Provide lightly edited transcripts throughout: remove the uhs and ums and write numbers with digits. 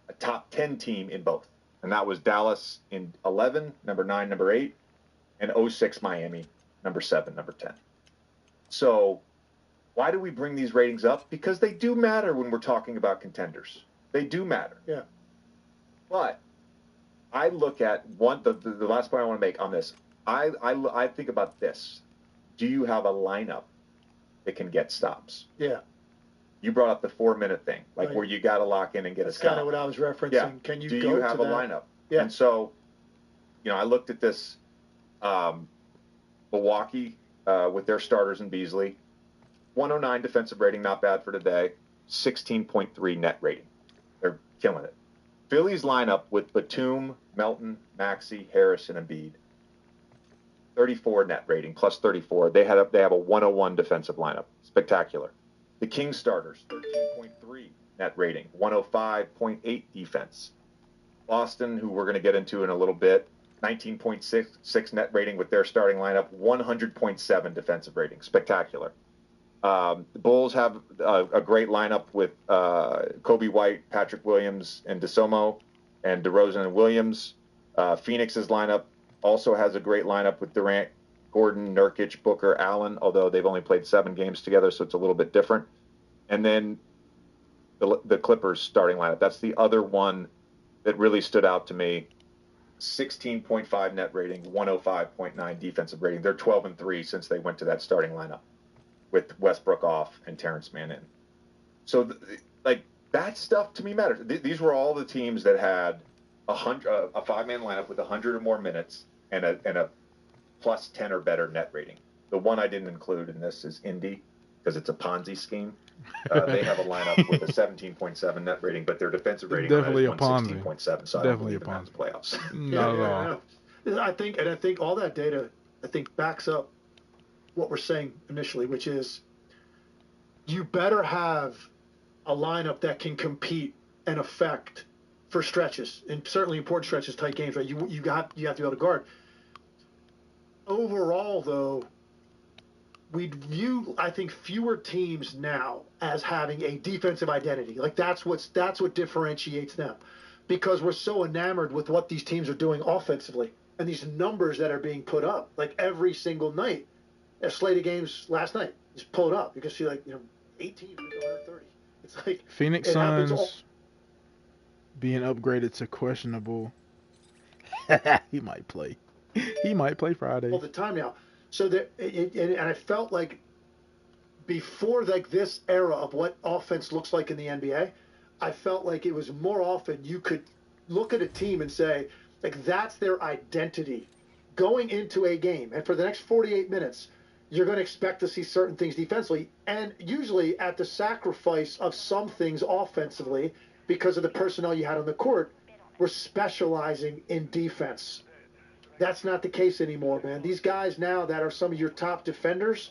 a top 10 team in both. And that was Dallas in 11, number 9, number 8, and 06 Miami, number 7, number 10. So why do we bring these ratings up? Because they do matter when we're talking about contenders. They do matter. Yeah. But I look at the last point I want to make on this. I think about this. Do you have a lineup that can get stops? Yeah. You brought up the 4-minute thing, like Right. where you got to lock in and get That's a stop. kind of what I was referencing. Yeah. Can you do go you have to a that? lineup? Yeah. And so, I looked at this Milwaukee with their starters in Beasley, 109 defensive rating, not bad for today, 16.3 net rating. They're killing it. Philly's lineup with Batum, Melton, Maxey, Harris, and Embiid, 34 net rating, plus 34. They have a 101 defensive lineup. Spectacular. The Kings starters, 13.3 net rating, 105.8 defense. Boston, who we're going to get into in a little bit, 19.6 net rating with their starting lineup, 100.7 defensive rating. Spectacular. The Bulls have a great lineup with Kobe White, Patrick Williams, and DeSomo, and DeRozan and Williams. Phoenix's lineup also has a great lineup with Durant, Gordon, Nurkic, Booker, Allen, although they've only played 7 games together, so it's a little bit different. And then the Clippers starting lineup. That's the other one that really stood out to me. 16.5 net rating, 105.9 defensive rating. They're 12-3 since they went to that starting lineup with Westbrook off and Terrence Mann in. So, that stuff to me matters. These were all the teams that had a 5-man lineup with 100 or more minutes and a plus 10 or better net rating. The one I didn't include in this is Indy, because it's a Ponzi scheme. They have a lineup with a 17.7 net rating, but their defensive rating Definitely on a it Ponzi. is 116.7. So Definitely I don't believe a in that in the playoffs. Not at all. I think all that data, backs up what we're saying initially, which is you better have a lineup that can compete and affect for stretches, and certainly important stretches, tight games, right? You have to be able to guard. Overall, though, we view, I think, fewer teams now as having a defensive identity. Like that's what differentiates them, because we're so enamored with what these teams are doing offensively and these numbers that are being put up. Like every single night, a slate of games last night, just pull it up. You can see 18 from 130. It's like Phoenix Suns being upgraded to questionable. He might play. He might play Friday. All the time now. So and I felt like before this era of what offense looks like in the NBA, I felt like it was more often you could look at a team and say, that's their identity going into a game. And for the next 48 minutes, you're going to expect to see certain things defensively, and usually at the sacrifice of some things offensively because of the personnel you had on the court. We're specializing in defense. That's not the case anymore, man. These guys now that are some of your top defenders,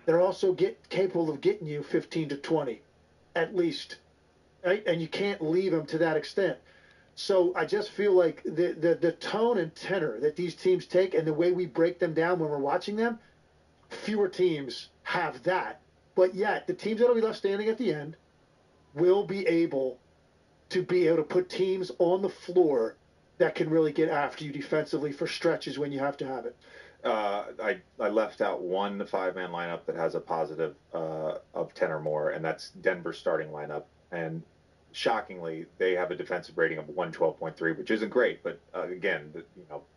they're also capable of getting you 15 to 20, at least, right? And you can't leave them to that extent. So I just feel like the tone and tenor that these teams take and the way we break them down when we're watching them, fewer teams have that. But yet, the teams that will be left standing at the end will be able to put teams on the floor that can really get after you defensively for stretches when you have to have it. I left out one 5-man lineup that has a positive of 10 or more, and that's Denver's starting lineup. And shockingly, they have a defensive rating of 112.3, which isn't great. But again,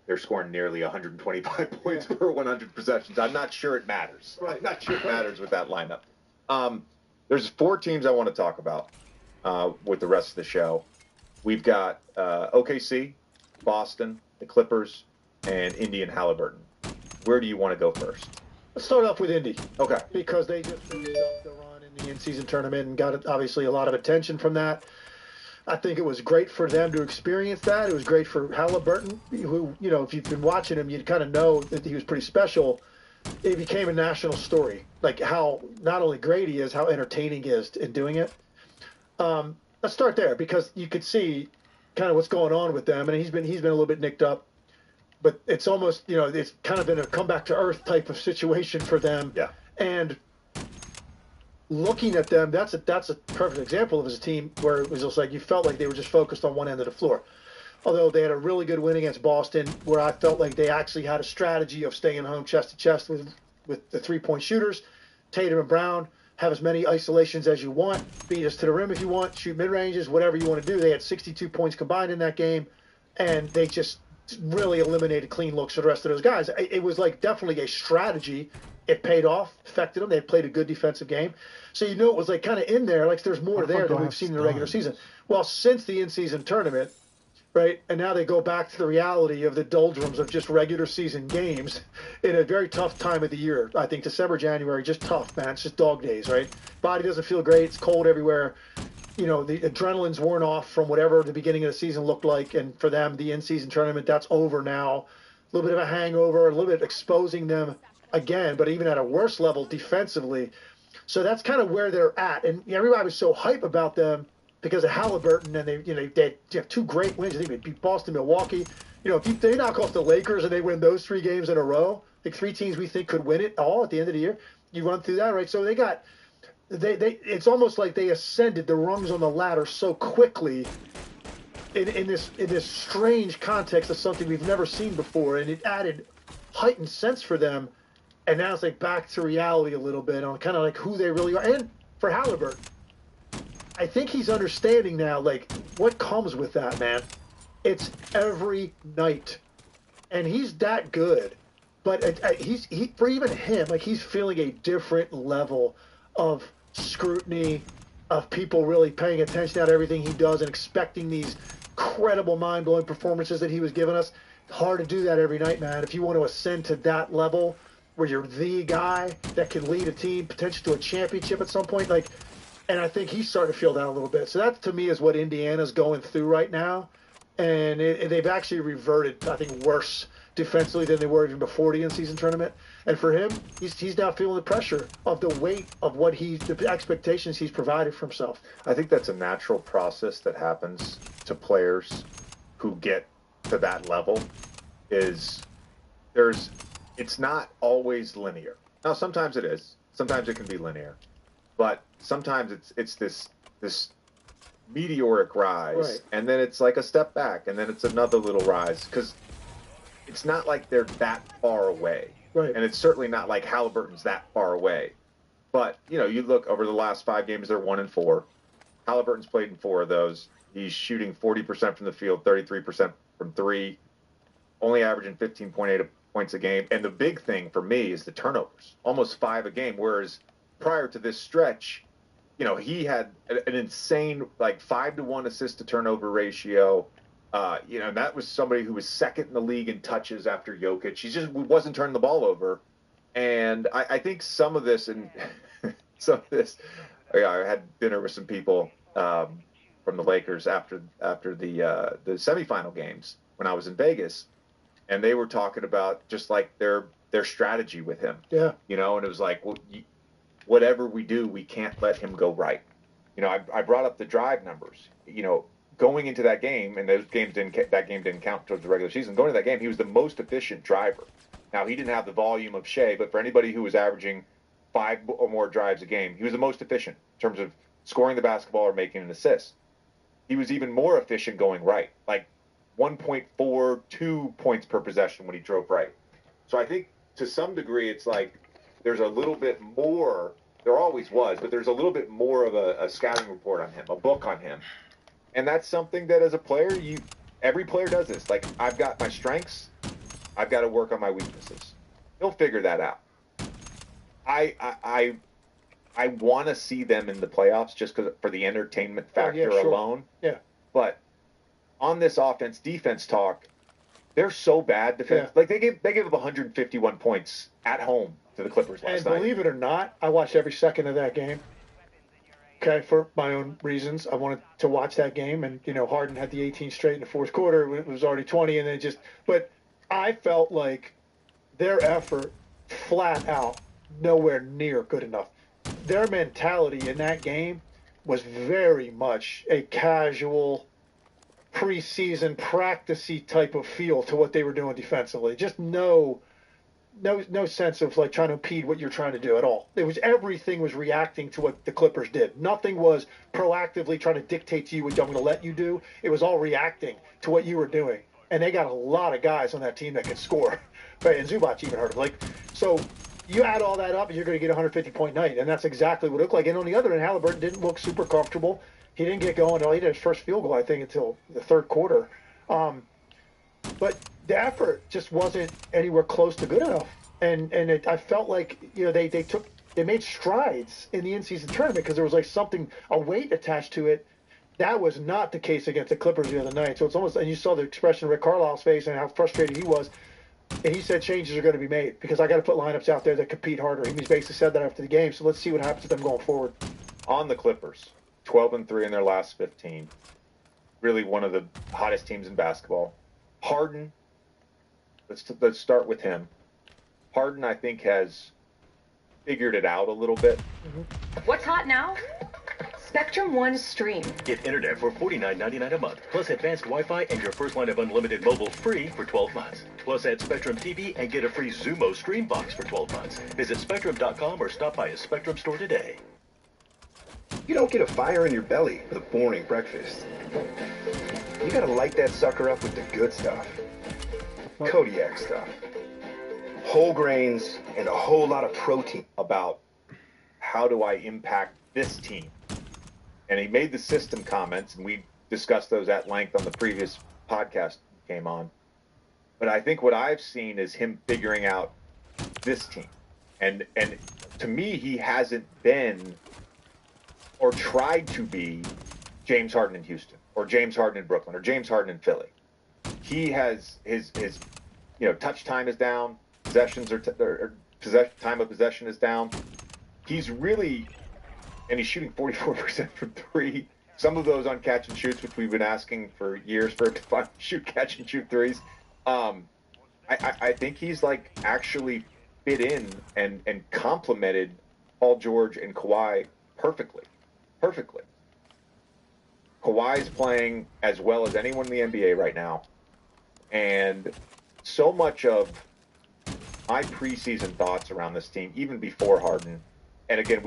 they're scoring nearly 125 points per 100 possessions. I'm not sure it matters. Right. I'm not sure it matters with that lineup. There's 4 teams I want to talk about with the rest of the show. We've got OKC, Boston, the Clippers, and Indy and Halliburton. Where do you want to go first? Let's start off with Indy. Okay. Because they just finished up the run in the in-season tournament and got obviously a lot of attention from that. I think it was great for them to experience that. It was great for Halliburton, who, if you've been watching him, you'd kind of know that he was pretty special. It became a national story, like how not only great he is, how entertaining he is in doing it. Let's start there, because you could see kind of what's going on with them, and he's been a little bit nicked up, but it's almost it's kind of been a come back to earth type of situation for them. Yeah. And looking at them, that's a perfect example of a team where it was just like you felt like they were just focused on one end of the floor. Although they had a really good win against Boston, where I felt like they actually had a strategy of staying home chest to chest with the 3-point shooters, Tatum and Brown. Have as many isolations as you want, beat us to the rim if you want, shoot mid ranges, whatever you want to do. They had 62 points combined in that game, and they just really eliminated clean looks for the rest of those guys. It was like definitely a strategy. It paid off, affected them. They played a good defensive game. So you know it was like kind of in there, like there's more there than we've seen in the regular season. Well, since the in-season tournament, right, and now they go back to the reality of the doldrums of just regular season games in a very tough time of the year. I think December, January, just tough, man. It's just dog days, right? Body doesn't feel great. It's cold everywhere. You know, the adrenaline's worn off from whatever the beginning of the season looked like. And for them, the in-season tournament, that's over now. A little bit of a hangover, a little bit exposing them again, but even at a worse level defensively. So that's kind of where they're at. And everybody was so hype about them because of Halliburton, and they have 2 great wins. I think they beat Boston, Milwaukee. You know, if they knock off the Lakers and they win those 3 games in a row, like 3 teams we think could win it all at the end of the year. You run through that, right? So it's almost like they ascended the rungs on the ladder so quickly in this strange context of something we've never seen before, and it added heightened sense for them. And now it's like back to reality a little bit on kind of like who they really are. And for Halliburton, I think he's understanding now, like, what comes with that, man. It's every night. And he's that good. But for even him, like, he's feeling a different level of scrutiny, of people really paying attention to everything he does and expecting these incredible, mind-blowing performances that he was giving us. It's hard to do that every night, man. If you want to ascend to that level where you're the guy that can lead a team potentially to a championship at some point, like, and I think he's starting to feel that a little bit. So that, to me, is what Indiana's going through right now. And they've actually reverted, I think, worse defensively than they were even before the in-season tournament. And for him, he's now feeling the pressure of the weight of the expectations he's provided for himself. I think that's a natural process that happens to players who get to that level. It's not always linear. Now, sometimes it is. Sometimes it can be linear. But sometimes it's this meteoric rise, right, and then it's like a step back, and then it's another little rise, because it's not like they're that far away. Right. And it's certainly not like Halliburton's that far away. But, you know, you look over the last 5 games, they're 1-4. Halliburton's played in 4 of those. He's shooting 40% from the field, 33% from 3, only averaging 15.8 points a game. And the big thing for me is the turnovers, almost 5 a game, whereas prior to this stretch, you know, he had an insane, like, 5-to-1 assist to turnover ratio. You know, that was somebody who was second in the league in touches after Jokic. He just wasn't turning the ball over. And I think some of this, I had dinner with some people from the Lakers after the semifinal games when I was in Vegas, and they were talking about just like their strategy with him. Yeah. You know, and it was like, well, whatever we do, we can't let him go right. You know, I brought up the drive numbers. You know, going into that game, and that game didn't count towards the regular season. Going into that game, he was the most efficient driver. Now, he didn't have the volume of Shea, but for anybody who was averaging 5 or more drives a game, he was the most efficient in terms of scoring the basketball or making an assist. He was even more efficient going right, like 1.42 points per possession when he drove right. So I think to some degree, it's like there's a little bit more, there always was, but there's a little bit more of a scouting report on him, a book on him. And that's something that as a player, every player does this. Like, I've got my strengths, I've got to work on my weaknesses. He'll figure that out. I want to see them in the playoffs just for the entertainment factor alone. Yeah. But on this offense-defense talk, they're so bad defense. Yeah. Like, they gave up 151 points at home to the Clippers last night. And believe it or not, I watched every second of that game. Okay, for my own reasons, I wanted to watch that game, and you know, Harden had the 18 straight in the fourth quarter. It was already 20, and then but I felt like their effort, flat out, nowhere near good enough. Their mentality in that game was very much a casual, preseason, practice-y type of feel to what they were doing defensively. Just no no sense of like trying to impede what you're trying to do at all. It was everything was reacting to what the Clippers did. Nothing was proactively trying to dictate to you what I'm going to let you do. It was all reacting to what you were doing. And they got a lot of guys on that team that could score. Right, and Zubac even hurt him. Like, so you add all that up, and you're going to get a 150-point night, and that's exactly what it looked like. And on the other end, Halliburton didn't look super comfortable. He didn't get going. He did his first field goal, I think, until the third quarter. But the effort just wasn't anywhere close to good enough. And I felt like they made strides in the in-season tournament because there was like a weight attached to it. That was not the case against the Clippers the other night. So it's almost, and you saw the expression of Rick Carlisle's face and how frustrated he was. And he said changes are going to be made because I got to put lineups out there that compete harder. He basically said that after the game. So let's see what happens with them going forward. On the Clippers, 12-3 in their last 15. Really one of the hottest teams in basketball. Harden, let's start with him. Harden, I think, has figured it out a little bit. What's hot now? Spectrum One Stream. Get internet for $49.99 a month, plus advanced Wi-Fi and your first line of unlimited mobile free for 12 months. Plus add Spectrum TV and get a free Zumo Stream box for 12 months. Visit Spectrum.com or stop by a Spectrum store today. You don't get a fire in your belly with a boring breakfast. You gotta light that sucker up with the good stuff. Kodiak stuff. Whole grains and a whole lot of protein. About how do I impact this team? And he made the system comments, and we discussed those at length on the previous podcast came on. But I think what I've seen is him figuring out this team. And to me, he hasn't been or tried to be James Harden in Houston or James Harden in Brooklyn or James Harden in Philly. He has his touch time is down, possessions time of possession is down. He's really, and he's shooting 44% from three. Some of those on catch and shoots, which we've been asking for years for him to shoot catch and shoot threes. I think he's like actually fit in and complemented Paul George and Kawhi perfectly. Kawhi's playing as well as anyone in the NBA right now. And so much of my preseason thoughts around this team, even before Harden, and again,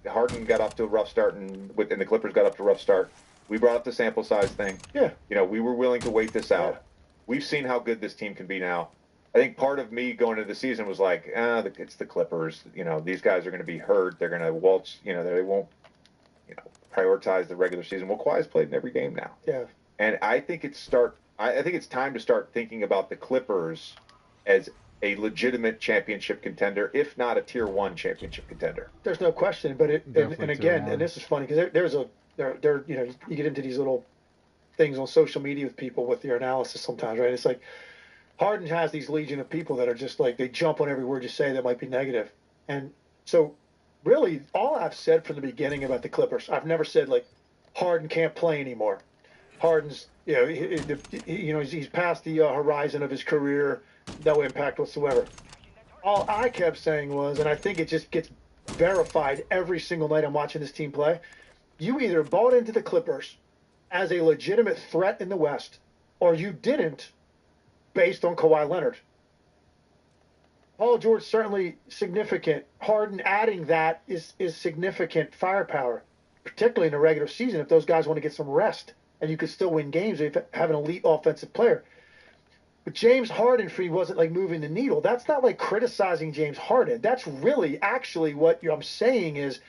Harden got off to a rough start and the Clippers got up to a rough start. We brought up the sample size thing. Yeah. We were willing to wait this out. Yeah. We've seen how good this team can be now. I think part of me going into the season was like, it's the Clippers. These guys are going to be hurt. They're going to waltz. They won't, prioritize the regular season. Well, Kawhi's played in every game now. Yeah. And I think it's time to start thinking about the Clippers as a legitimate championship contender, if not a tier 1 championship contender. There's no question. But and again, and this is funny because you get into these little things on social media with people with your analysis sometimes, right? It's like Harden has these legion of people that are just like, they jump on every word you say that might be negative. And so really all I've said from the beginning about the Clippers, I've never said like Harden can't play anymore. Harden's, he's past the horizon of his career, no impact whatsoever. All I kept saying was, and I think it just gets verified every single night I'm watching this team play, you either bought into the Clippers as a legitimate threat in the West, or you didn't based on Kawhi Leonard. Paul George certainly significant. Harden adding that is significant firepower, particularly in the regular season if those guys want to get some rest and you could still win games if you have an elite offensive player. But James Harden for me wasn't like moving the needle. That's not like criticizing James Harden. That's really actually what I'm saying is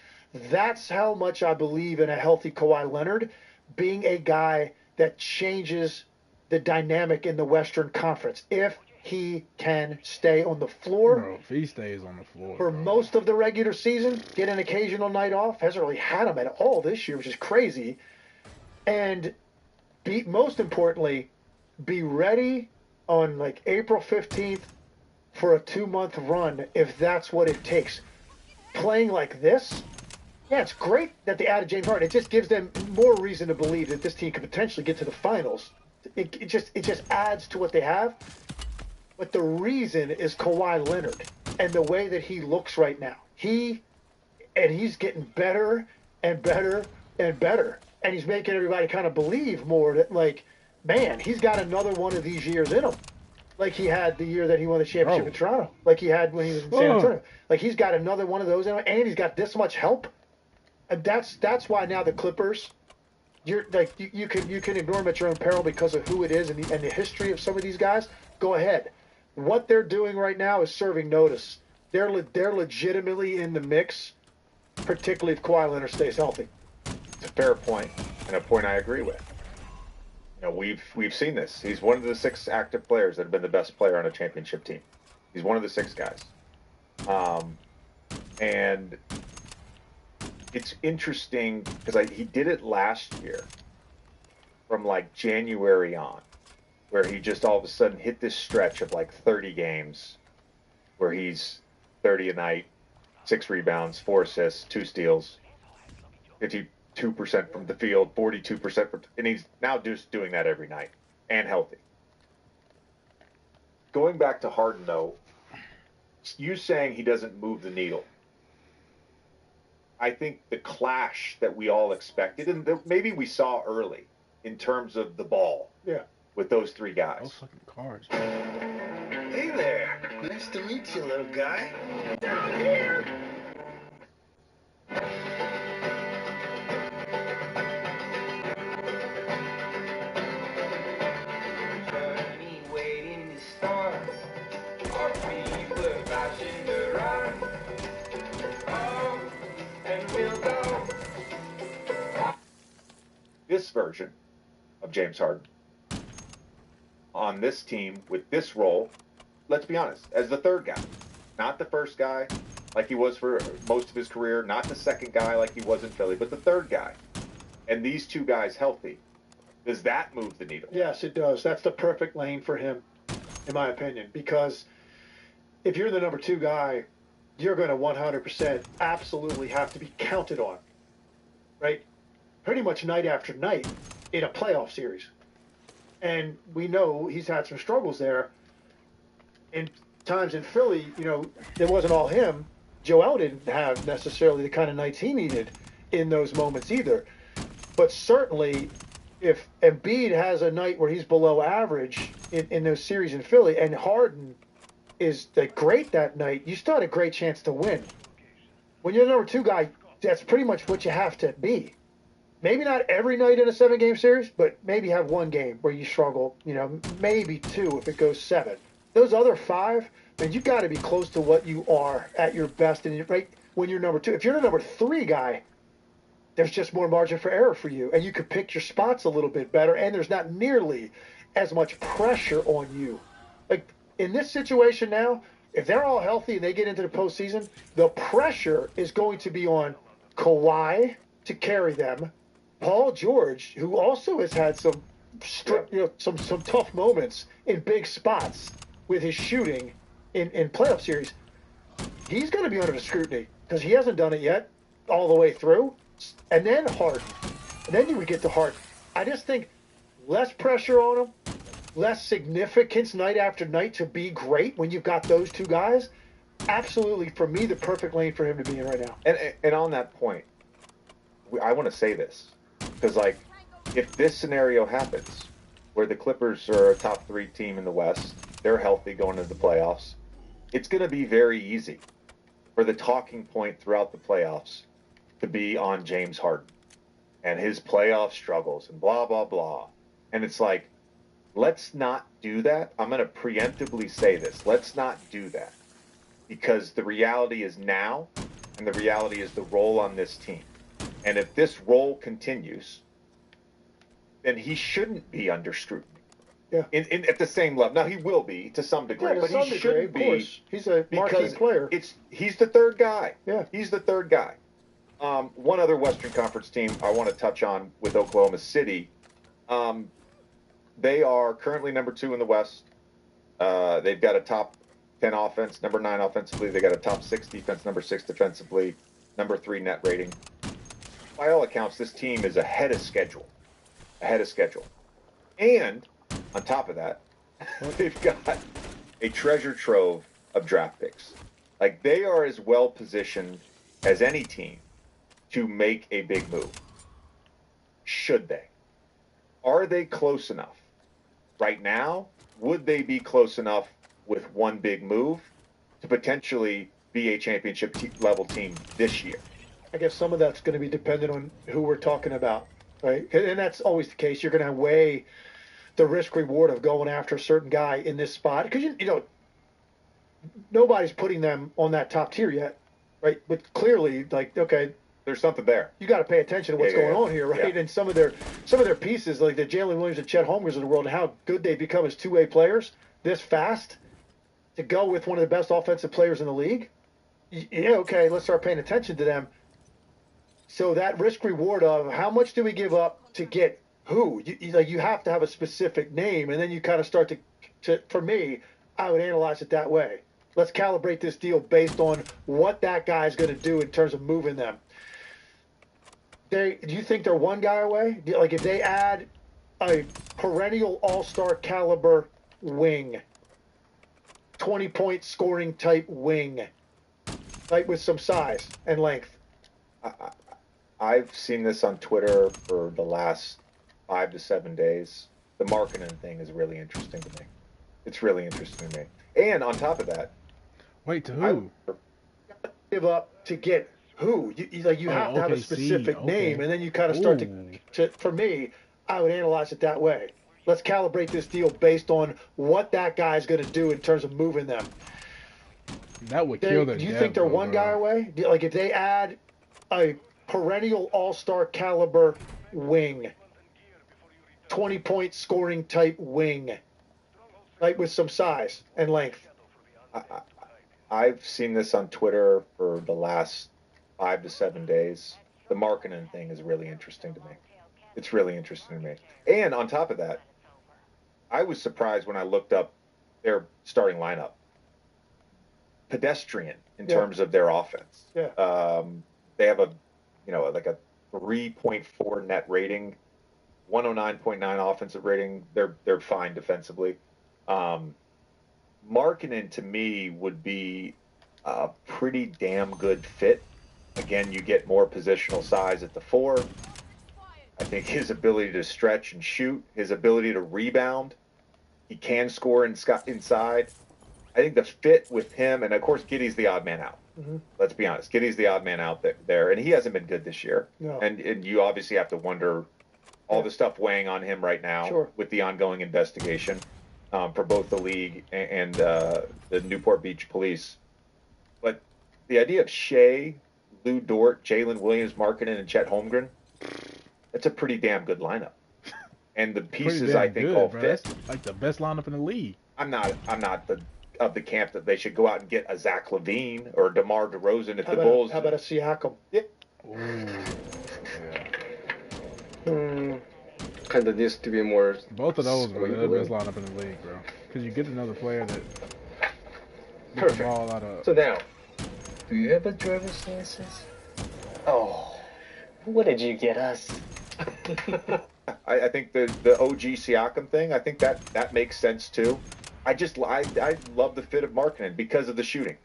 that's how much I believe in a healthy Kawhi Leonard being a guy that changes the dynamic in the Western Conference. If he can stay on the floor. Bro, if he stays on the floor. For most of the regular season, get an occasional night off. Hasn't really had him at all this year, which is crazy. And most importantly, be ready on like April 15th for a 2-month run if that's what it takes. Playing like this, yeah, it's great that they added James Harden. It just gives them more reason to believe that this team could potentially get to the finals. It just adds to what they have. But the reason is Kawhi Leonard and the way that he looks right now. He's getting better and better and better. And he's making everybody kind of believe more that, like, man, he's got another one of these years in him. like he had the year that he won the championship Oh. in Toronto, like he had when he was in San Antonio. Like he's got another one of those, and he's got this much help. And that's why now the Clippers, you're like you can ignore them at your own peril because of who it is and the history of some of these guys. Go ahead. What they're doing right now is serving notice. They're legitimately in the mix, particularly if Kawhi Leonard stays healthy. It's a fair point, and a point I agree with. You know, we've seen this. He's one of the 6 active players that have been the best player on a championship team. He's one of the 6 guys. And it's interesting because he did it last year from like January on, where he just all of a sudden hit this stretch of like 30 games where he's 30 a night, 6 rebounds, 4 assists, 2 steals, 52% from the field, 42% from, and he's now just doing that every night and healthy. Going back to Harden though, you saying he doesn't move the needle. I think the clash that we all expected and that maybe we saw early in terms of the ball. Yeah. With those 3 guys. Those fucking cards. Hey there. Nice to meet you, little guy. This version of James Harden on this team with this role, let's be honest, as the 3rd guy, not the 1st guy like he was for most of his career, not the 2nd guy like he was in Philly, but the 3rd guy. And these 2 guys healthy, does that move the needle? Yes, it does. That's the perfect lane for him, in my opinion, because if you're the number 2 guy, you're going to 100% absolutely have to be counted on, right? Pretty much night after night in a playoff series. And we know he's had some struggles there. In times in Philly, you know, it wasn't all him. Joel didn't have necessarily the kind of nights he needed in those moments either. But certainly, if Embiid has a night where he's below average in those series in Philly, and Harden is great that night, you still had a great chance to win. When you're the number 2 guy, that's pretty much what you have to be. Maybe not every night in a 7-game series, but maybe have 1 game where you struggle, you know, maybe 2 if it goes 7. Those other 5, man, you got to be close to what you are at your best. And right when you're number 2, if you're the number 3 guy, there's just more margin for error for you. And you could pick your spots a little bit better, and there's not nearly as much pressure on you. Like in this situation now, if they're all healthy and they get into the postseason, the pressure is going to be on Kawhi to carry them, Paul George, who also has had some tough moments in big spots with his shooting in playoff series, he's going to be under the scrutiny because he hasn't done it yet all the way through. And then Harden. And then you would get to Harden. I just think less pressure on him, less significance night after night to be great when you've got those 2 guys. Absolutely, for me, the perfect lane for him to be in right now. And on that point, I want to say this. Because, like, if this scenario happens, where the Clippers are a top 3 team in the West, they're healthy going into the playoffs, it's going to be very easy for the talking point throughout the playoffs to be on James Harden and his playoff struggles and blah, blah, blah. And it's like, let's not do that. I'm going to preemptively say this. Let's not do that. Because the reality is now, and the reality is the role on this team. And if this role continues, then he shouldn't be under scrutiny. Yeah. At the same level. Now, he will be to some degree, but he shouldn't be. Of course. He's a marquee player. He's the 3rd guy. Yeah. He's the 3rd guy. One other Western Conference team I want to touch on with Oklahoma City. They are currently number 2 in the West. They've got a top 10 offense, number 9 offensively. They got a top 6 defense, number 6 defensively, number 3 net rating. By all accounts, this team is ahead of schedule. And on top of that, they've got a treasure trove of draft picks. Like, they are as well positioned as any team to make a big move. Should they? Are they close enough right now, would they be close enough with one big move to potentially be a championship level team this year? I guess some of that's going to be dependent on who we're talking about, right? And that's always the case. You're going to weigh the risk reward of going after a certain guy in this spot because you know nobody's putting them on that top tier yet, right? But clearly, like, okay, there's something there. You got to pay attention to what's going on here, right? And some of their pieces, like the Jalen Williams and Chet Holmgrens of the world, and how good they become as two-way players this fast to go with one of the best offensive players in the league. Yeah, okay, let's start paying attention to them. So that risk reward of how much do we give up to get who? You have to have a specific name, and then you kind of start to. For me, I would analyze it that way. Let's calibrate this deal based on what that guy is going to do in terms of moving them. Do you think they're one guy away? Like if they add a perennial all-star caliber wing, 20-point scoring type wing, like with some size and length. I've seen this on Twitter for the last 5 to 7 days. The marketing thing is really interesting to me. It's really interesting to me. And on top of that, wait, to who? Give up to get who? You have to have a specific name, and then you kind of start to. For me, I would analyze it that way. Let's calibrate this deal based on what that guy is going to do in terms of moving them. That would kill their Do you think they're one guy away? Like if they add a perennial all-star caliber wing, 20-point scoring type wing, like with some size and length. I've seen this on Twitter for the last 5 to 7 days. The marketing thing is really interesting to me. It's really interesting to me. And on top of that, I was surprised when I looked up their starting lineup. Pedestrian in terms of their offense. Yeah. They have a 3.4 net rating, 109.9 offensive rating. They're fine defensively. Markkanen to me would be a pretty damn good fit. Again, you get more positional size at the 4. I think his ability to stretch and shoot, his ability to rebound, he can score inside. I think the fit with him, and of course, Giddey's the odd man out. Mm-hmm. Let's be honest. Giddey's the odd man out there, and he hasn't been good this year. No. And you obviously have to wonder all the stuff weighing on him right now with the ongoing investigation for both the league and the Newport Beach Police. But the idea of Shea, Lou Dort, Jalen Williams, Markkanen, and Chet Holmgren, that's a pretty damn good lineup. And the pieces I think all fit. That's like the best lineup in the league. I'm not of the camp that they should go out and get a Zach LaVine or DeMar DeRozan if the Bulls. How about a Siakam? Yeah. Kind of needs to be more. Both of those are the best lineup in the league, bro. Because you get another player that gets the ball out of. So now, do you have a driver's license? Oh, what did you get us? I think the OG Siakam thing, I think that makes sense too. I love the fit of Markkanen because of the shooting,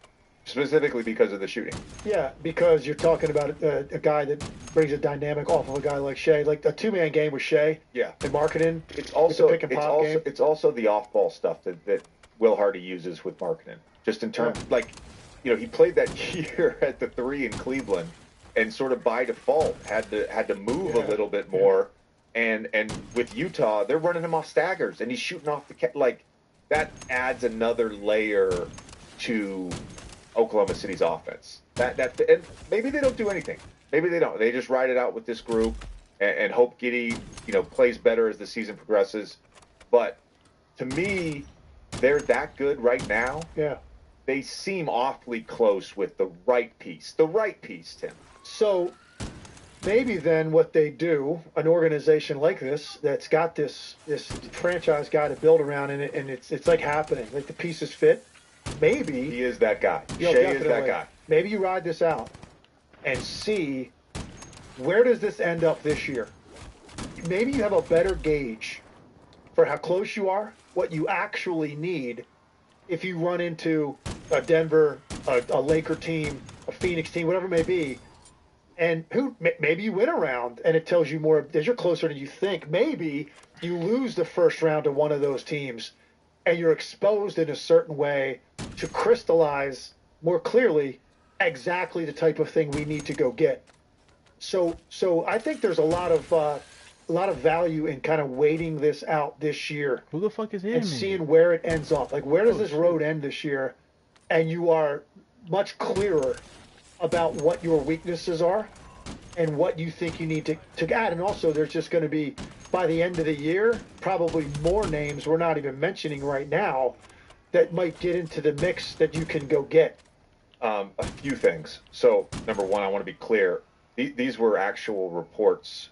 specifically because of the shooting. Yeah, because you're talking about a guy that brings a dynamic off of a guy like Shea, like a 2-man game with Shea. Yeah, and Markkanen. It's also it's also the off-ball stuff that Will Hardy uses with Markkanen. Just in terms, he played that year at the 3 in Cleveland, and sort of by default had to move a little bit more. And with Utah, they're running him off staggers, and he's shooting off the that adds another layer to Oklahoma City's offense. And maybe they don't do anything. Maybe they don't. They just ride it out with this group and hope Giddey, plays better as the season progresses. But to me, they're that good right now. Yeah. They seem awfully close with the right piece. The right piece, Tim. So maybe then what they do, an organization like this that's got this franchise guy to build around in it, and it's like happening, like the pieces fit. Maybe he is that guy. Shea is that guy. Maybe you ride this out and see where does this end up this year. Maybe you have a better gauge for how close you are, what you actually need if you run into a Denver, a Laker team, a Phoenix team, whatever it may be. And maybe you win a round, and it tells you more as you're closer than you think. Maybe you lose the first round to one of those teams, and you're exposed in a certain way to crystallize more clearly exactly the type of thing we need to go get. So I think there's a lot of value in kind of waiting this out this year. Who the fuck is him? And seeing where it ends up. Like, where does this road end this year? And you are much clearer about what your weaknesses are and what you think you need to add. And also, there's just going to be, by the end of the year, probably more names we're not even mentioning right now that might get into the mix that you can go get. A few things. So, number one, I want to be clear. These were actual reports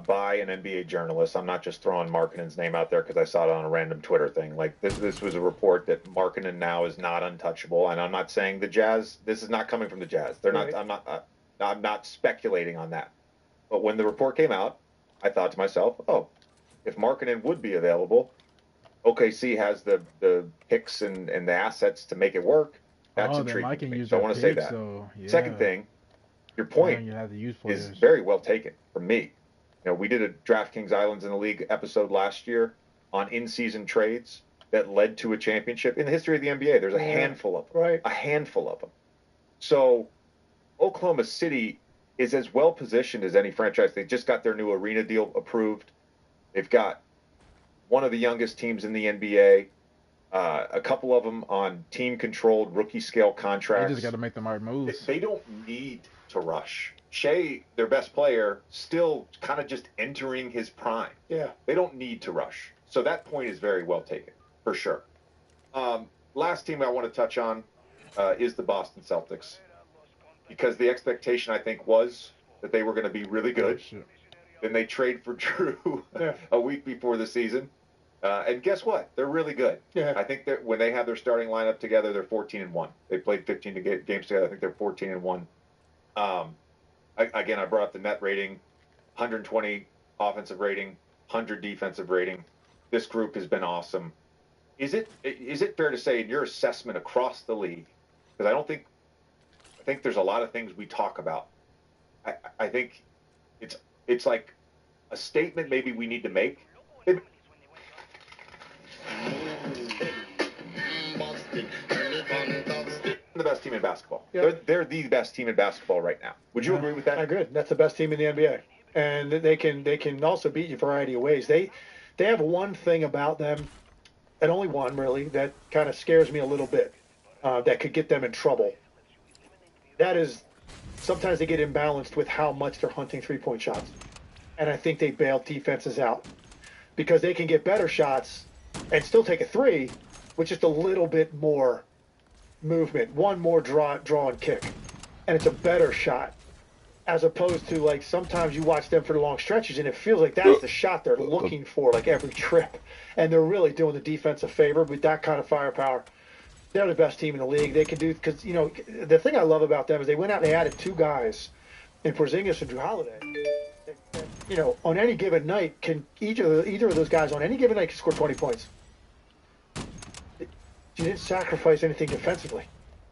by an NBA journalist. I'm not just throwing Markkanen's name out there because I saw it on a random Twitter thing. Like, this was a report that Markkanen now is not untouchable. And I'm not saying the Jazz. This is not coming from the Jazz. They're not. I'm not speculating on that. But when the report came out, I thought to myself, oh, if Markkanen would be available, OKC has the picks and the assets to make it work. That's intriguing to me. So I want to say that. Yeah. Second thing, your point is very well taken from me. You know, we did a DraftKings Islands in the League episode last year on in-season trades that led to a championship in the history of the NBA. There's a handful of them. Right. A handful of them. So Oklahoma City is as well positioned as any franchise. They just got their new arena deal approved. They've got one of the youngest teams in the NBA. A couple of them on team-controlled rookie-scale contracts. They just got to make the right moves. They don't need to rush. Shea, their best player, still kind of just entering his prime. Yeah. They don't need to rush. So that point is very well taken, for sure. Last team I want to touch on is the Boston Celtics. Because the expectation, I think, was that they were going to be really good. Then they trade for Drew a week before the season. And guess what? They're really good. Yeah. I think that when they have their starting lineup together, they're 14-1. They played 15 games together. I think they're 14-1. Again, I brought up the net rating, 120 offensive rating, 100 defensive rating. This group has been awesome. Is it fair to say in your assessment across the league, because I think there's a lot of things we talk about. I think it's like a statement maybe we need to make. The best team in basketball. Yep. They're the best team in basketball right now. Would you agree with that? I agree. That's the best team in the NBA, and they can also beat you a variety of ways. They have one thing about them, and only one really, that kind of scares me a little bit. That could get them in trouble. That is, sometimes they get imbalanced with how much they're hunting three-point shots, and I think they bail defenses out because they can get better shots and still take a three with just a little bit more movement, one more draw and kick, and it's a better shot, as opposed to, like, sometimes you watch them for the long stretches and it feels like that's the shot they're looking for, like, every trip, and they're really doing the defense a favor with that kind of firepower. They're the best team in the league. They can do, because, you know, the thing I love about them is they went out and they added two guys in Porzingis and Drew Holiday. You know, on any given night, can either of those guys on any given night can score 20 points. You didn't sacrifice anything defensively.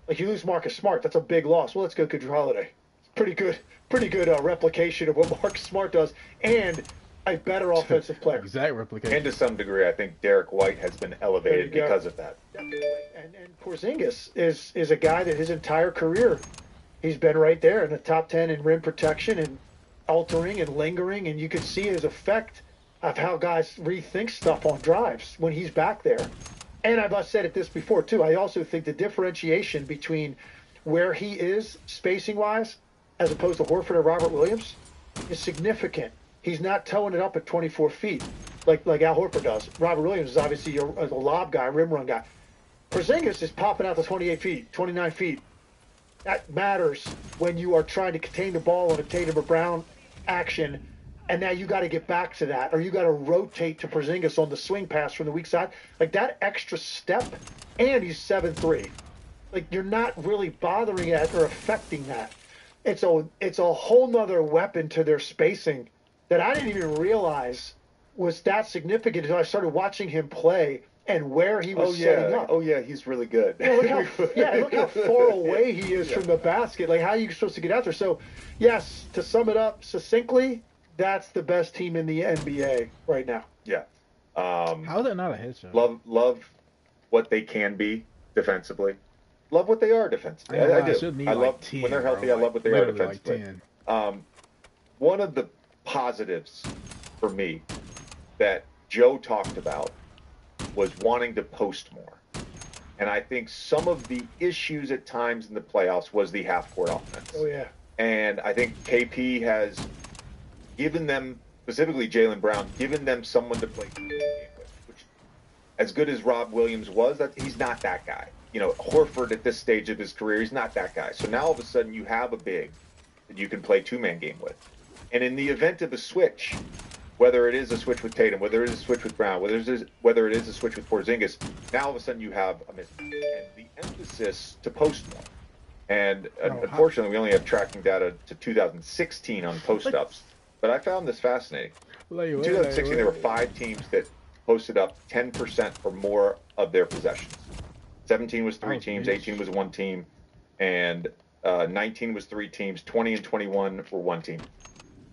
Like, you lose Marcus Smart, that's a big loss. Well, let's go to Drew Holiday. It's pretty good replication of what Marcus Smart does, and a better offensive player. Exact replication. And to some degree, I think Derek White has been elevated because of that. Definitely. And Porzingis is a guy that his entire career, he's been right there in the top 10 in rim protection and altering and lingering, and you can see his effect of how guys rethink stuff on drives when he's back there. And I've said it this before, too. I also think the differentiation between where he is spacing-wise as opposed to Horford or Robert Williams is significant. He's not towing it up at 24 feet like Al Horford does. Robert Williams is obviously a lob guy, rim run guy. Porzingis is popping out to 28 feet, 29 feet. That matters when you are trying to contain the ball on a Tatum or Brown action, and now you got to get back to that, or you got to rotate to Porzingis on the swing pass from the weak side. Like, that extra step, and he's 7'3". Like, you're not really bothering that or affecting that. It's a whole nother weapon to their spacing that I didn't even realize was that significant until I started watching him play and where he was setting up. Oh yeah, he's really good. Look how far away he is from the basket. Like, how are you supposed to get out there? So, yes, to sum it up succinctly, that's the best team in the NBA right now. Yeah. How is that not a headshot? Love what they can be defensively. Love what they are defensively. I do. I love 10, when they're healthy. Bro. I love what they are Literally defensively. Like 10. One of the positives for me that Joe talked about was wanting to post more. And I think some of the issues at times in the playoffs was the half-court offense. Oh, yeah. And I think KP has given them, specifically Jaylen Brown, given them someone to play the game with. Which, as good as Rob Williams was, he's not that guy. Horford at this stage of his career, he's not that guy. So now all of a sudden you have a big that you can play two-man game with. And in the event of a switch, whether it is a switch with Tatum, whether it is a switch with Brown, whether it is a switch with Porzingis, now all of a sudden you have a mismatch. And the emphasis to post more. And unfortunately, we only have tracking data to 2016 on post-ups. But I found this fascinating. In 2016, there were 5 teams that posted up 10% or more of their possessions. 17 was 3 teams, 18 was 1 team, and 19 was 3 teams, 20 and 21 were 1 team.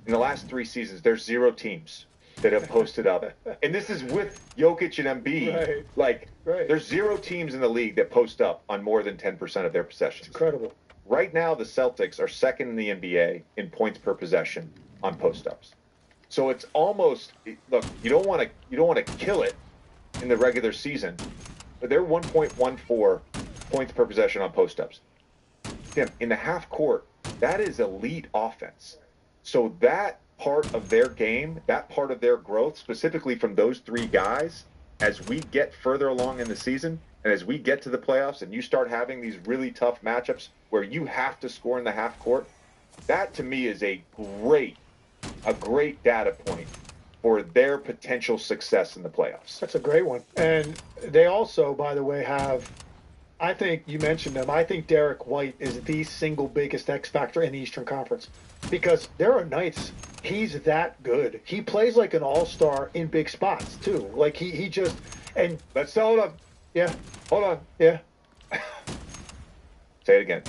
In the last 3 seasons, there's 0 teams that have posted up. And this is with Jokic and Embiid. Right. There's 0 teams in the league that post up on more than 10% of their possessions. It's incredible. Right now, the Celtics are second in the NBA in points per possession on post-ups. So it's almost, look, you don't want to kill it in the regular season, but they're 1.14 points per possession on post-ups. Tim, in the half court, that is elite offense. So that part of their game, that part of their growth, specifically from those 3 guys, as we get further along in the season and as we get to the playoffs and you start having these really tough matchups where you have to score in the half court, that to me is a great data point for their potential success in the playoffs. That's a great one. And they also, by the way, have, I think you mentioned them, I think Derek White is the single biggest X factor in the Eastern Conference. Because there are nights he's that good. He plays like an all-star in big spots, too. Like, he just, and... Let's hold on. Yeah. Hold on. Yeah. Say it again.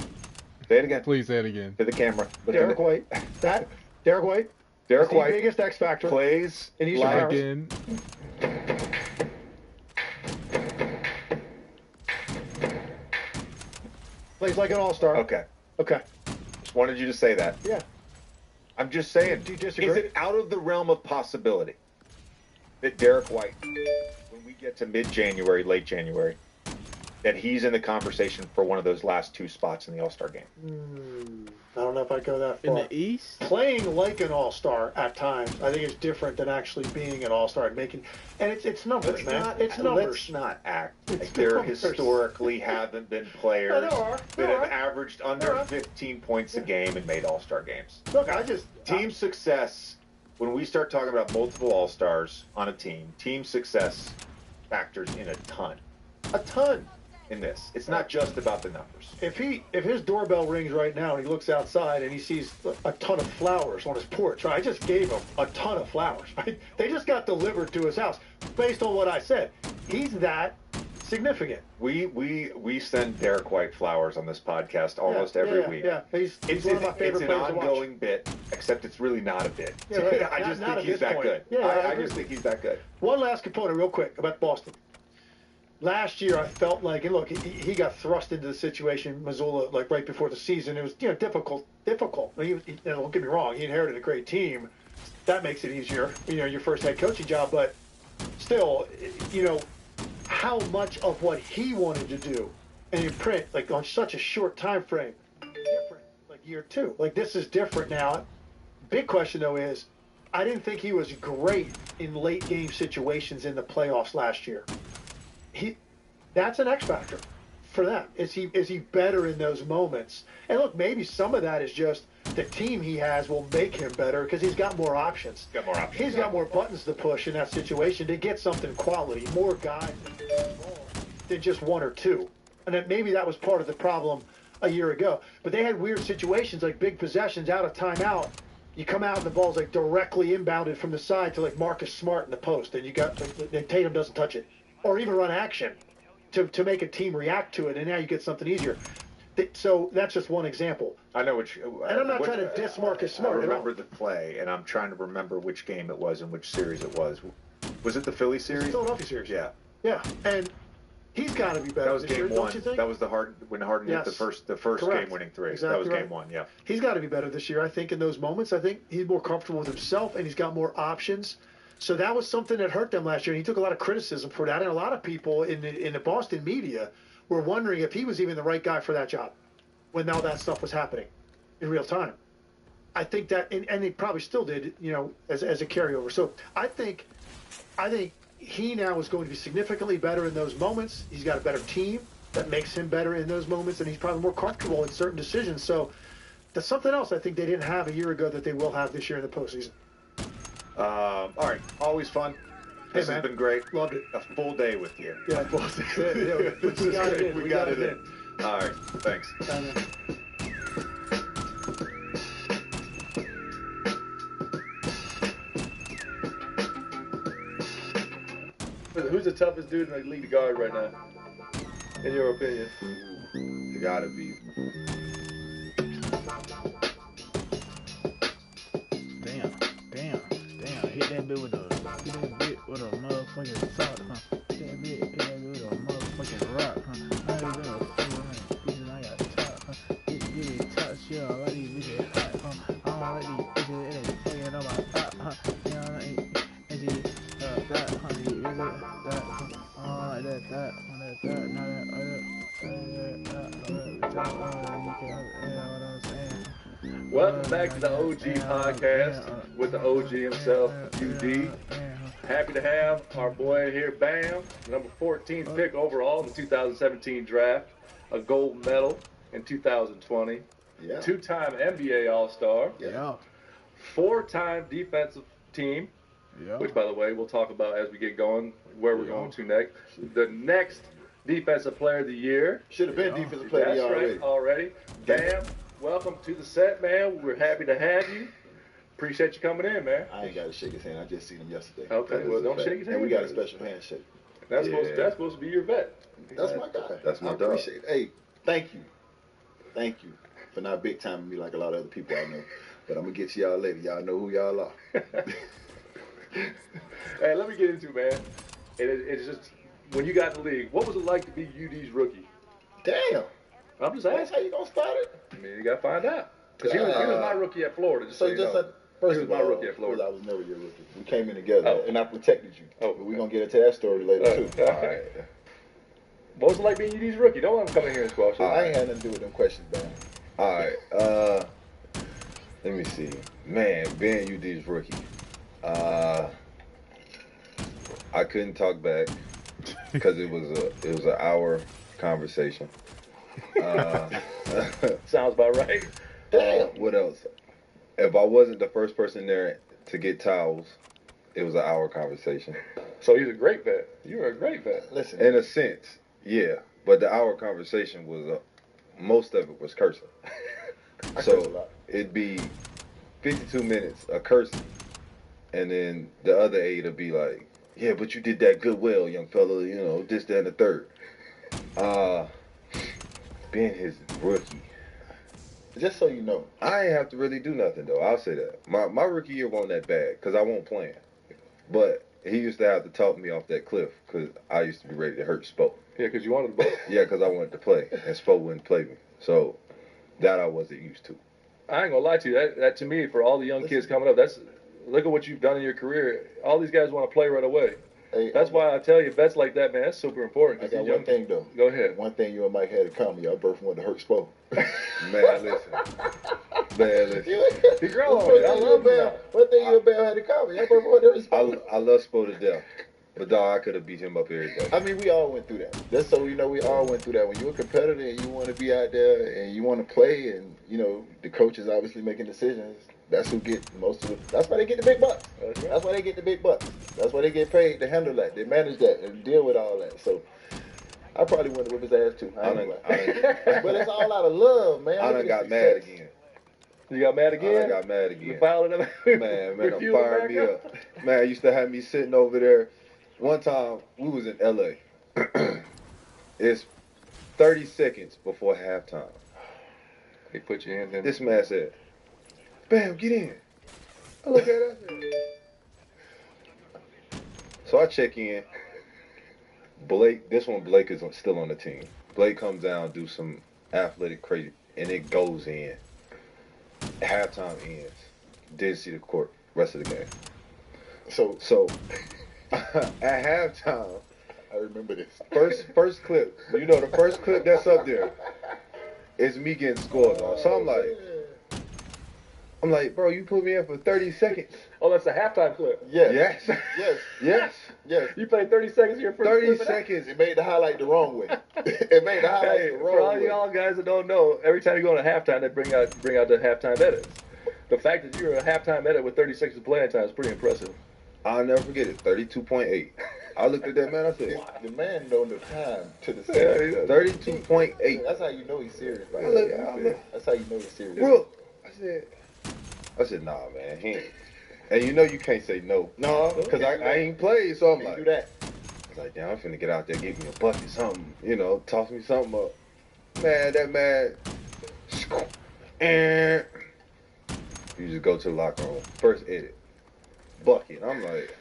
Say it again. Please say it again. To the camera. Derek White. Derek White. Derek White, the biggest X factor, plays in Eastern like Conference. Plays like an all-star. Okay. Just wanted you to say that. Yeah. I'm just saying. Do you disagree? Is it out of the realm of possibility that Derek White, when we get to mid-January, late January, that he's in the conversation for one of those last 2 spots in the All-Star game? I don't know if I go that far. In the East? Playing like an all-star at times, I think is different than actually being an all-star and making. And it's numbers, man. It's numbers. Let's not act like there historically haven't been players that have averaged under 15 points a game and made all-star games. Look, team success. When we start talking about multiple all-stars on a team success factors in a ton in this. It's not just about the numbers. If his doorbell rings right now and he looks outside and he sees a ton of flowers on his porch, right? I just gave him a ton of flowers, right? They just got delivered to his house. Based on what I said, he's that significant. We send Derek White flowers on this podcast almost every week. Yeah, he's one of my favorite players to watch. It's an ongoing bit, except it's really not a bit. Yeah, right. I just think he's that good. Yeah, I just think he's that good. One last component, real quick, about Boston. Last year, I felt like, and look, he got thrust into the situation, Missoula, like right before the season. It was, difficult. Don't get me wrong, he inherited a great team. That makes it easier, your first head coaching job. But still, how much of what he wanted to do and imprint, like on such a short time frame, different, like year 2. Like, this is different now. Big question, though, is I didn't think he was great in late game situations in the playoffs last year. That's an X factor for them. Is he better in those moments? And look, maybe some of that is just the team he has will make him better because he's got more options. He's got more buttons to push in that situation to get something quality, more guys than just 1 or 2. And then maybe that was part of the problem a year ago. But they had weird situations like big possessions out of timeout. You come out and the ball's like directly inbounded from the side to like Marcus Smart in the post, and and Tatum doesn't touch it. or even run action to make a team react to it, and now you get something easier. So that's just one example. I know which. And I'm not trying to diss Marcus Smart. I remember the play, and I'm trying to remember which game it was and which series it was. Was it the Philly series? The Philadelphia series. Yeah. Yeah, and he's got to be better. That was this game year, one. Don't you think? That was when Harden hit the first Correct. game-winning three. Exactly that was right. game one. Yeah. He's got to be better this year. I think in those moments, I think he's more comfortable with himself, and he's got more options. So that was something that hurt them last year. And he took a lot of criticism for that, and a lot of people in the Boston media were wondering if he was even the right guy for that job when all that stuff was happening in real time. I think that, and they probably still did, as a carryover. So I think he now is going to be significantly better in those moments. He's got a better team that makes him better in those moments, and he's probably more comfortable in certain decisions. So that's something else I think they didn't have a year ago that they will have this year in the postseason. All right. Always fun. Hey, This man. has been great. Loved it. A full day with you. Yeah, we got it in. We got it in. All right. Thanks. Who's the toughest dude in the league to guard right now, in your opinion? You gotta be. Damn. Hit that bit with a motherfucking sock, huh? Hit that bit with a motherfucking rock, huh? I ain't gonna bitches, I got top, huh? Get it top shit, I like these bitches hot, huh? I don't like these bitches, it ain't fucking on my top, huh? You know what I mean? And she, that, huh? You really, that, huh? I don't like that, Welcome back to the OG podcast with the OG himself, UD. Happy to have our boy here, Bam, number 14th pick overall in the 2017 draft, a gold medal in 2020, two-time NBA All-Star, four-time defensive team, which, by the way, we'll talk about as we get going, where we're going to next. The next Defensive Player of the Year. Should have been Defensive Player of the Year That's right, already. Bam, welcome to the set, man. We're happy to have you. Appreciate you coming in, man. I ain't got to shake his hand. I just seen him yesterday. Okay, well, don't shake his hand. And we got a special handshake. That's supposed to be your vet. That's my guy. That's my I dog. appreciate it. Hey, thank you. Thank you for not big timing me like a lot of other people I know. But I'm going to get to y'all later. Y'all know who y'all are. Hey, let me get into it, man. It's just, when you got in the league, what was it like to be UD's rookie? Damn. I'm just That's asking. how you going to start it? I mean, you got to find out. Because he was my rookie at Florida. Just so you know. First He was of my all, rookie at Florida. I was never your rookie. We came in together, Oh. and I protected you. Oh, But we're going to get into that story later, too. All right. What was it like being UD's rookie? Don't let him come in here and squash it. I ain't had nothing to do with them questions, man. All right. Let me see. Man, being UD's rookie. I couldn't talk back because it was an hour conversation. Sounds about right. Damn. What else? If I wasn't the first person there to get towels, it was an hour conversation. So he's a great vet. You were a great vet. Listen. In a sense, yeah. But the hour conversation was most of it was cursing. I curse a So lot. it'd be 52 minutes of cursing, and then the other 8 would be like, yeah, but you did that good well, young fella, you know, this, that, and the third. Being his rookie, Just so you know. I ain't have to really do nothing, though. I'll say that. My rookie year wasn't that bad, because I wasn't playing. But he used to have to talk me off that cliff, because I used to be ready to hurt Spo. Yeah, because you wanted the ball. Yeah, because I wanted to play, and Spo wouldn't play me. So that I wasn't used to. I ain't gonna lie to you. That to me, for all the young kids coming up, look at what you've done in your career. All these guys want to play right away. Hey, That's why I tell you, bets like that, man, that's super important. I 'cause got these one young- thing, though. Go ahead. One thing you and Mike had in common. Y'all both wanted to hurt Spo. Man, listen. Man, listen. He grown on it. I love him. One thing you and Bam had in common. Y'all both wanted to hurt Spo. I love Spo to death. But, dog, I could have beat him up every day. I mean, we all went through that. Just so you know, we all went through that. When you're a competitor and you want to be out there and you want to play, and you know the coach is obviously making decisions. That's who get most of the. That's why they get the big bucks. That's right. That's why they get the big bucks. That's why they get paid to handle that. They manage that and deal with all that. So I probably went to whip his ass too. I ain't gonna lie. But it's all out of love, man. I done got mad again. You got mad I again? done got mad You again. filed it up? Man, I'm Refueled firing back me up? up. Man, I used to have me sitting over there one time we was in LA. It's 30 seconds before halftime. They put you in. Then this man said, "Bam, get in." I look at it. So I check in. Blake, this one Blake is still on the team. Blake comes down, do some athletic crazy, and it goes in. Halftime ends. Didn't see the court rest of the game. So at halftime, I remember this. First clip. You know the first clip that's up there is me getting scored on. So I'm like, bro, you put me in for 30 seconds. Oh, that's a halftime clip. Yes. You played 30 seconds of your first 30 clip. seconds. It made the highlight the wrong way. It made the highlight the wrong way. For all y'all guys that don't know, every time you go on a halftime, they bring out the halftime edits. The fact that you're a halftime edit with 30 seconds of playing time is pretty impressive. I'll never forget it. 32.8. I looked at that man. I said, the man know the time to the second. 32.8. That's how you know he's serious. Right? That's how you know he's serious. Bro, I said, nah, man. He ain't. And you know you can't say no. No, because I ain't played, so I'm like, do that. I was like, damn, I'm finna get out there, give me a bucket, something, toss me something up. Man, that man, and you just go to the locker room. First edit, bucket. I'm like,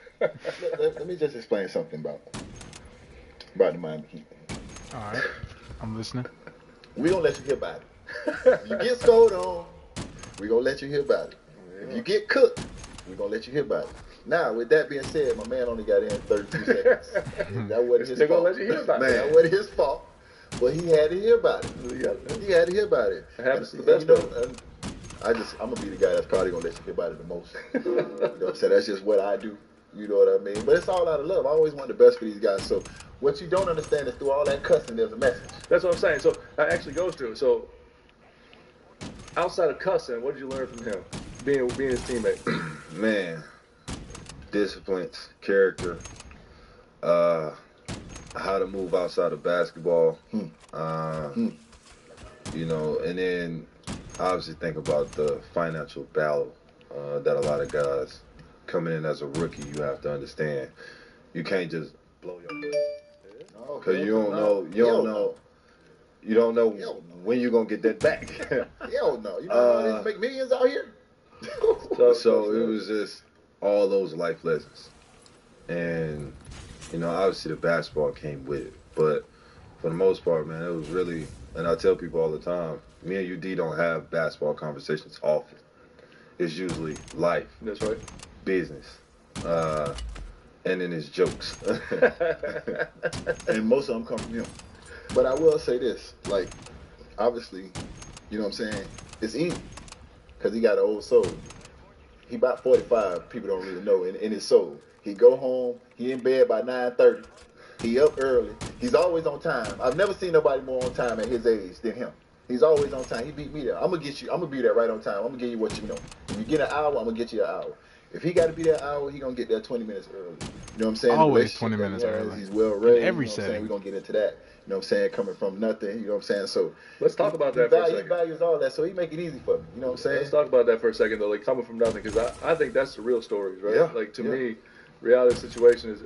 let me just explain something about the Miami Heat. All right, I'm listening. We gonna let you hear about it. If you get scored on, we gonna let you hear about it. If you get cooked, we gonna let you hear about it. Now, with that being said, my man only got in 32 seconds. That wasn't his fault. Gonna let you hear about it. That wasn't his fault. But he had to hear about it. He had to hear about it. It happens to the best of them. I'm gonna be the guy that's probably gonna let you hear about it the most. You know what I'm saying? That's just what I do. You know what I mean? But it's all out of love. I always want the best for these guys. So what you don't understand is through all that cussing, there's a message. That's what I'm saying. So that actually goes to it. So outside of cussing, what did you learn from him? Being his teammate. Man, discipline, character, how to move outside of basketball, and then obviously think about the financial battle that a lot of guys coming in as a rookie, you have to understand. You can't just blow your money because you don't know when you're gonna get that back. Hell no. You know how they make millions out here? So it was just all those life lessons. And, obviously the basketball came with it. But for the most part, man, it was really, and I tell people all the time, me and UD don't have basketball conversations often. It's usually life. That's right. Business. And then it's jokes. And most of them come from him. But I will say this, like, obviously, you know what I'm saying, it's easy. Because he got an old soul. He about 45, people don't really know, in his soul. He go home, he in bed by 9:30. He up early. He's always on time. I've never seen nobody more on time at his age than him. He's always on time. He beat me there. I'm going to be there right on time. I'm going to give you what you know. If you get an hour, I'm going to get you an hour. If he got to be there an hour, he going to get there 20 minutes early. You know what I'm saying? Always 20 minutes early. He's well read. Every you know setting. We're going to get into that. You know what I'm saying? Coming from nothing. You know what I'm saying? So let's talk about that for a second. He values all that, so he make it easy for me. You know what I'm saying? Let's talk about that for a second, though. Like, coming from nothing, because I think that's the real stories, right? Yeah. Like, to me, reality situation is,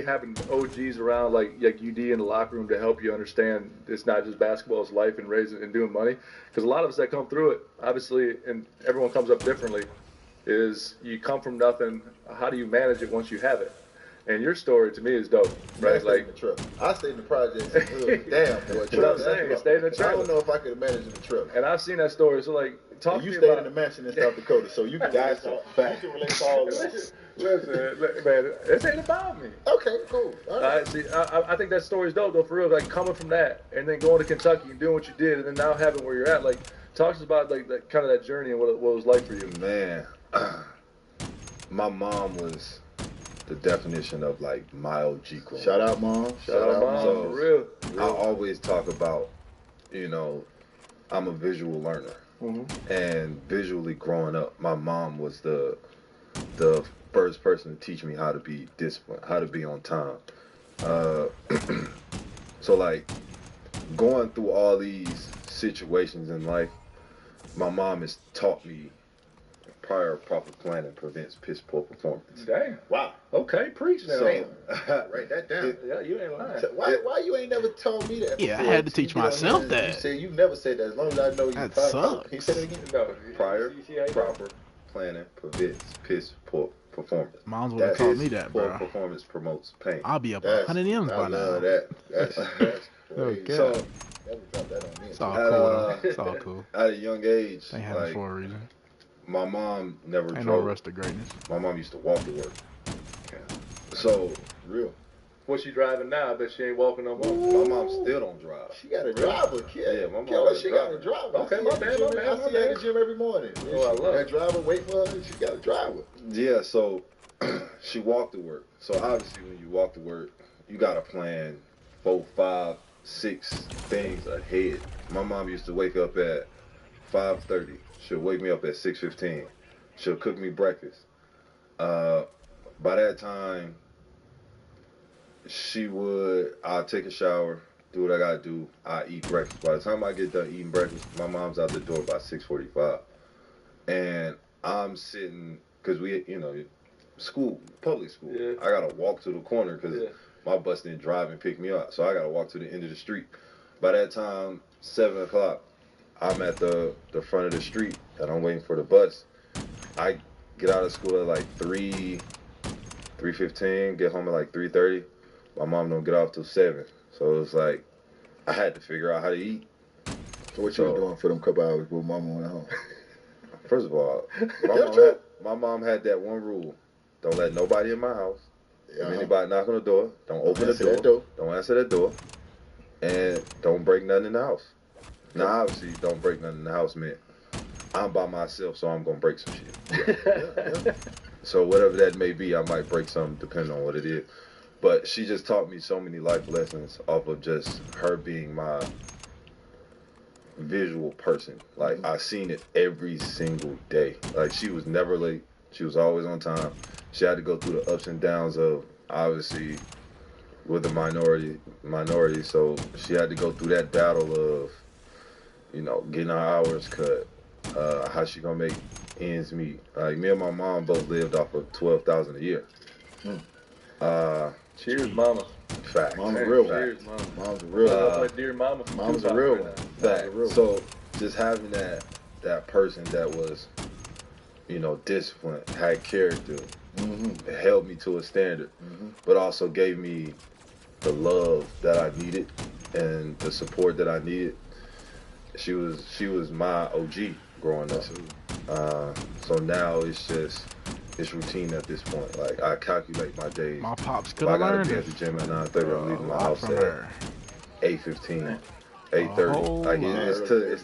having OGs around like UD in the locker room to help you understand it's not just basketball, it's life and raising and doing money. Because a lot of us that come through it, obviously, and everyone comes up differently, is you come from nothing. How do you manage it once you have it? And your story to me is dope, right? Like in the truck. I stayed in the projects. Damn, boy. What I'm saying, stayed in the truck. I don't know if I could have managed in the truck. And I've seen that story. So like, talk to me about. You stayed in the mansion in South Dakota, so you can relate to all this. Listen, man, this ain't about me. Okay, cool. All right. See, I think that story's dope though, for real. Like coming from that, and then going to Kentucky and doing what you did, and then now having where you're at. Like, talk to us about like that kind of that journey and what it was like for you. Man, my mom was the definition of like my OG queen. Shout out, mom. Shout out, mom. So, for real. I always talk about, I'm a visual learner, and visually growing up, my mom was the first person to teach me how to be disciplined, how to be on time. So like going through all these situations in life, my mom has taught me Prior proper planning prevents piss poor performance. Damn. Wow. Okay, preach now. Damn. Write that down. Yeah, you ain't lying. Why you ain't never told me that Yeah, I before? had to teach You get on myself here and that. You said you never said that. As long as I know you. That Can sucks. you say that again? No. Prior You see how you proper planning prevents piss poor performance. Moms would have taught me that, Poor bro. performance promotes pain. I'll be up 100 M's by now. I love that. That's Okay. So never drop that on me. It's all cool, though. It's all cool. at a young age, They have it for a reason. my mom never Ain't drove. no rush to greatness. My mom used to walk to work. So real. What's she driving now? I bet she ain't walking no more. My mom still don't drive. She got a driver, kid. Yeah, my mom Killer, got a she got a driver. driver. Okay, my bad. I see her at the gym every morning. Oh, I love that driver wait for her. She got a driver. Yeah, so she walked to work. So obviously when you walk to work, you gotta plan 4, 5, 6 things ahead. My mom used to wake up at 5:30. She'll wake me up at 6:15. She'll cook me breakfast. By that time, I'll take a shower, do what I gotta do, I eat breakfast. By the time I get done eating breakfast, my mom's out the door by 6:45. And I'm sitting, cause public school. Yeah. I gotta walk to the corner because my bus didn't drive and pick me up. So I gotta walk to the end of the street. By that time, 7 o'clock, I'm at the front of the street and I'm waiting for the bus. I get out of school at like 3:15, get home at like 3:30. My mom don't get off till 7. So it's like, I had to figure out how to eat. So what you were doing for them couple hours with mama went home? First of all, my mom had that one rule. Don't let nobody in my house. If anybody knock on the door, don't open the door. Don't answer that door. And don't break nothing in the house. Now, obviously, don't break nothing in the house meant I'm by myself, so I'm going to break some shit. So whatever that may be, I might break something depending on what it is. But she just taught me so many life lessons off of just her being my visual person. Like, I seen it every single day. Like, she was never late. She was always on time. She had to go through the ups and downs of, obviously, with the minority. So she had to go through that battle of, getting her hours cut. How she gonna make ends meet. Like, me and my mom both lived off of $12,000 a year. Cheers, mama. Fact. Mom's a real one. Cheers, mama. Mom's a real one. Like dear mama from Mom's a Tupac real right one. now. Fact. So just having that person that was, disciplined, had character, held me to a standard, but also gave me the love that I needed and the support that I needed. She was my OG growing up. So now it's routine at this point. Like, I calculate my days. My pops could I have gotta learned be it. at the gym at 9:30. I'm leaving my house from at her. 8:15, 8:30. Like, it's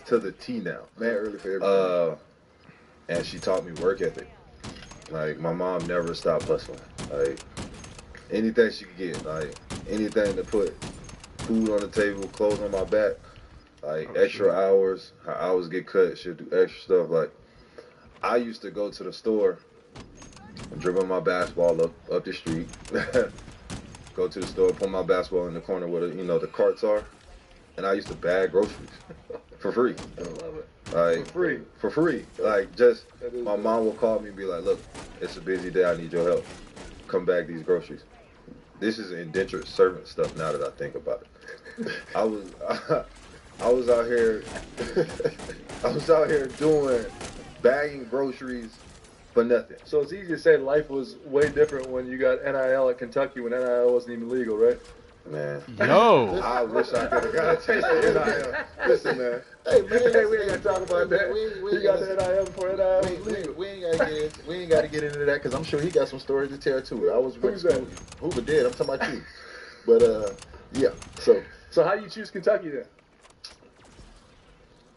to the T now. Man, early for everything. And she taught me work ethic. Like, my mom never stopped hustling. Like, anything she could get. Like, anything to put food on the table, clothes on my back. Like, extra hours. Her hours get cut. She'll do extra stuff. Like, I used to go to the store and dribble my basketball up the street. Go to the store, put my basketball in the corner where the carts are. And I used to bag groceries for free. I love it. Like, for free. Like, just, my mom will call me and be like, look, it's a busy day. I need your help. Come bag these groceries. This is indentured servant stuff now that I think about it. I was out here doing bagging groceries for nothing. So it's easy to say life was way different when you got NIL at Kentucky when NIL wasn't even legal, right? Man. Yo. I wish I could have got a taste of NIL. Listen, man. Hey, man, Hey, we ain't got to talk about that. You got the NIL before NIL was legal. We ain't got to get into that because I'm sure he got some stories to tell too. I was with Who's that? Hoover did. I'm talking about you. But yeah. So how you choose Kentucky then?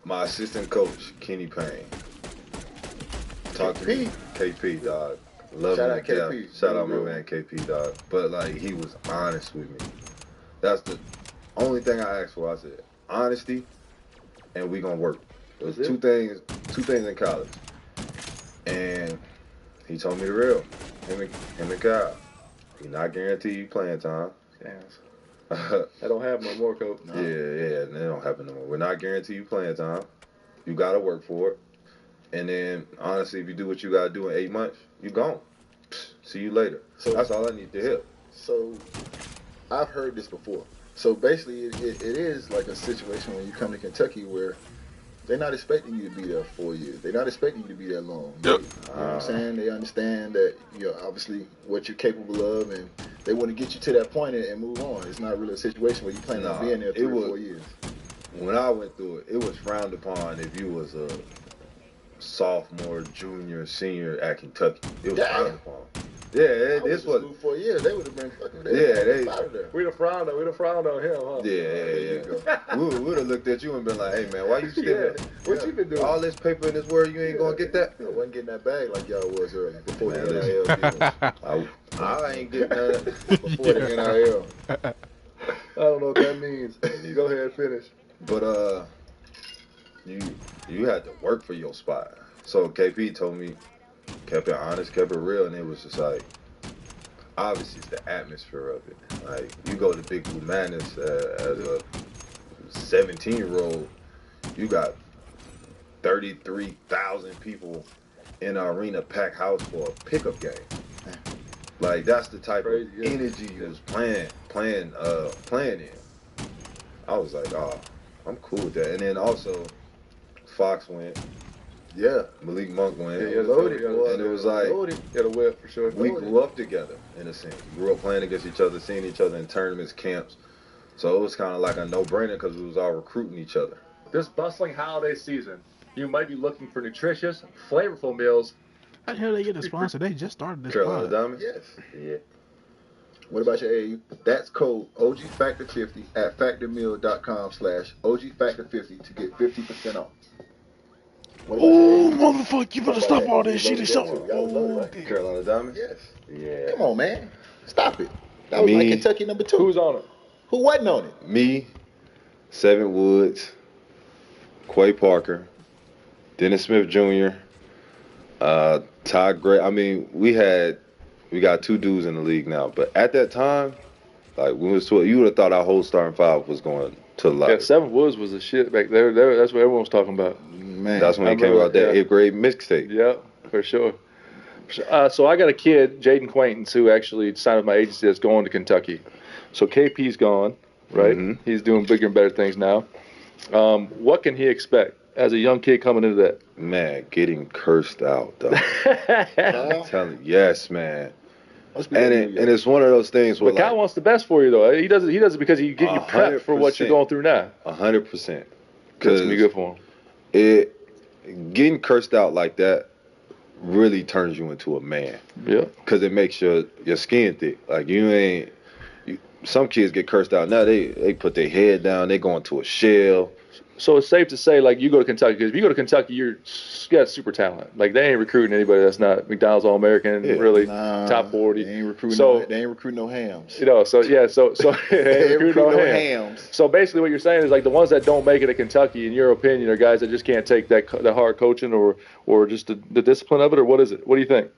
My assistant coach, Kenny Payne. Talk to me. KP, dog. Love Shout him out to death. KP. Shout out my man KP, dog. But, like, he was honest with me. That's the only thing I asked for. I said, honesty, and we gonna work. It was two things in college. And he told me the real. Him and Kyle. He not guarantee you playing time. Damn. That don't happen no more, Coach. No. Yeah, that don't happen no more. We're not guarantee you playing time. You gotta work for it. And then, honestly, if you do what you got to do in 8 months, you gone. See you later. So that's all I need to hear. So I've heard this before. So basically, it is like a situation when you come to Kentucky where they're not expecting you to be there 4 years. They're not expecting you to be there long. Yep. You know what I'm saying? They understand that, obviously what you're capable of, and they want to get you to that point and move on. It's not really a situation where you plan on being there 3 or 4 years. When I went through it, it was frowned upon if you was a sophomore, junior, senior at Kentucky. It was frowned upon. Yeah, this was 4 years. They would have been fucking. They out of there. We'd have frowned on him, huh? Yeah. We would have looked at you and been like, "Hey man, why you still here? What you been doing? All this paper in this world, you ain't gonna get that." I wasn't getting that bag like y'all was earlier before the NIL deals. I ain't getting that before the NIL. I don't know what that means. Go ahead, finish. But you had to work for your spot. So KP told me, kept it honest, kept it real, and it was just like, obviously it's the atmosphere of it. Like, you go to Big Blue Madness as a 17-year-old, you got 33,000 people in an arena packed house for a pickup game. Like, that's the type of energy you was playing in. I was like, oh, I'm cool with that. And then also, Fox went. Yeah, Malik Monk went. Yeah, loaded. And it was like, got a whip for sure. We grew up together, in a sense. We grew up playing against each other, seeing each other in tournaments, camps. So it was kind of like a no-brainer because we was all recruiting each other. This bustling holiday season, you might be looking for nutritious, flavorful meals. How the hell they get a sponsor? They just started this Carolina pod. Diamonds? Yes. Yeah. What about your AAU? That's code OGFactor50 at factormeal.com/OGFactor50 to get 50% off. Oh, motherfucker, you better stop all that shit and something. Carolina Diamonds? Yes. Yeah. Come on, man. Stop it. That was like Kentucky number 2. Who's on it? Who wasn't on it? Me, Seven Woods, Quay Parker, Dennis Smith Jr., Todd Gray. I mean, we got 2 dudes in the league now, but at that time, like when we was 12, you would have thought our whole starting 5 was going to the lottery. Yeah, Seven Woods was a shit back there. That's what everyone was talking about. Man, that's when he came out that 8th grade mixtape. Yeah, for sure. So I got a kid, Jaden Quaintance, who actually signed with my agency that's going to Kentucky. So KP's gone, right? Mm-hmm. He's doing bigger and better things now. What can he expect as a young kid coming into that? Man, getting cursed out, though. I'm telling you, yes, man. And it's one of those things where, but God wants the best for you, though. He does it because he get you prepped for what you're going through now. 100%. That's gonna be good for him. Getting cursed out like that really turns you into a man. Yeah. Because it makes your skin thick. Like some kids get cursed out now. They put their head down. They go into a shell. So it's safe to say, like, you go to Kentucky, because if you go to Kentucky, you got super talent. Like, they ain't recruiting anybody that's not McDonald's All-American, really, top 40. They ain't recruiting no hams. You know, so they ain't recruiting no hams. So basically what you're saying is, like, the ones that don't make it at Kentucky, in your opinion, are guys that just can't take that hard coaching or just the discipline of it, or what is it? What do you think?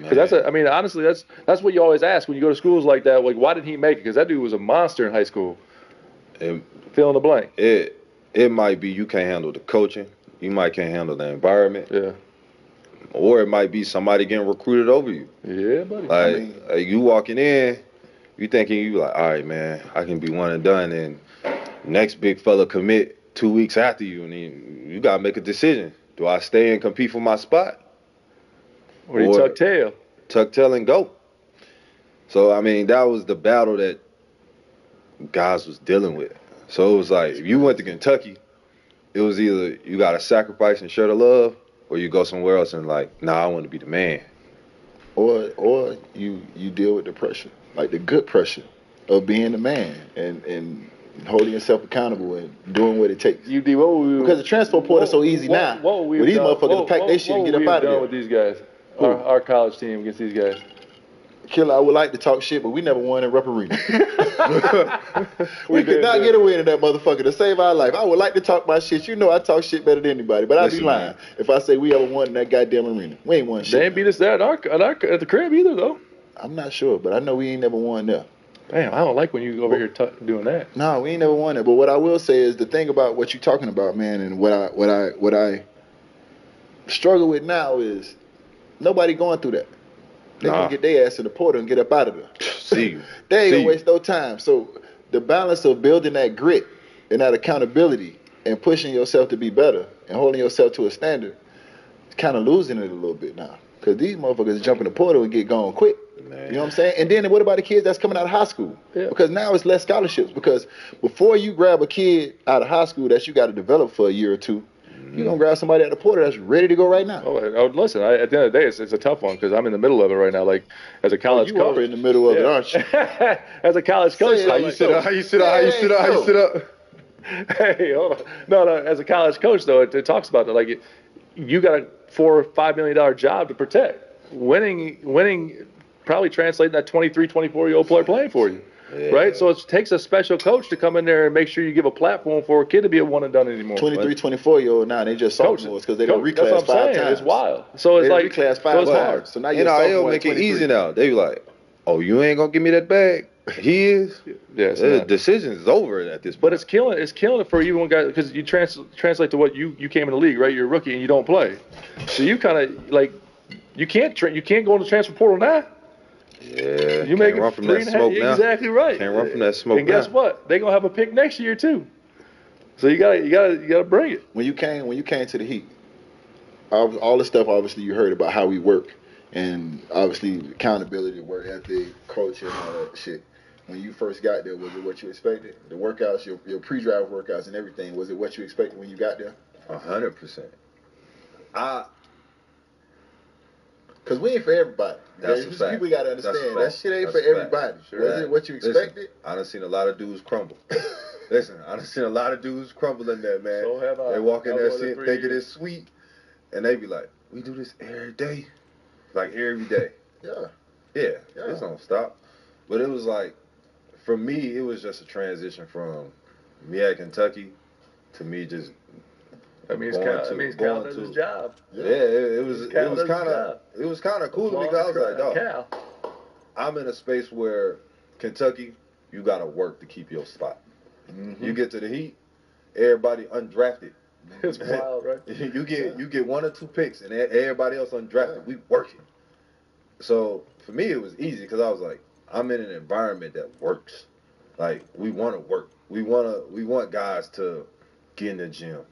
Because honestly, that's what you always ask when you go to schools like that. Like, why did he make it? Because that dude was a monster in high school. Fill in the blank. It might be you can't handle the coaching. You might can't handle the environment. Yeah. Or it might be somebody getting recruited over you. Yeah, buddy. Like you walking in, you thinking you like, all right, man, I can be one and done. And next big fella commit 2 weeks after you, and then you got to make a decision. Do I stay and compete for my spot? Or you tuck tail? Tuck tail and go. So, I mean, that was the battle that guys was dealing with. So it was like, if you went to Kentucky, it was either you got to sacrifice and share the love, or you go somewhere else and like, nah, I want to be the man. Or you deal with the pressure, like the good pressure of being the man and holding yourself accountable and doing what it takes. Because the transfer portal is so easy now. With these motherfuckers pack their shit and get up out of there. With these guys, our college team against these guys. Killer, I would like to talk shit, but we never won in Rep Arena. we could not get a win in that motherfucker to save our life. I would like to talk my shit. You know I talk shit better than anybody, but I'd be lying if I say we ever won in that goddamn arena. We ain't won shit. They ain't beat us there at the crib either, though. I'm not sure, but I know we ain't never won there. Damn, I don't like when you go over here doing that. No, we ain't never won it. But what I will say is the thing about what you're talking about, man, and what I struggle with now is nobody going through that. They Nah. gonna get their ass in the portal and get up out of there. See you. They ain't See gonna you. waste no time. So the balance of building that grit and that accountability and pushing yourself to be better and holding yourself to a standard, kind of losing it a little bit now. Because these motherfuckers jump in the portal and get gone quick. Man. You know what I'm saying? And then what about the kids that's coming out of high school? Yeah. Because now it's less scholarships. Because before you grab a kid out of high school that you got to develop for a year or two, you're going to grab somebody out of the portal that's ready to go right now. Oh, listen, at the end of the day, it's a tough one because I'm in the middle of it right now. Like, as a college you coach. are in the middle of it, aren't you? As a college coach. How you sit up? How you sit up? How you sit up? How you sit up? Hey, hold on. No, as a college coach, though, it talks about that. Like, you got a $4 or $5 million job to protect. Winning probably translating that 23, 24-year-old player playing for you. Yeah. Right? So it takes a special coach to come in there and make sure you give a platform for a kid to be a one and done anymore. 23, 24-year-old now, they just sophomores because they don't reclass 5 times. It's wild. So it's like, reclass 5 times. So now you're NIL make it easy now. They be like, oh, you ain't going to give me that bag? He is. Yes. The decision is over at this point. But it's killing it for even one guy because you translate to what you came in the league, right? You're a rookie and you don't play. So you kind of like you can't go in the transfer portal now. Yeah, you make run from that smoke now. Exactly right. Can't run from that smoke. And guess what? They're gonna have a pick next year too. So you gotta bring it. When you came to the Heat, all the stuff obviously you heard about how we work, and obviously accountability, work ethic, culture, and all that shit. When you first got there, was it what you expected? The workouts, your pre-drive workouts, and everything, was it what you expected when you got there? 100%. Because we ain't for everybody. That's a fact. People got to understand that shit ain't for everybody. Sure. Was it what you expected? Listen, I done seen a lot of dudes crumble. Listen, I done seen a lot of dudes crumble in there, man. So have I. They walk in there thinking it's sweet, and they be like, we do this every day. Like every day. Yeah. This don't stop. But it was like, for me, it was just a transition from me at Kentucky to me just That means Cal does his job. Yeah, it was kind of cool to me because I was like, dog, I'm in a space where Kentucky, you got to work to keep your spot. Mm-hmm. You get to the Heat, everybody undrafted. It's wild, right? You get 1 or 2 picks and everybody else undrafted. We working. So for me, it was easy because I was like, I'm in an environment that works. Like we want to work. We want guys to get in the gym.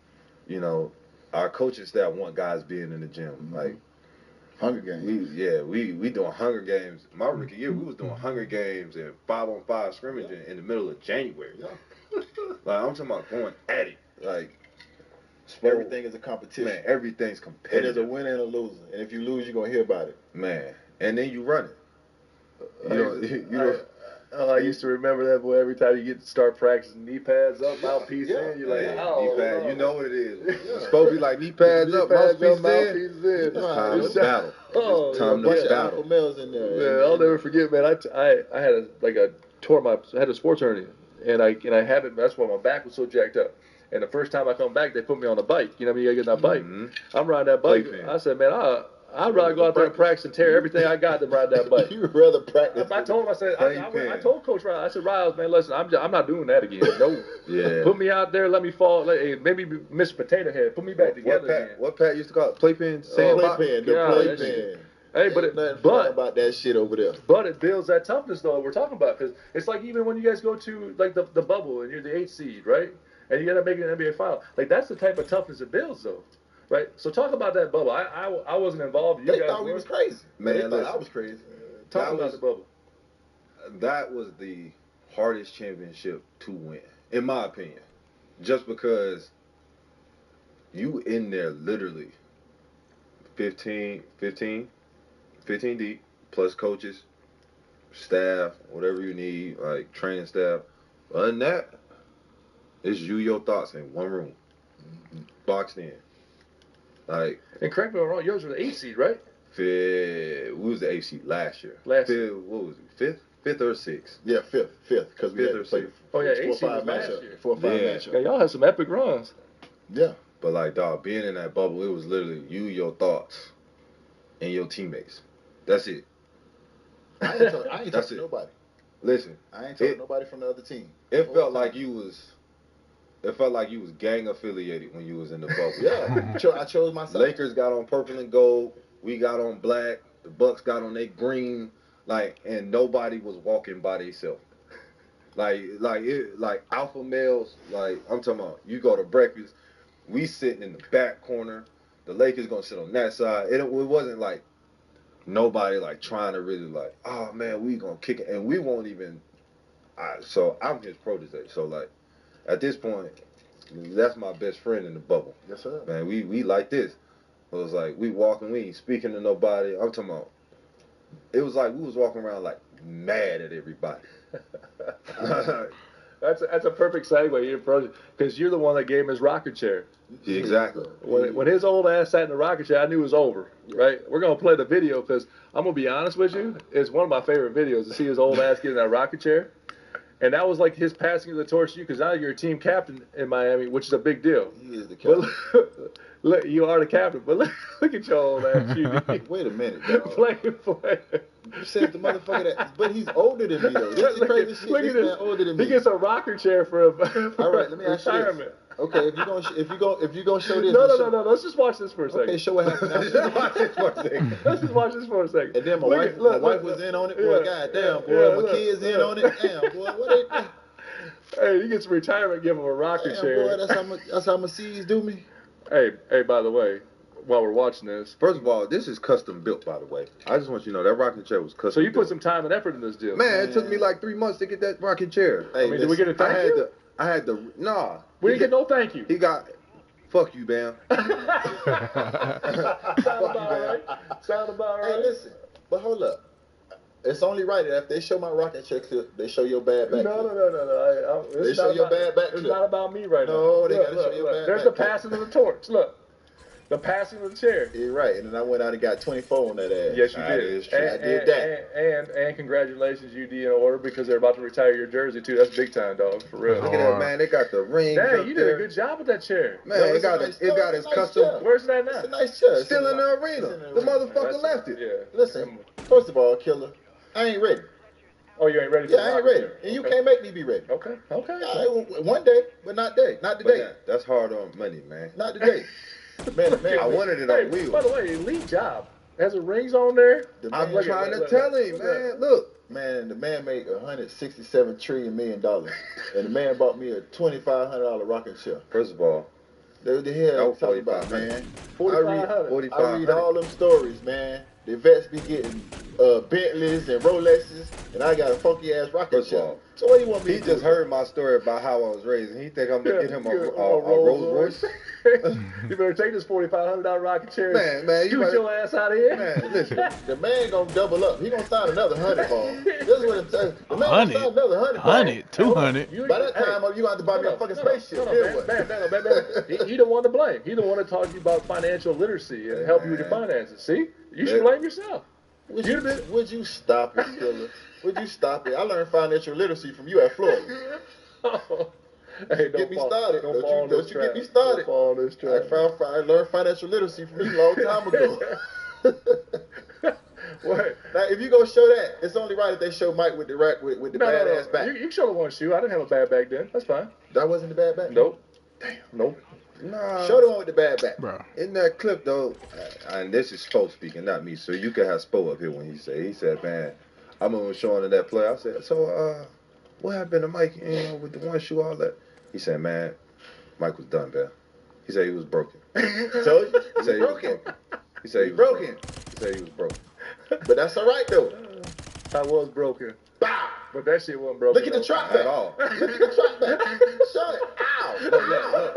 You know, our coaching staff want guys being in the gym. Mm-hmm. Like Hunger Games. We doing Hunger Games. My rookie year, we was doing Hunger Games and 5-on-5 scrimmaging in the middle of January. Yeah. Like I'm talking about going at it. Like everything is a competition. Man, everything's competitive. And there's a winner and a loser. And if you lose, you're gonna hear about it. Man, and then you run it. I used to remember that, boy. Every time you get to start practicing, knee pads up, mouthpiece in, you're like, knee pad. You know what it is. It's supposed to be like knee pads up, mouthpiece in. It's time to battle. It's time to battle. Males in there. Yeah, I'll never forget, man. I had I had a sports hernia, and I had it. That's why my back was so jacked up. And the first time I come back, they put me on a bike. You know what I mean? You gotta get on that bike. Mm-hmm. I'm riding that bike. I said, man, I'd rather go out there and practice and tear everything I got than ride that bike. You'd rather practice. I told him, I told Coach Riles, I said, Riles, man, listen, I'm not doing that again. No. Yeah. Put me out there, let me fall. Maybe Miss Potato Head. Put me back together again. What Pat used to call it? Playpen? Sandbox? Playpen. Hey, but about that shit over there. But it builds that toughness, though, we're talking about. Because it's like even when you guys go to, like, the bubble and you're the 8th seed, right? And you got to make an NBA final. Like, that's the type of toughness it builds, though. Right, so talk about that bubble. I wasn't involved. They thought we was crazy. Man, they thought I was crazy. Talk about the bubble. That was the hardest championship to win, in my opinion. Just because you in there literally 15 deep, plus coaches, staff, whatever you need, like training staff. Other than that, it's you, your thoughts in one room, boxed in. Like, and correct me if I'm wrong, yours was the 8th seed, right? We was the 8th seed last year. What was it? Fifth or 6th? Yeah, fifth. Because we had to play. Oh yeah, 8th seed was last year. 4 or 5 matchups. Yeah, y'all had some epic runs. Yeah. But like, dog, being in that bubble, it was literally you, your thoughts, and your teammates. That's it. I ain't talking to nobody. Listen, I ain't talking to nobody from the other team. It felt like you was It felt like you was gang affiliated when you was in the bubble. Yeah, I chose myself. Lakers got on purple and gold. We got on black. The Bucks got on their green. Like, and nobody was walking by themselves. Like alpha males. Like, I'm talking about. You go to breakfast. We sitting in the back corner. The Lakers gonna sit on that side. It wasn't like nobody like trying to really like, oh man, we gonna kick it, and we won't even. So I'm his protege. So like, at this point, that's my best friend in the bubble. Yes, sir. Man, we like this. It was like we walking, we ain't speaking to nobody. I'm talking about. It was like we was walking around like mad at everybody. That's a perfect segue because you're the one that gave him his rocker chair. Exactly. When his old ass sat in the rocker chair, I knew it was over. Right? We're gonna play the video because I'm gonna be honest with you, it's one of my favorite videos to see his old ass get in that rocker chair. And that was like his passing of the torch to you because now you're a team captain in Miami, which is a big deal. He is the captain. Look, you are the captain, but look at your old ass. Wait a minute, dog. Play. You said the motherfucker that, but he's older than me though. This is crazy shit. Look at This man older than me. He gets a rocker chair for all right, let me ask you this. Okay, if you gonna show this. No. Let's just watch this for a second. Okay, show what happened. Let's just watch this for a second. And then my wife was in on it. Boy, goddamn, boy, my kids in on it. Damn, boy, what they? Hey, you get some retirement, give him a rocker chair. Boy, that's how Mercedes do me. Hey, by the way, while we're watching this, first of all, this is custom built, by the way. I just want you to know that rocking chair was custom. So you put some time and effort in this deal. Man, it took me like 3 months to get that rocking chair. Hey, I mean, did we get a thank you? I had the nah. We didn't get no thank you. He got, fuck you, Bam. Sound about right. Hey, listen, but hold up. It's only right that if they show my rocket chair clip, they show your bad back. No. They show your bad back clip. It's not about me right now. No, they gotta show your bad back. There's the passing of the torch. Look. The passing of the chair. You're right, and then I went out and got 24 on that ass. Yes, you did. I did that. And congratulations, UD in order because they're about to retire your jersey too. That's big time, dog, for real. Look at that, man. They got the ring. Dang, you did a good job with that chair. Man, it got its custom. Chair. Where's that now? It's a nice chair. Still in the arena. The motherfucker left it. Yeah. Listen, first of all, killer, I ain't ready. Oh, you ain't ready? Yeah, I ain't ready, and you can't make me be ready. Okay. One day, but not today. Not today. Man, that's hard on money, man. Not today. Man, I wanted it on wheels. By the way, elite job. Has the rings on there? I'm trying to tell him, man. Look. Man, the man made $167 trillion, and the man bought me a $2,500 rocking chair. First of all, what the hell you talking about, man? $4,500. I read all them stories, man. The vets be getting Bentleys and Rolexes, and I got a funky ass rocket chair. So what do you want me to do? He just heard my story about how I was raised, and he think I'm gonna get him a Rolls Royce. You better take this $4,500 rocket chair. Man, shoot your ass out of here. Man, listen, the man gonna double up. He gonna sign another 100 ball. This is what I'm saying. The man gonna sign another 100. 200. By that time, you gonna have to buy me a fucking spaceship. He the one to blame. He the one to talk to you about financial literacy and help you with your finances. See, you should blame yourself. Would you stop it, killer? Would you stop it? I learned financial literacy from you at Florida. Hey, get me started. Don't you get me Don't started. fall on this track. I learned financial literacy from you a long time ago. What? Now, if you gonna show that, it's only right if they show Mike with the badass back. You can show the one shoe. I didn't have a bad back then. That's fine. That wasn't the bad back? Nope. Damn. Nope. Nah. Show the one with the bad back. Bro. In that clip, though, and this is Spo speaking, not me, so you can have Spo up here when he said, man, I'm going to show him that play. I said, so, what happened to Mike, with the one shoe, all that? He said, man, Mike was done, man. He said he was broken. So he said he was broken. He said he was broken. He said he was broken. But that's all right, though. I was broken. Bow. But that shit wasn't broken. Look at the trap back. At all. Look at the trap back. Show it. Ow.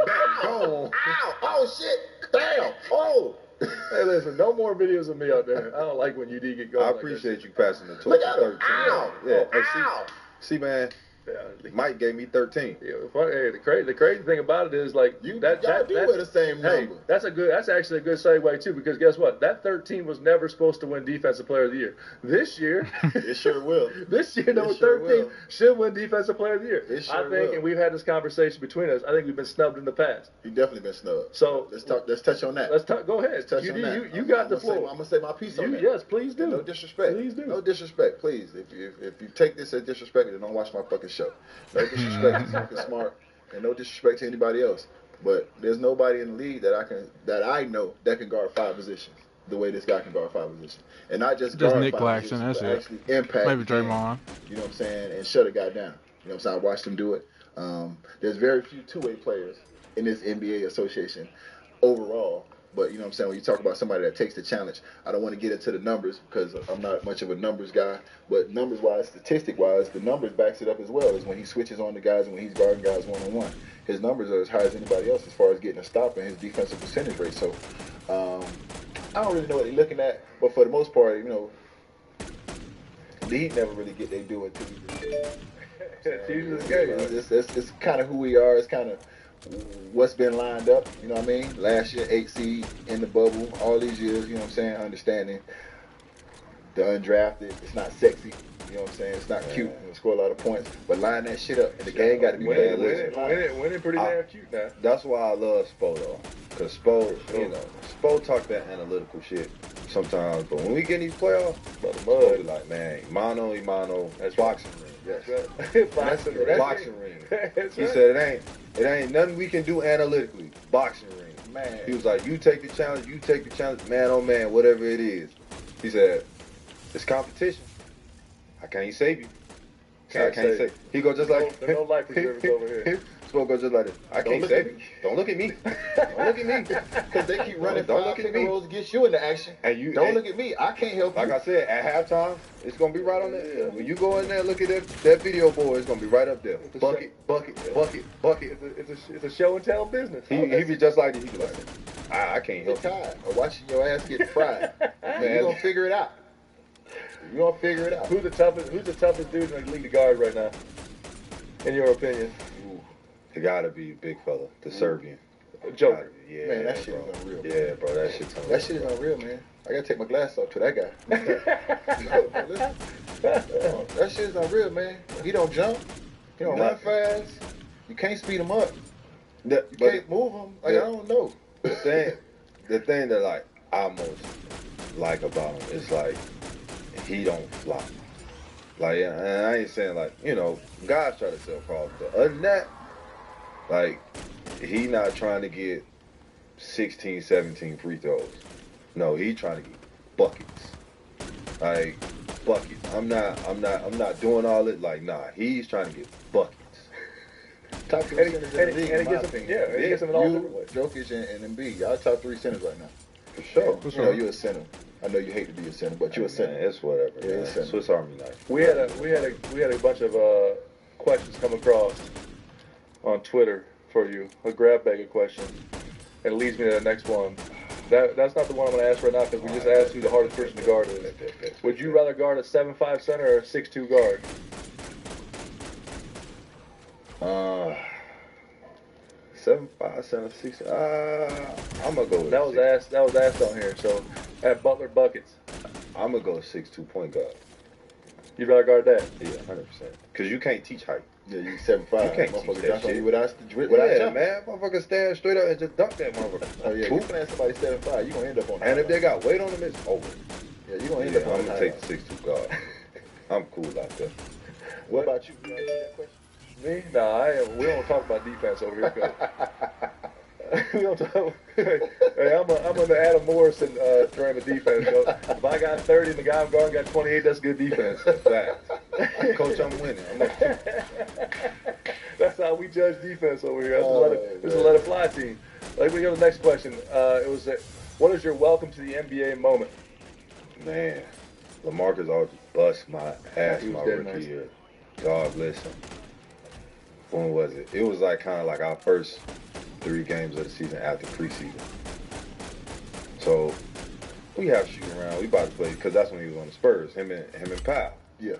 Back gone. Ow. Oh, shit. Damn. Oh. Hey, listen, no more videos of me out there. I don't like when you do get going. I appreciate you passing the torch. Look at him. Ow. Yeah. Ow. See, man. Yeah. Mike gave me 13. Yeah, hey, the crazy thing about it is like y'all do wear the same number. That's actually a good segue too, because guess what? That 13 was never supposed to win Defensive Player of the Year. This year, it sure will. This year, number 13 should win Defensive Player of the Year. It sure I think, will. and we've had this conversation between us. I think we've been snubbed in the past. You've definitely been snubbed. So let's touch on that. Go ahead. Let's touch on that. You got the floor. I'm gonna say my piece on that. Yes, please do. No disrespect. Please do. No disrespect, please. If you take this as disrespect, then don't watch my fucking show. No disrespect to Fucking Smart. and no disrespect to anybody else, but there's nobody in the league that I know that can guard 5 positions the way this guy can guard 5 positions, and not just guard Nick 5 Claxton, positions, that's but it. actually impact. Maybe the game, Draymond. you know what I'm saying, and shut a guy down. You know what I'm saying? I watched him do it. There's very few two-way players in this NBA association overall. But, you know what I'm saying, when you talk about somebody that takes the challenge, I don't want to get into the numbers because I'm not much of a numbers guy. But numbers-wise, statistic-wise, the numbers backs it up as well, is when he switches on the guys and when he's guarding guys one-on-one. His numbers are as high as anybody else as far as getting a stop and his defensive percentage rate. So I don't really know what they're looking at. But for the most part, you know, the Heat never really get they do it to it's kind of who we are. It's kind of what's been lined up, you know what I mean? Last year, 8 seed in the bubble, all these years, you know what I'm saying? Understanding the undrafted, it's not sexy, you know what I'm saying? It's not cute, you score a lot of points, but line that shit up, and the game got to be winning pretty damn cute now. That's why I love Spo though, because Spo, you know, Spo talk that analytical shit sometimes, but when we get in these playoffs, Spo be like, man, mano, that's boxing ring. Yes. Boxing ring. He said it ain't nothing we can do analytically. Boxing ring. Man. He was like, you take the challenge, man oh man, whatever it is. He said, it's competition. I can't save you. I can't save. He goes just like no life preservers over here. Smoke goes just like this. I can't save you. Don't look at me. Don't look at me. Because they keep running 5 pick and rolls to get you into action. And you don't look at me. I can't help you. Like I said, at halftime, it's gonna be right on there. When you go in there, look at that video board. It's gonna be right up there. Bucket. It's a show and tell business. He be just like this. He be like, I can't help you. Tired of watching your ass get fried. Man, you gonna figure it out. You gonna figure it out. Who's the toughest dude in the league to guard right now? In your opinion? It gotta be a big fella, the Serbian. Joker. Yeah, man, that shit is unreal. Yeah, bro, that shit's unreal. That shit is unreal, man. I gotta take my glass off to that guy. That shit is unreal, man. He don't jump. He don't run fast. You can't speed him up. You can't move him. Like, I don't know. The thing that like I most like about him is like he don't flop. Like, and I ain't saying like, you know, guys try to sell calls, but other than that, like, he not trying to get 16, 17 free throws. No, he trying to get buckets. Like, buckets. I'm not doing all it. Like, nah, he's trying to get buckets. Top 3 centers in the league, in my opinion. He gets them in all different ways. Jokic and Embiid, y'all top 3 centers right now. For sure. You know, you're a center. I know you hate to be a center, but you're a center. Man, it's whatever. Yeah, man. it's Swiss Army knife. We had a bunch of questions come across on Twitter for you. A grab bag of questions. And it leads me to the next one. That's not the one I'm going to ask right now because we just asked who the hardest person to guard is. Would you rather guard a 7'5" center or a 6'2" guard? 7'5", 7'6". I'm gonna go with that was asked on here. So at Butler Buckets, I'm gonna go 6'2" point guard. You'd rather guard that? Yeah, 100%. Cause you can't teach height. Yeah, you 7'5". You can't teach that shit. Without man, motherfucker stand straight up and just dunk that motherfucker. Oh yeah, you playing somebody 7'5", you gonna end up on. And if they got weight on them, it's over. Yeah, you gonna end up on. I'm gonna take the 6'2" guard. I'm cool out there. What about you? Me? Nah, we don't talk about defense over here. We don't talk. Hey, I'm on the Adam Morrison during the defense. So if I got 30 and the guy I'm guarding got 28, that's good defense. Fact. Coach, I'm winning. That's how we judge defense over here. This is a let it fly team. Like, we go to the next question. It was, what is your welcome to the NBA moment? Man, LaMarcus Aldridge bust my ass my rookie year. God bless him. When was it? It was like kind of like our first 3 games of the season after preseason. So we have shooting around. We about to play because that's when he was on the Spurs. Him and Powell. Yeah.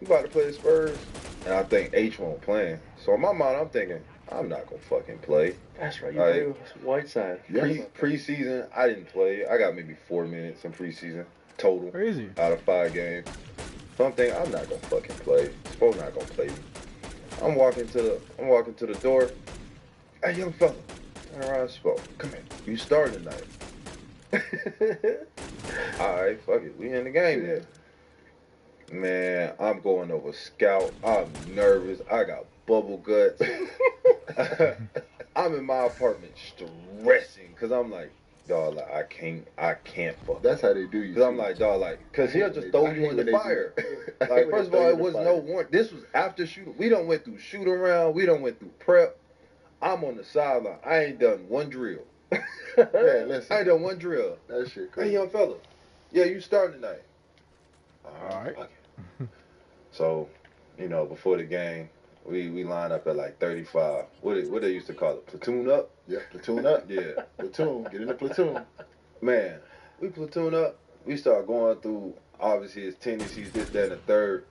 We about to play the Spurs, and I think H won't playing. So in my mind, I'm thinking I'm not gonna fucking play. That's right. You play Whiteside. Preseason, I didn't play. I got maybe 4 minutes in preseason total. Crazy. Out of 5 games. So I'm thinking I'm not gonna fucking play. Spo not gonna play me. I'm walking to the door. Hey, young fella, turn around, Spo. Come here. You starting tonight. All right, fuck it. We in the game then. Man, I'm going over scout. I'm nervous. I got bubble guts. I'm in my apartment stressing because I'm like, dog, like I can't fuck. That's how they do you. Because I'm like, dog, like, because he'll just throw you in the fire. Like, first of all, it was no warrant. This was after shoot. We done went through shoot around. We done went through prep. I'm on the sideline. I ain't done one drill. Yeah, listen. I ain't done one drill. That shit crazy. Hey, young fella. Yeah, you starting tonight. All right. So, you know, before the game, we line up at like 35. What they used to call it? Platoon up? Yeah, platoon up. Yeah. Platoon. Get in the platoon. Man, we platoon up. We start going through, obviously, his tendencies, this, that, and the third.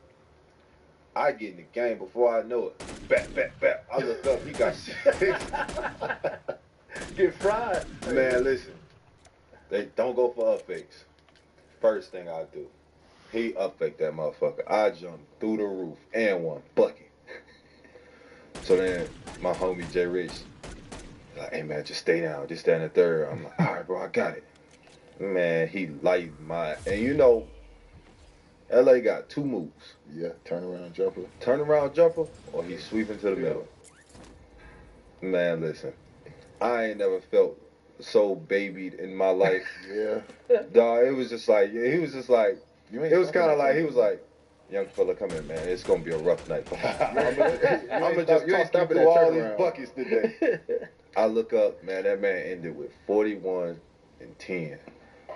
I get in the game before I know it. Back. I look up, he got 6. Get fried. Man, listen. They don't go for up fakes. First thing I do, he up faked that motherfucker. I jumped through the roof and one bucket. So then my homie Jay Rich, like, hey man, just stay down, just stand in the third. I'm like, all right, bro, I got it. Man, he lighted my, and you know, LA got 2 moves. Yeah, turnaround jumper. Turnaround jumper, or he's sweeping to the middle. Man, listen, I ain't never felt so babied in my life. Yeah. Dog, it was just like, he was just like, it was kind of like, he was like, young fella, come in, man. It's going to be a rough night. I'm going to just talk you through all these buckets today. I look up, man, that man ended with 41 and 10.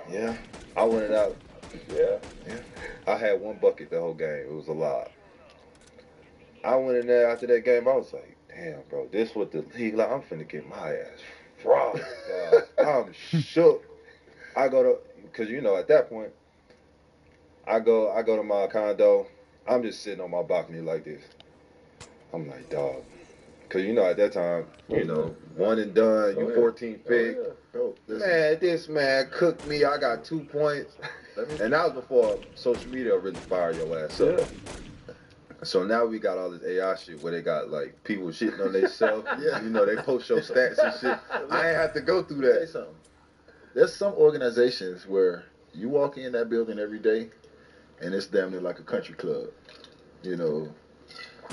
Yeah. I went out. Yeah. I had 1 bucket the whole game. It was a lot. I went in there after that game. I was like, damn, bro, this what the league like. I'm finna get my ass fried. I'm shook. I go to, because you know, at that point, I go to my condo. I'm just sitting on my balcony like this. I'm like, dog. Because, you know, at that time, you know, 1 and done, you 14th pick. Man, this man cooked me. I got 2 points. And that was before social media really fired your ass up. So now we got all this AI shit where they got, like, people shitting on themselves. You know, they post your stats and shit. I ain't have to go through that. There's some organizations where you walk in that building every day, and it's damn near like a country club, you know.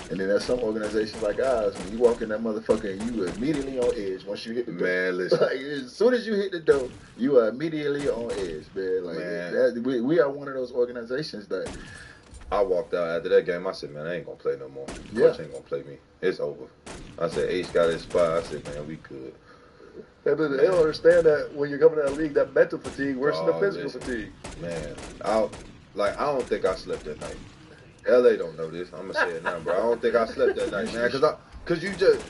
And then there's some organizations like ours, when you walk in that motherfucker and you are immediately on edge once you hit the door. Man, listen. Like, as soon as you hit the door, you are immediately on edge, man. Like, man. We are one of those organizations that... I walked out after that game. I said, man, I ain't going to play no more. Coach ain't going to play me. It's over. I said, H got his spot. I said, man, we good. They don't understand that when you're coming to that league, that mental fatigue worse than the physical fatigue. Man, I don't think I slept that night. LA don't know this. I'm going to say it now, bro. I don't think I slept that night, man. Because you just,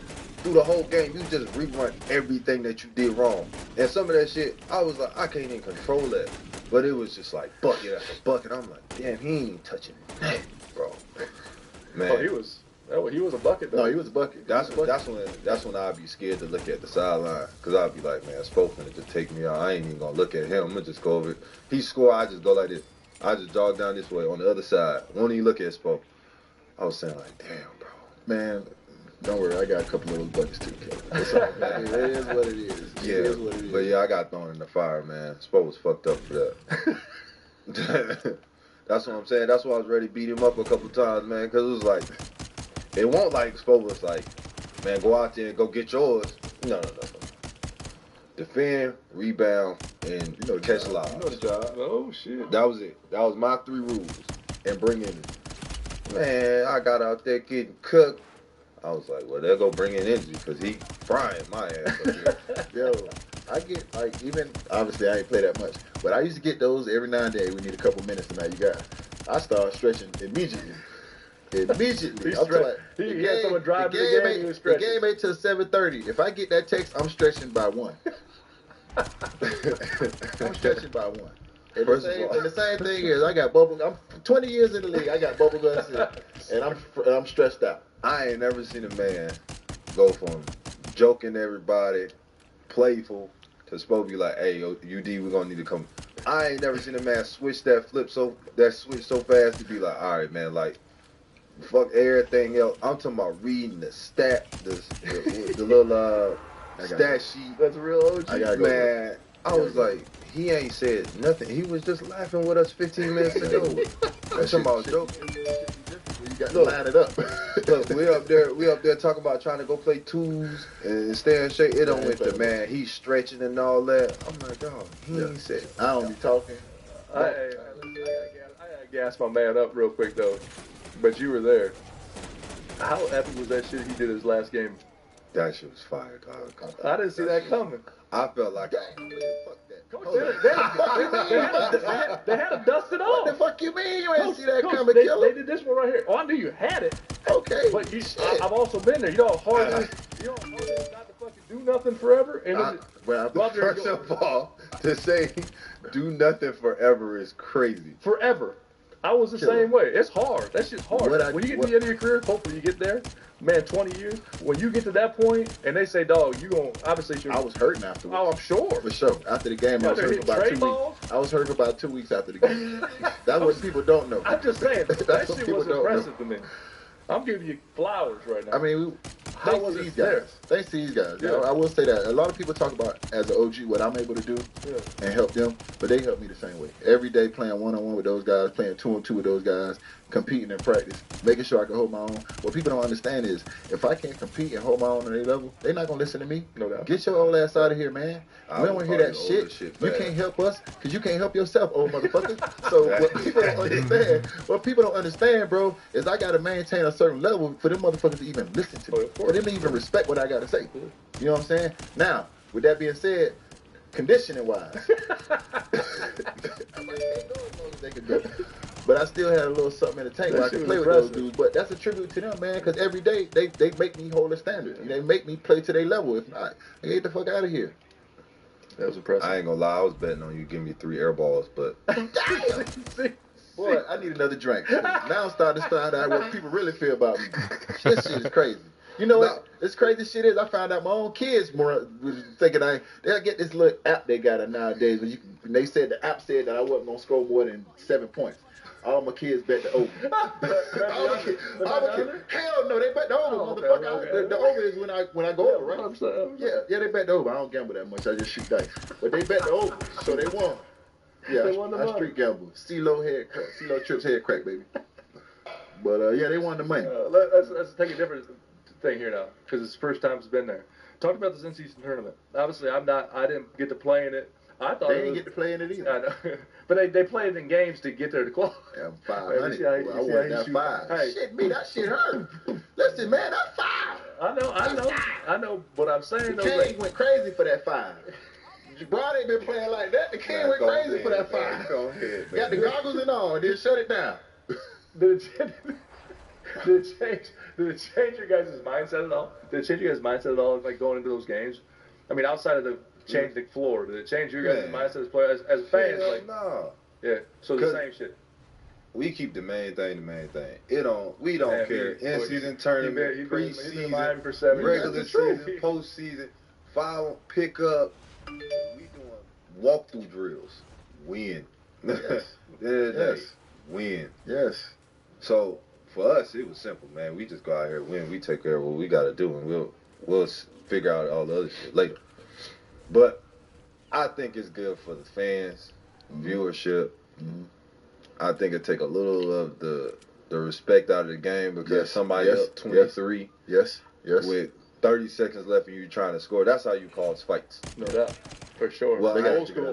through the whole game, you just rerun everything that you did wrong. And some of that shit, I was like, I can't even control that. But it was just like bucket after bucket. I'm like, damn, he ain't touching that, bro. Man. Oh, he was a bucket, though. No, he was a bucket. That's when I'd be scared to look at the sideline. Because I'd be like, man, Spoke finna just take me out. I ain't even going to look at him. I'm going to just go over it. He score, I just go like this. I just jog down this way on the other side. Won't even look at Spoke. I was saying like, damn, bro. Man, don't worry. I got a couple of those buckets too, Kevin. It's all right. It is what it is. Yeah, it is what it is. But yeah, I got thrown in the fire, man. Spoke was fucked up for that. That's what I'm saying. That's why I was ready to beat him up a couple times, man. Because it was like, it won't like Spoke was like, man, go out there and go get yours. No. Defend, rebound, and catch lobs. You know the job. Oh shit. That was it. That was my 3 rules. And bring in, man, I got out there getting cooked. I was like, well, they'll go bring in energy because he frying my ass up here. Yo, I get, like, even, obviously I ain't play that much, but I used to get those every now and then. We need a couple minutes tonight. I start stretching immediately. I'm like, he had someone drive to the game, he was stretching. The game ain't till 7:30. If I get that text, I'm stretching by 1. I'm stretching by 1. And the same thing is, I got I'm 20 years in the league. I got bubble guts, and I'm stressed out. I ain't never seen a man go from joking everybody, playful, to supposed to be like, hey, yo, UD, we're gonna need to come. I ain't never seen a man switch so fast to be like, all right, man, like, fuck everything else. I'm talking about reading the stat, the little stat sheet. That's a real OG. I gotta go, man. I was like, he ain't said nothing. He was just laughing with us 15 minutes ago. I'm talking about joking. You got to line it up. Look, we up there talking about trying to go play twos and stay in shape. It don't with the man. He's stretching and all that. I'm like, dog, he ain't said. I don't be talking. I gotta gas my man up real quick though. But you were there. How epic was that shit he did his last game? That shit was fire, dog. I didn't see that coming. I felt like Coach, they had to dust it off. What the fuck you mean you ain't Coach, see that Coach, coming, killer? They did this one right here. Oh, I knew you had it. Okay. But I've also been there. You know how hard it is. You know how hard it is not to fucking do nothing forever. And first of all, to say do nothing forever is crazy. Forever. I was the same way. It's hard. That shit's hard. When you get to the end of your career, hopefully you get there. Man, 20 years. When you get to that point, and they say, dog, you gon' obviously. I was hurting afterwards. Oh, I'm sure. For sure. After the game, I was hurt for about 2 weeks. I was hurt for about 2 weeks after the game. That's what people don't know. I'm just saying. That shit was don't impressive to me. I'm giving you flowers right now. I mean, how was these it guys? there? Thanks to these guys. Yeah. You know, I will say that. A lot of people talk about, as an OG, what I'm able to do and help them, but they help me the same way. Every day playing one-on-one with those guys, playing 2-on-2 with those guys, competing in practice, making sure I can hold my own. What people don't understand is, if I can't compete and hold my own on their level, they're not going to listen to me. No doubt. Get your old ass out of here, man. We don't want to hear that shit. You can't help us because you can't help yourself, old motherfucker. So what people don't understand, bro, is I got to maintain a certain level for them motherfuckers to even listen to me. For them to even respect what I got to say. You know what I'm saying? Now, with that being said, conditioning wise, they can do. But I still had a little something in the tank where I could play with those dudes. But that's a tribute to them, man, because every day they make me hold a standard. Yeah. They make me play to their level. If not, they get the fuck out of here. That was impressive. I ain't gonna lie, I was betting on you giving me 3 air balls, but boy, I need another drink. Now I'm starting to find out what people really feel about me. This shit is crazy. You know what? This crazy shit is I found out my own kids more thinking they'll get this little app they got nowadays when they said the app said that I wasn't gonna score more than 7 points. All my kids bet the over. Hell no, they bet the over, motherfucker. Okay. The over is when I go over, right? Yeah, they bet the over. I don't gamble that much. I just shoot dice. But they bet the over, so they won. Yeah, I street gamble. CeeLo Trips head crack, baby. But yeah, they won the money. Let's take a different thing here now, because it's the first time it's been there. Talk about this in-season tournament. Obviously, I didn't get to play in it. I thought they didn't get to play in it either. I know. But they played in games to get there to qualify. Yeah, 500. I won that 5. Hey. Shit, me, that shit hurt. Listen, man, that 5. I know. But I'm saying the King went crazy for that 5. Broad ain't been playing like that. The King went crazy for that 5. Go ahead, got the goggles and all, and then shut it down. Did it change your guys' mindset at all? Did it change your guys' mindset at all, like going into those games? I mean, outside of the change the floor, did it change your guys' mindset as players, as fans? Like, no. Yeah. So the same shit. We keep the main thing. We don't care. In-season tournament, preseason, for 7 regular season, postseason, final pickup. We doing walkthrough drills. Win. Yes. Win. Yes. So for us, it was simple, man. We just go out here, win. We take care of what we got to do, and we'll figure out all the other shit later. But I think it's good for the fans, viewership. Mm-hmm. I think it take a little of the respect out of the game because somebody up 23 with 30 seconds left and you trying to score. That's how you cause fights. No doubt. For sure. Well,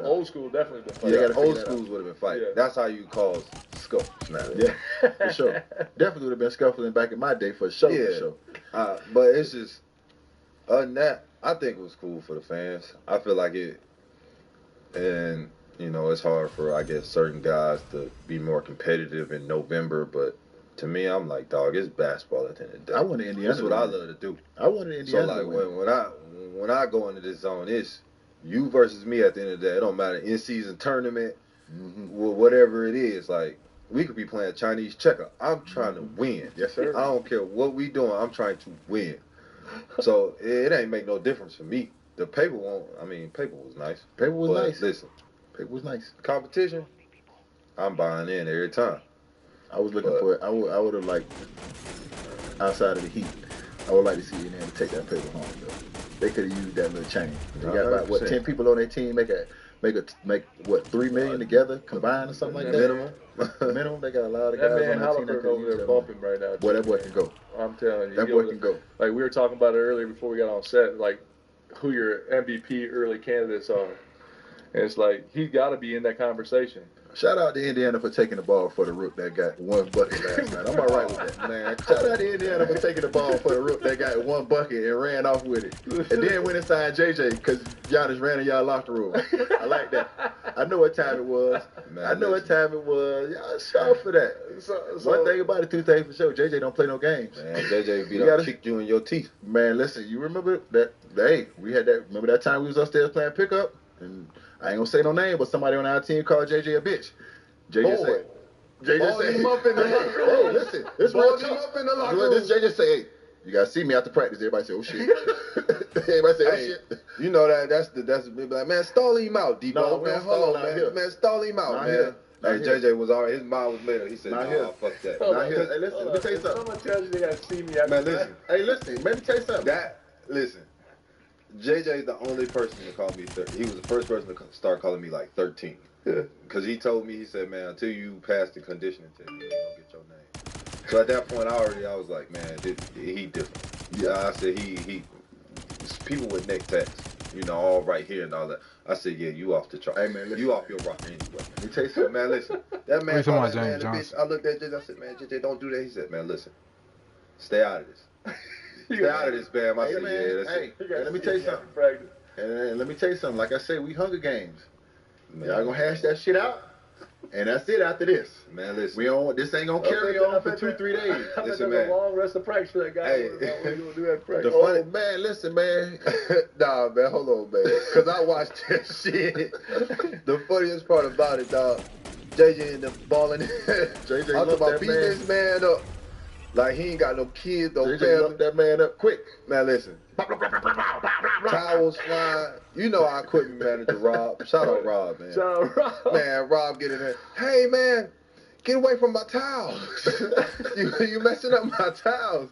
old school definitely been fighting. Yeah, old schools would have been fighting. Yeah. That's how you cause scuffles now. Yeah, for sure. Definitely would have been scuffling back in my day for sure. Yeah. For sure. But it's just, other than that, I think it was cool for the fans. I feel like it, and it's hard for, I guess, certain guys to be more competitive in November, but to me, I'm like, dog, it's basketball at the end of the day. I want Indiana. That's what I love to do. I want Indiana. So like when I go into this zone, it's you versus me at the end of the day. It don't matter, in-season tournament, whatever it is. Like, we could be playing Chinese checker. I'm trying to win. Yes, sir. I don't care what we doing. I'm trying to win. So it ain't make no difference for me. The paper paper was nice. Paper was nice. Listen, paper was nice. Competition, I'm buying in every time. I was looking for it. I would have liked, outside of the Heat, I would like to see Indiana take that paper home, though. They could have used that little change. They got about 10 people on their team, make make what, $3 million together combined or something like that. Minimum. Minimum. They got a lot of That guys man on that team that Halliburton can over use there that bumping money. right now. Boy, that boy man. can go. I'm telling you. That boy can go. Like we were talking about it earlier before we got on set, like who your MVP early candidates are. And it's like he's got to be in that conversation. Shout out to Indiana for taking the ball for the rook that got one bucket last night. I'm all right with that, man. Shout out to Indiana for taking the ball for the rook that got one bucket and ran off with it. And then went inside JJ because Giannis ran in y'all locker room. I like that. I know what time it was. Man, what time it was. Y'all shout for that. One thing about it, two things for sure. JJ don't play no games. Man, JJ kicked you in your teeth. Man, listen, you remember that? Hey, we had that. Remember that time we was upstairs playing pickup? And I ain't gonna say no name, but somebody on our team called JJ a bitch. JJ said, him up in the locker room. Hey, listen, this real him talk. up in the locker room. This JJ say, hey, you gotta see me after practice. Everybody say, oh shit. Everybody say, oh shit. You know that's the big like, man, stall him out, Debo. No, man, hold on, man. Man, stall him out, man. Hey, JJ was already, his mind was made up. He said, no, fuck that. Not here. Hey, listen, let me tell you something. Someone tells you they gotta see me after man, listen. Hey, listen, let me tell you something. Listen. JJ's the only person to call me 13. He was the first person to start calling me like 13. Because he told me, he said, man, until you pass the conditioning test, you don't get your name. So at that point, I was like, man, he different. Yeah, I said, he people with neck tats, you know, all right here and all that. I said, yeah, you off the chart. Hey, man, listen. You off your rocker anyway. Let me tell you something. Man, listen. That man called that man a bitch. I looked at JJ, I said, man, JJ, don't do that. He said, man, listen, stay out of this. Stay out of this, Bam. I said, man, yeah, that's hey, it. let me tell you something. And let me tell you something. Like I say, we Hunger Games. Y'all gonna hash that shit out, and that's it after this. Man, listen. This ain't gonna carry on for 2-3 days. Listen, man. A long rest of practice for that guy. Hey, what you gonna do at practice? Man, listen, man. Nah, man, hold on, man. Because I watched that shit. The funniest part about it, dog, JJ ended up balling. JJ I'm talking about beating this man up. Like, he ain't got no kids, no JJ family. locked that man up quick. Man, listen. Towels flying. You know our equipment manager, Rob. Shout out Rob, man. Shout out Rob. Man, Rob get in there. Hey, man, get away from my towels. you messing up my towels.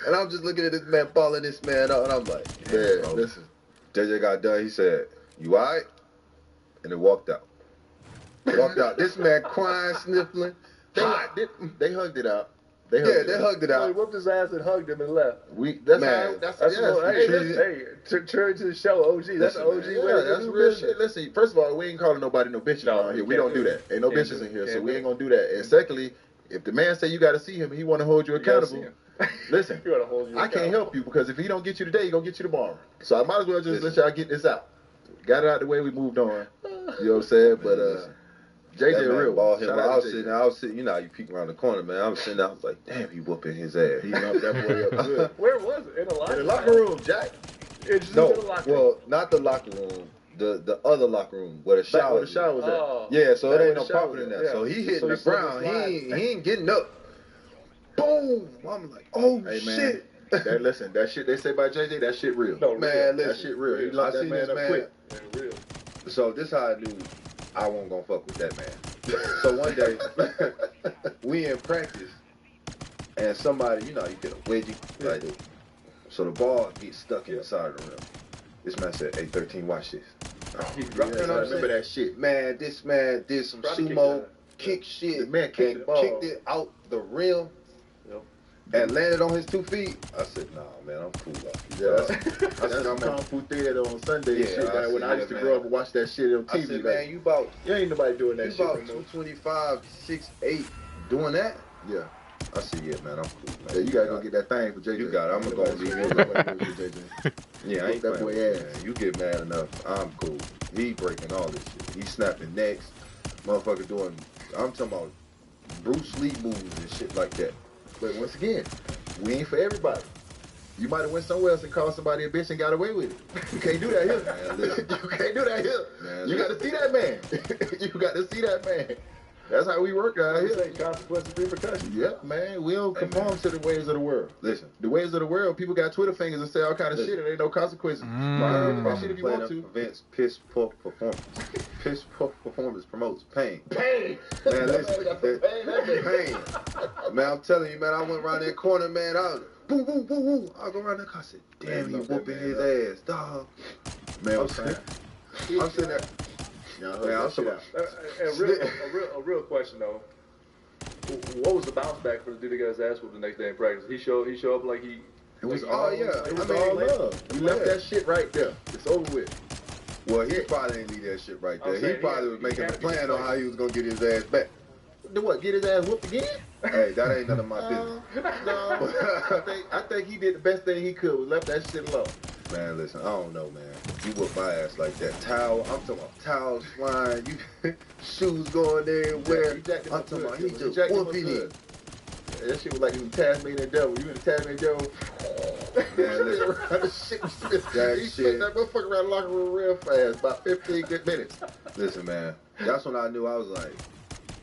And I'm just looking at this man balling this man up, and I'm like, man, bro. Listen. JJ got done. He said, you all right? And then walked out. This man crying, sniffling. They hugged it out. They hugged it out. He whooped his ass and hugged him and left. That's turn to the show, OG. That's an OG way. That's real shit. Listen, first of all, we ain't calling nobody no bitches around here. We don't do that. Ain't no bitches in here, so we ain't gonna do that. And secondly, if the man say you got to see him, he want to hold you accountable. Listen, I can't help you because if he don't get you today, he gonna get you tomorrow. So I might as well just let y'all get this out. Got it out the way, we moved on. You know what I'm saying? But JJ real. I was sitting, you know how you peek around the corner, man. I was sitting there, I was like, damn, he whooping his ass. He lumped that boy up good. Where was it? In the locker room? In the locker room, Jack. Well, not the locker room. The other locker room where the shower was at. Oh. Yeah, so it ain't no popping in there. Yeah. So he hitting the ground. He ain't getting up. Boom! I'm like, oh, hey, shit. Man, listen, that shit they say about JJ, that shit real. No, man, listen. That shit real. He locked that man up quick. Real. So this how I knew I wasn't gonna fuck with that man. So one day, we in practice, and somebody, you know, you get a wedgie, like this. So the ball gets stuck in the side of the rim. This man said, hey, 13, watch this. He dropped it. I remember that shit. Man, this man did some sumo kick shit. The man kicked the ball. Kicked it out the rim. And landed on his 2 feet. I said, nah, man, I'm cool. That's Kung Fu Theater on Sunday. Shit, when I used to grow up and watch that shit on TV. I said, man, you ain't nobody doing that shit. You about 225, 6'8", doing that? Yeah. I said, yeah, man, I'm cool, man. Yeah, you gotta go get that thing for JJ. You got it. I'm gonna go leave you. Yeah, I ain't that boy ass. Man. You get mad enough. I'm cool. He breaking all this shit. He snapping necks. Motherfucker doing, I'm talking about Bruce Lee moves and shit like that. But once again, we ain't for everybody. You might have went somewhere else and called somebody a bitch and got away with it. You can't do that here. Man, you can't do that here. Man, you got to see that man. You got to see that man. That's how we work out here. Say consequences, repercussions. Yeah, man. We don't conform to the ways of the world. Listen, the ways of the world, people got Twitter fingers and say all kind of shit and ain't no consequences. That shit if you want to. Events, piss poor performance. Piss poor performance promotes pain. Pain. Man, listen. Pain. Man, I'm telling you, man, I went around that corner, man. I was boom, boom, boom, boom. I go around that car. I said, damn, he whooping his ass, dog. Man, I'm sitting there. A real question though. What was the bounce back for the dude that got his ass whooped the next day in practice? He showed up like he. It was all love. He left that shit right there. It's over with. Well, he probably didn't leave that shit right there. He probably was making a plan on how he was gonna get his ass back. Do what? Get his ass whooped again? Hey, that ain't none of my business. No, I think he did the best thing he could. Was left that shit alone. Man, listen, I don't know, man. You whoop my ass like that. Towel, I'm talking about towels flying, you shoes going everywhere. I'm talking about he just whooping it. That shit was like in the Tasmanian Devil. You in the Tasmanian Devil? Man, listen. He spent that motherfucker around the locker room real fast, about 15 good minutes. Listen, man, that's when I knew. I was like,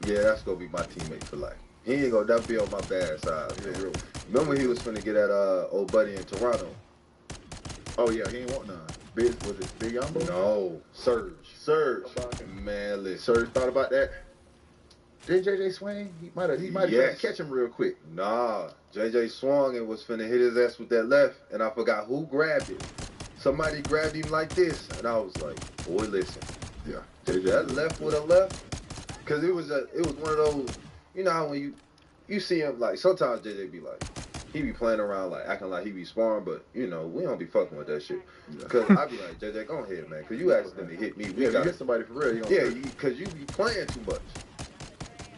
yeah, that's gonna be my teammate for life. He ain't gonna never be on my bad side. Man. Remember he was finna get at old buddy in Toronto. Oh yeah, he ain't want none. Was it Big Yumbo? No, Surge. Man, listen. Surge thought about that. Did JJ swing? He might have tried to catch him real quick. Nah, JJ swung and was finna hit his ass with that left, and I forgot who grabbed it. Somebody grabbed him like this, and I was like, boy, listen. Yeah. JJ, that left with a left, because it was one of those, you know how when you see him, like, sometimes JJ be like, he be playing around, like, acting like he be sparring, but, you know, we don't be fucking with that shit. Because I be like, JJ, go ahead, man, because you accidentally hit me. We gotta hit somebody for real. Because you be playing too much.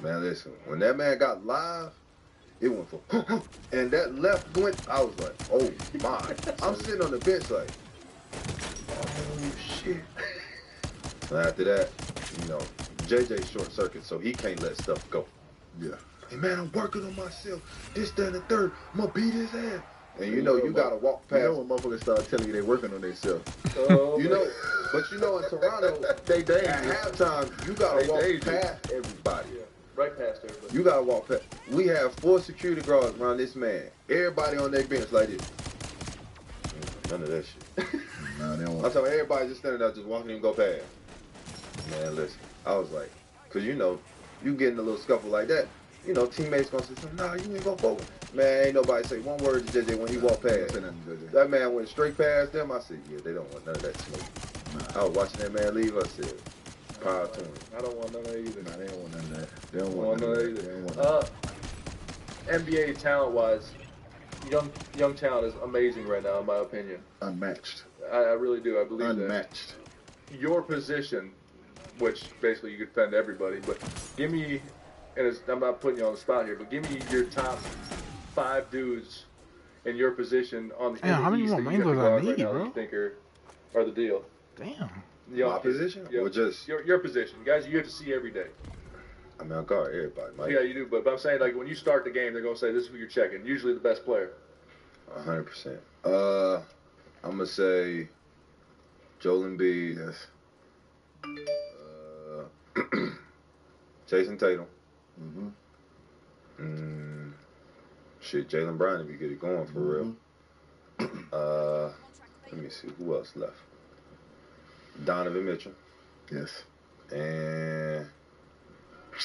Man, listen, when that man got live, it went for, and that left went, I was like, oh my. I'm sitting on the bench like, oh shit. And after that, you know, JJ short circuit, so he can't let stuff go. Yeah. Hey man, I'm working on myself. This, that, and the third. I'm gonna beat his ass. And you know, you gotta walk past. You know when motherfuckers start telling you they working on themselves. You know, but you know in Toronto, at halftime, you gotta walk past everybody. Yeah. Right past everybody. You gotta walk past. We have 4 security guards around this man. Everybody on their bench like this. None of that shit. No, they don't want I'm talking everybody just standing there just walking and go past. Man, listen. I was like, cause you know, you get in a little scuffle like that, you know, teammates gonna say something, nah, you ain't gonna forward. Man, ain't nobody say one word to JJ when he walked past. That man went straight past them. I said, yeah, they don't want none of that smoke. I was watching that man leave. I said, power to him. I don't want none of that either. Nah, they don't want none of that. They don't want none of that. They don't want none of that. NBA talent-wise, young talent is amazing right now, in my opinion. Unmatched. I really do. I believe Unmatched. That. Your position, which basically you could defend everybody, but give me, and I'm not putting you on the spot here, but give me your top 5 dudes in your position on the how many more mangoes I need, bro? You think are the deal? Damn. My position? Or just your position, guys. You have to see every day. I mean, I guard everybody, Mike. Yeah, you do. But I'm saying, like, when you start the game, they're gonna say this is who you're checking. Usually the best player. 100%. I'm gonna say Joel Embiid. Yes. Jason Tatum. Mm-hmm. Shit, Jaylen Brown if you get it going for real. Let me see who else left. Donovan Mitchell. Yes. And I'm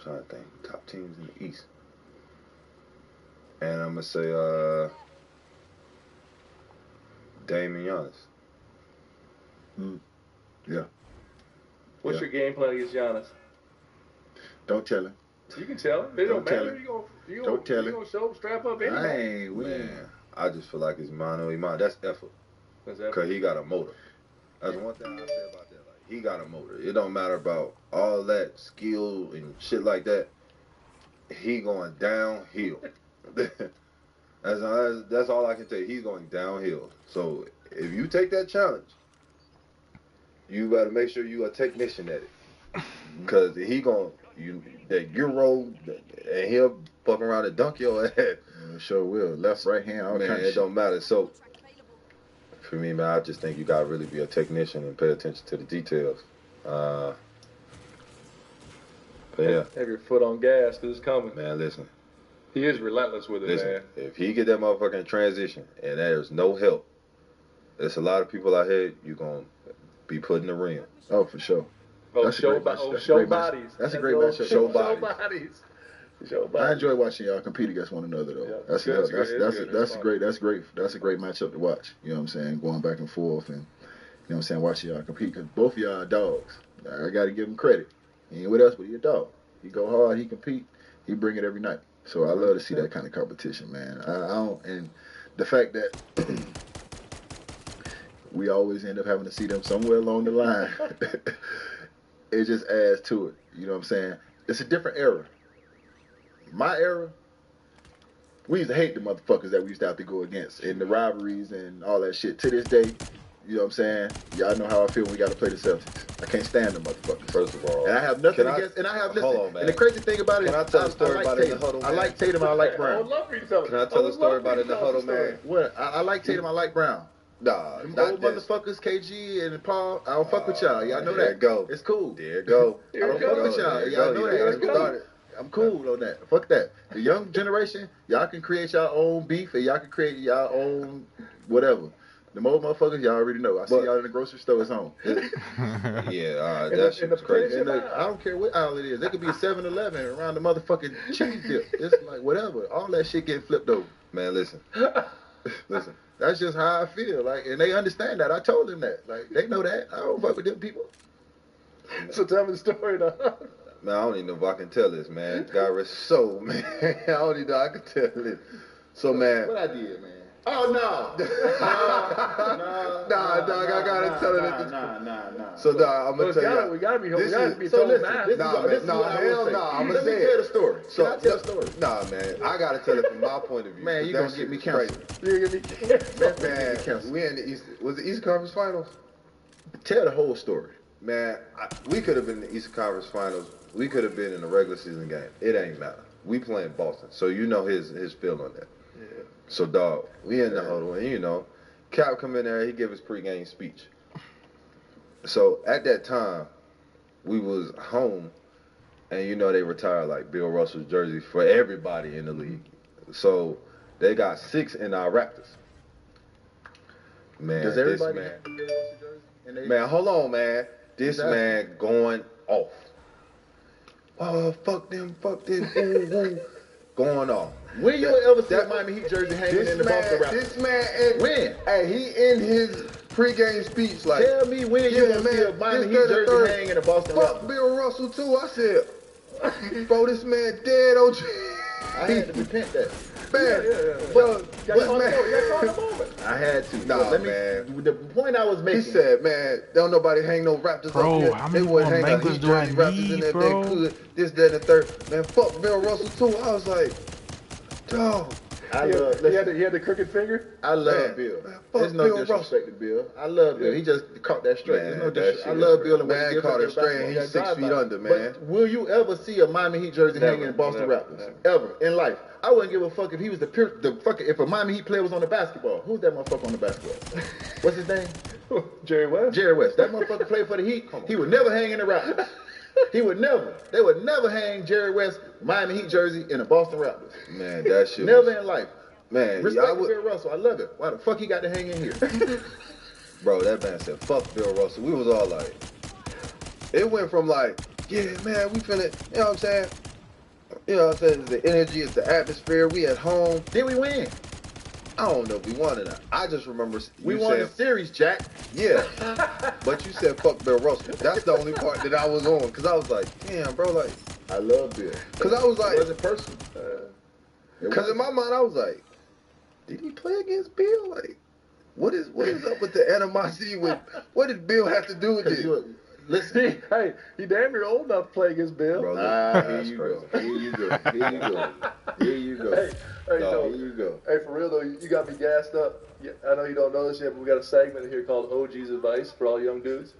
trying to think top teams in the East. And I'm gonna say Dame and Giannis. Yeah. What's your game plan against Giannis? Don't tell him. You can tell him. It don't matter. Don't tell him. You gonna show strap up anybody. I ain't winning. Man, I just feel like it's mano a mano. That's effort. Because he got a motor. That's one thing I say about that. Like, he got a motor. It don't matter about all that skill and shit like that. He going downhill. That's all I can tell you. He's going downhill. So if you take that challenge, you got to make sure you a technician at it. Because he going that Euro and he'll fuck around and dunk your ass. Sure will. Left, right hand, all man, kinds of it shit. don't matter. So for me, man, I just think you gotta really be a technician and pay attention to the details. But yeah, have your foot on gas because it's coming. Man, listen. He is relentless with it, man. If he get that motherfucking transition and there's no help, there's a lot of people out here you gonna be put in the ring. Oh, for sure. That's a great match. That's a great matchup. Show bodies. I enjoy watching y'all compete against one another though. Yeah, That's a great matchup to watch. You know what I'm saying? Going back and forth, and what I'm saying? Watch y'all compete because both of y'all are dogs. I got to give him credit. He ain't with us, but he a dog. He go hard. He compete. He bring it every night. So I love to see that kind of competition, man. I don't, and the fact that we always end up having to see them somewhere along the line, it just adds to it. You know what I'm saying? It's a different era. My era, we used to hate the motherfuckers that we used to have to go against and the rivalries and all that shit. To this day, you know what I'm saying? Y'all know how I feel when we got to play the Celtics. I can't stand them motherfuckers. First of all, and I have nothing against. And I have listen. Hold on, man. And the crazy thing about it, can I tell a story about it in the huddle, man? I like Tatum. I like Brown. I would love for you to tell. Can I tell a story about it in the huddle, man? What? I like Tatum. I like Brown. Nah, them not old this. motherfuckers, KG and Paul. I don't fuck with y'all. Y'all know there that. It go. It's cool. There it go. I don't fuck with y'all. Y'all know that. It's cool. I'm cool on that. Fuck that. The young generation, y'all can create your own beef and y'all can create your old whatever. The old motherfuckers, y'all already know. I see y'all in the grocery store. It's home. Yeah, that shit's crazy. And I don't care what aisle it is. It could be 7-Eleven around the motherfucking cheese dip. It's like whatever. All that shit getting flipped over. Man, listen. Listen. That's just how I feel. Like, and they understand that. I told them that. Like, they know that. I don't fuck with them people. So tell me the story, though. Man, I don't even know if I can tell this, man. God rest his soul, man. I don't even know I can tell this. So, man. What I did, man. Oh, no. Nah, dog, I gotta tell it at this point. Nah. So, dog, I'm gonna tell you. We gotta be told now. Nah, hell nah. I'm gonna say tell the story. Can I tell the story? Nah, man. I gotta tell it from my point of view. Man, you gonna get me canceled. You're gonna be canceled. Man, we in the East. Was the East Conference Finals? Tell the whole story. Man, we could have been in the East Conference Finals. We could have been in the regular season game. It ain't matter. We playing Boston, so you know his feel on that. Yeah. So, dog, we in the huddle, and you know, Cap come in there, he give his pregame speech. So at that time, we was home, and you know they retired like Bill Russell's jersey for everybody in the league. So they got 6 in our Raptors. Man, does everybody this have Bill Russell jersey? Man, hold on, man. This man going off. Oh, fuck them, ooh, ooh. Going off. When you ever see a Miami Heat jersey hanging in the Boston Raptors? This man, when? Hey, he in his pregame speech like, tell me when you gonna see a Miami Heat jersey hanging in the Boston Raptors? Fuck Bill Russell too. I said, bro, this man dead, OG. I had to repent that. Man, I had to. Nah, man. The point I was making. He said, man, don't nobody hang no Raptors bro, up here. How they many wouldn't hang bangers Heat do I jersey Raptors in there if they could. This, that, and the third. Man, fuck Bill Russell too. I was like, dog. He had the crooked finger. I love Bill. There's no disrespect to Bill. I love Bill. He just caught that straight. There's no disrespect. I love Bill and man caught it straight. And he's 6 feet under, man. But will you ever see a Miami Heat jersey hanging in Boston Raptors? Ever in life? I wouldn't give a fuck if he was if a Miami Heat player was on the basketball. Who's that motherfucker on the basketball? What's his name? Jerry West. Jerry West. That motherfucker played for the Heat. He would never hang in the Raptors. He would never. They would never hang Jerry West Miami Heat jersey in the Boston Raptors. Man, that shit. Never in life. Man, respect to Bill Russell. I love it. Why the fuck he got to hang in here? Bro, that man said, fuck Bill Russell. We was all like, it went from like, yeah, man, we finna, you know what I'm saying? You know what I'm saying? It's the energy, it's the atmosphere. We at home. Did we win? I don't know if we won or not. I just remember we won the series, Jack. Yeah. But you said fuck Bill Russell. That's the only part that I was on. Because I was like, damn, bro, like. I love Bill. Because I was like. It wasn't personal. Because in my mind, I was like, did he play against Bill? Like, what is up with the animosity? What did Bill have to do with this? Listen, he damn near old enough to play against Bill. Bro, here you go. Here you go. Here you go. Here you go. Here you go. Hey, for real though, you got me gassed up. I know you don't know this yet, but we got a segment here called OG's Advice for all young dudes.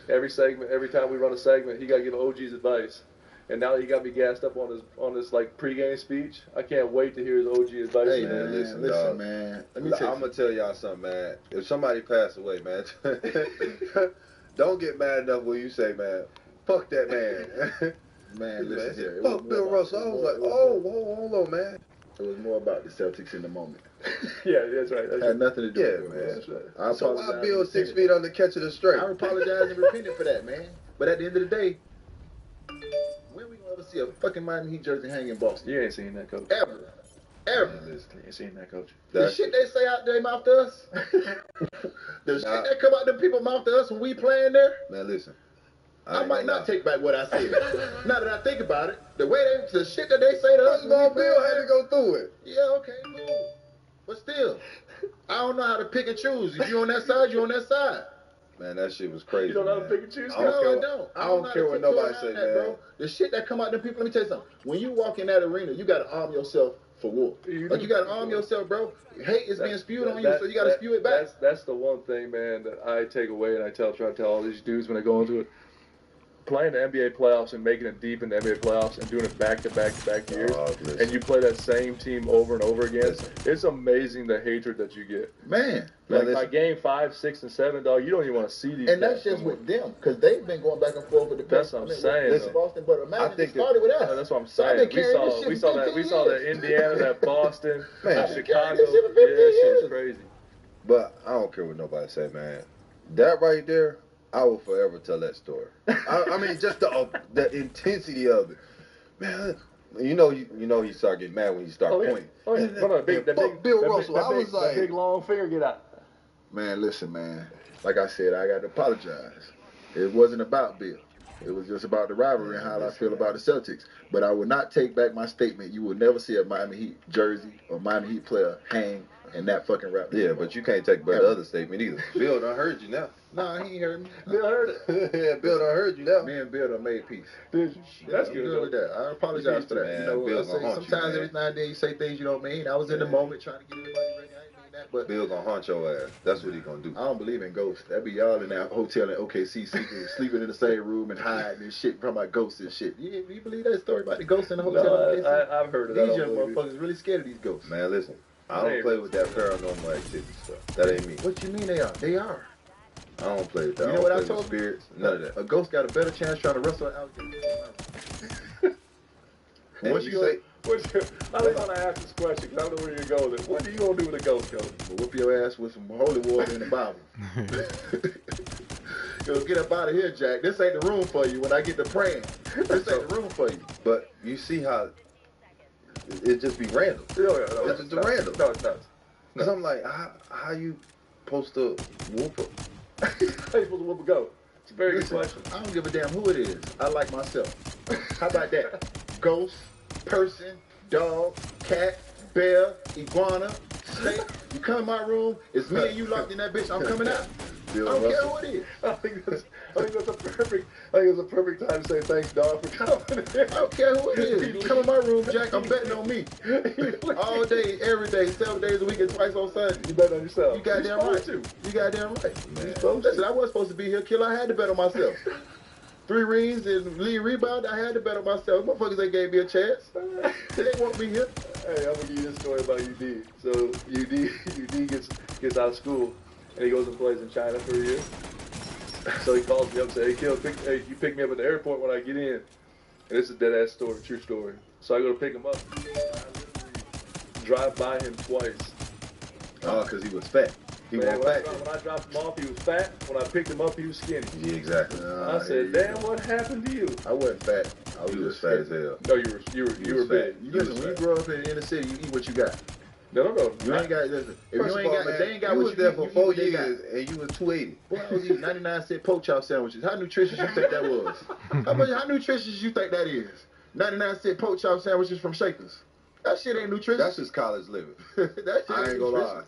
Every time we run a segment, he got to give OG's advice. And now he got me gassed up on his like pregame speech. I can't wait to hear his OG advice. Hey man, listen, man. I'm gonna tell y'all something, man. If somebody passed away, man, don't get mad enough when you say, man, fuck that man. Man, listen here. Fuck Bill Russell. I was like, hold on, man. It was more about the Celtics in the moment. Yeah, that's right. Had nothing to do with it, man. That's right. So why Bill 6 feet under catching it straight? I apologize and repented for that, man. But at the end of the day, when we gonna ever see a fucking Miami Heat jersey hanging in Boston? You ain't seen that, coach. Ever. Ever. Man, listen. You ain't seen that, coach. The shit they say out their mouth to us. The shit that come out them people mouth to us when we playing there. Man, listen. I might not take back what I said. Now that I think about it, the shit that they say to us. Bill had to go through it. Yeah, okay, cool. But still, I don't know how to pick and choose. If you on that side, you on that side. Man, that shit was crazy. You don't know how to man. pick and choose? I don't. I don't care what nobody say, man. Bro. The shit that come out them people, let me tell you something. When you walk in that arena, you got to arm yourself for war. You got to arm yourself, bro. Hate is being spewed on you, so you got to spew it back. That's the one thing, man, that I take away and I try to tell all these dudes when they go into it. Playing the NBA playoffs and making it deep in the NBA playoffs and doing it back-to-back years, and you play that same team over and over again, it's amazing the hatred that you get. Man. Like by game 5, 6, and 7, dog, you don't even want to see these. And that's just with them, because they've been going back and forth with the. That's what I'm saying. Boston, but imagine it started with us. That's what I'm saying. We saw that Indiana, that Boston, that Chicago. Yeah, shit was crazy. But I don't care what nobody say, man. That right there, I will forever tell that story. I mean, just the intensity of it, man. You know, you start getting mad when you start pointing. Bill Russell. I was like, that big long finger, get out. Man, listen, man. Like I said, I got to apologize. It wasn't about Bill. It was just about the rivalry and how I feel about the Celtics. But I will not take back my statement. You will never see a Miami Heat jersey or Miami Heat player hang in that fucking rap. Yeah, but you can't take back the other statement either. Bill done heard you now. Nah, he ain't heard me. Bill heard it. Yeah, Bill done heard you now. Me and Bill done made peace. Did you? That's good with that. I apologize for that. Man, you know, Bill I say, sometimes every now and then you say things you don't mean. I was in the moment trying to get everybody ready. I ain't mean that, but Bill gonna haunt your ass. That's what he gonna do. I don't believe in ghosts. That be y'all in that hotel in OKC sleeping in the same room and hiding and shit, talking about ghosts and shit. You believe that story about the ghosts in the hotel in OKC? I've heard of that. These young motherfuckers really scared of these ghosts. Man, listen. I don't play with that paranormal activity stuff. That ain't me. What you mean they are? They are. I don't play with that. You know what I told you? Spirits, none of that. A ghost got a better chance trying to wrestle an alligator. What you say? I was going to ask this question because I don't know where you're going with it. What are you going to do with a ghost, Coach? Well, whoop your ass with some holy water in the Bible. Yo, get up out of here, Jack. This ain't the room for you when I get to praying. This ain't the room for you. But you see how it just be random. It's just random. No, it's not. Because I'm like, how you supposed to whoop her? How you supposed to whoop a goat? It's a very good question. I don't give a damn who it is. I like myself. How about that? Ghost, person, dog, cat, bear, iguana, snake. You come in my room, it's me and you locked in that bitch, I'm coming out. I don't care who it is. I think that's a perfect time to say thanks, dog, for coming in. I don't care who it is. You come in my room, Jack, I'm betting on me. All day, every day, 7 days a week and twice on Sunday. You bet on yourself. You goddamn right. You goddamn right. Listen, I wasn't supposed to be here, killer. I had to bet on myself. 3 rings and lead rebound, I had to bet on myself. Motherfuckers ain't gave me a chance. They didn't want me here. Hey, I'm gonna give you this story about UD. So UD gets out of school and he goes and plays in China for a year. So he calls me up and says, hey, you pick me up at the airport when I get in. And this is a dead ass story, true story. So I go to pick him up. I literally drive by him twice. Oh, because he was fat. When I dropped him off, he was fat. When I picked him up, he was skinny. Yeah, exactly. I said, damn, what happened to you? I wasn't fat. I was fat as hell. No, you were big. Listen, when you grow up in the inner city, you eat what you got. No. You ain't got, listen, if First you ain't of all, got, man, if they ain't got you what was you there eat, for you 4 eat what they years and you was 280. Boy, I was eating 99-cent pork chop sandwiches. How nutritious you think that was? How nutritious you think that is? 99-cent pork chop sandwiches from Shakers. That shit ain't nutritious. That's just college living. That shit I ain't gonna lie.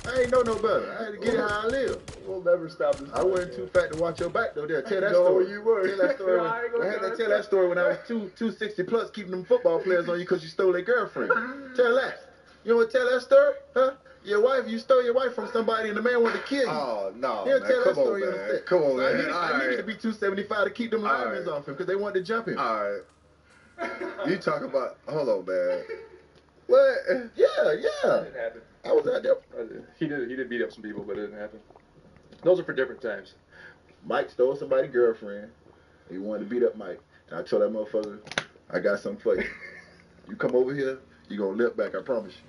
I ain't know no better. I had to get it how I live. We'll never stop this. I wasn't too fat to watch your back though. There, tell that no, story. You were. Tell that story. I had to tell that story when I was 260 plus, keeping them football players on you because you stole their girlfriend. Tell that. You want to tell that story? Huh? Your wife, you stole your wife from somebody and the man wanted to kill you. Oh, no, He'll man. tell that Come story on, on man. set. Come on, man. I needed to be 275 to keep them linemen off him because they wanted to jump him. All right. You talk about, hold on, man. What? Yeah. It didn't happen. I was out there. He did beat up some people, but it didn't happen. Those are for different times. Mike stole somebody's girlfriend. He wanted to beat up Mike. And I told that motherfucker, I got something for you. You come over here, you gonna limp back, I promise you.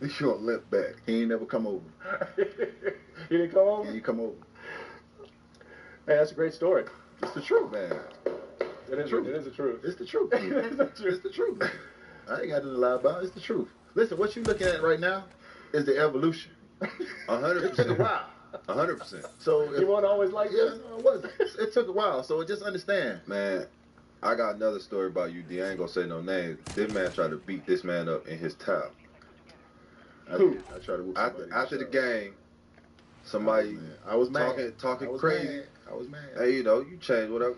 You gonna limp back. He ain't never come over. He didn't come over? He didn't come over. Hey, that's a great story. It's the truth, man. It is the truth. It's the truth. It's the truth. I ain't got nothing to lie about. It's the truth. Listen, what you looking at right now is the evolution. 100%. It took a while. 100%. So You weren't always like yeah, this? no, it wasn't. It took a while. So just understand. Man, I got another story about UD. I ain't gonna say no names. This man tried to beat this man up in his towel. Who? I tried to whoop After the game, somebody I was mad. talking crazy. I was mad. Hey, you know, you change whatever.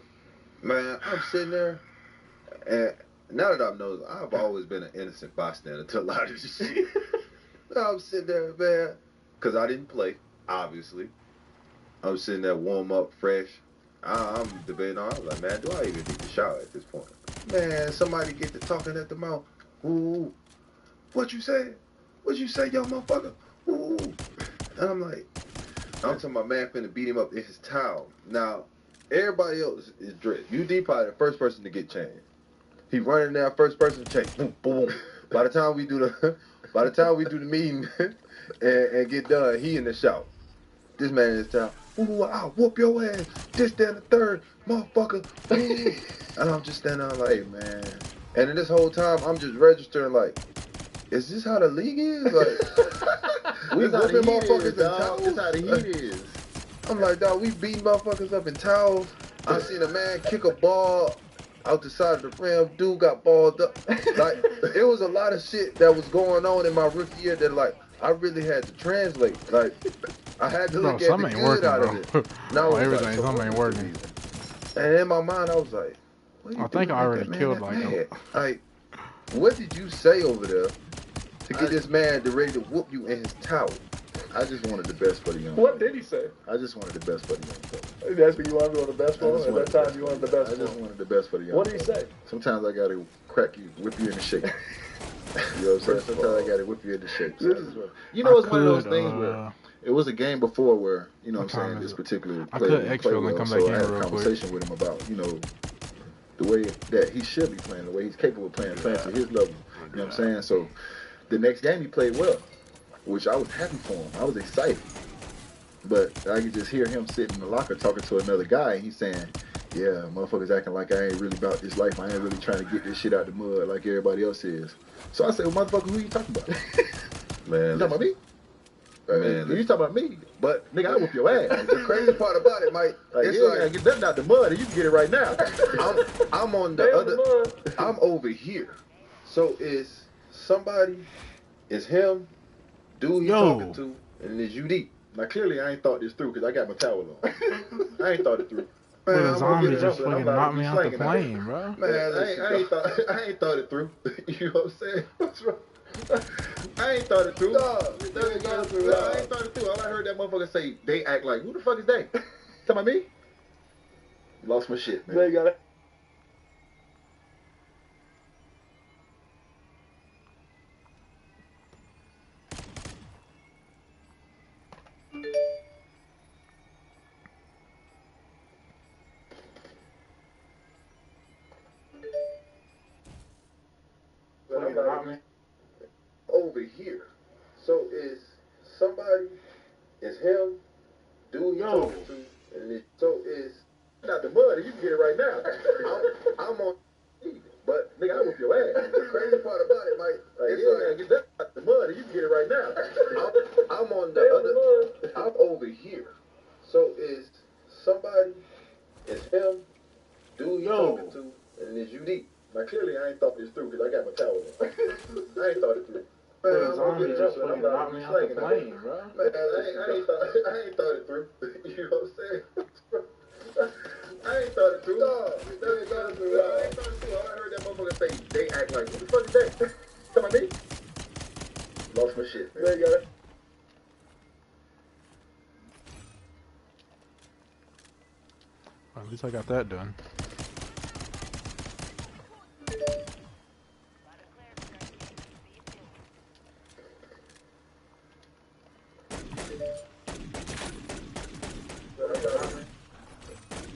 Man, I'm sitting there, and now that I've known, I've always been an innocent bystander to a lot of this shit. I'm sitting there, man, because I didn't play, obviously. I'm sitting there warm up, fresh. I'm debating on, I was like, man, do I even need to shower at this point? Man, somebody get to talking at the mouth. Ooh, what you say? What you say, young motherfucker? Ooh. And I'm like, I'm talking about man finna beat him up in his towel. Now, everybody else is dressed. UD probably the first person to get changed. He running down first person change. Boom, boom. By the time we do the meeting and get done, he in the shower. This man in his towel. Ooh, I'll whoop your ass. This, that, and the third, motherfucker. Ooh. And I'm just standing there like, hey, man. And in this whole time, I'm just registering like, is this how the league is? Like, we whooping motherfuckers in towels? This how the heat is. I'm like, dog, we beating motherfuckers up in towels. I seen a man kick a ball out the side of the rim. Dude got balled up. Like, it was a lot of shit that was going on in my rookie year that, like, I really had to translate. Like, I had to look at the good out of it. No, everything, like, something ain't working. And in my mind, I was like, I think I already killed like him. Like, what did you say over there to get this man to ready to whoop you in his towel? I just wanted the best for the young. What did he say? I just wanted the best for the young folks. That's what you wanted to do, the best for him? At that time, you wanted the best for him? I just wanted the best for the young. What did he say? Sometimes I gotta crack you, whip you in the shape. You know what I'm saying? Sometimes I gotta whip you in the shape. So you know, it's one of those things where it was a game before where, you know what I'm saying, this particular player didn't play well, so I had a conversation with him about, you know, the way that he should be playing, the way he's capable of playing to his level. You know what I'm saying? So the next game he played well, which I was happy for him. I was excited. But I could just hear him sitting in the locker talking to another guy, and he's saying, yeah, motherfuckers acting like I ain't really about this life. I ain't really trying to get this shit out the mud like everybody else is. So I said, well, motherfucker, who you talking about? Man, you talking about me? Man, you talking about me? But nigga, I whoop your ass. The crazy part about it, Mike, like, it's like get nothing out the mud, and you can get it right now. I'm on the other. I'm over here. So is somebody? Is him? Dude he talking to? And it's UD. Now clearly I ain't thought this through because I got my towel on. I ain't thought it through. But a zombie just fucking knocked me out the plane, bro. Man, I ain't thought it through. You know what I'm saying? What's wrong? I ain't thought it through. I ain't thought it through. All I heard that motherfucker say, they act like, who the fuck is they? Talking about me? Lost my shit, man. They got it. Over here. So is somebody? Is him? Dude he talking to? And so is not the mud. You can get it right now. I'm on. But nigga, I whoop your ass. The crazy part about it, Mike, like, get that out the mud. You can get it right now. I'm on the other. I'm over here. So is somebody? Is him? Dude he talking to? And it's UD. Now clearly I ain't thought this through because I got my towel on. I ain't thought it through. Man, I'm just fucking knocked me out the plane, bro. Man, I ain't thought it through. You know what I'm saying? I ain't thought it through. I ain't thought it through. All I heard that motherfucker say, they act like, who the fuck is they? Talking about me? Lost my shit, man. There you got it. At least I got that done.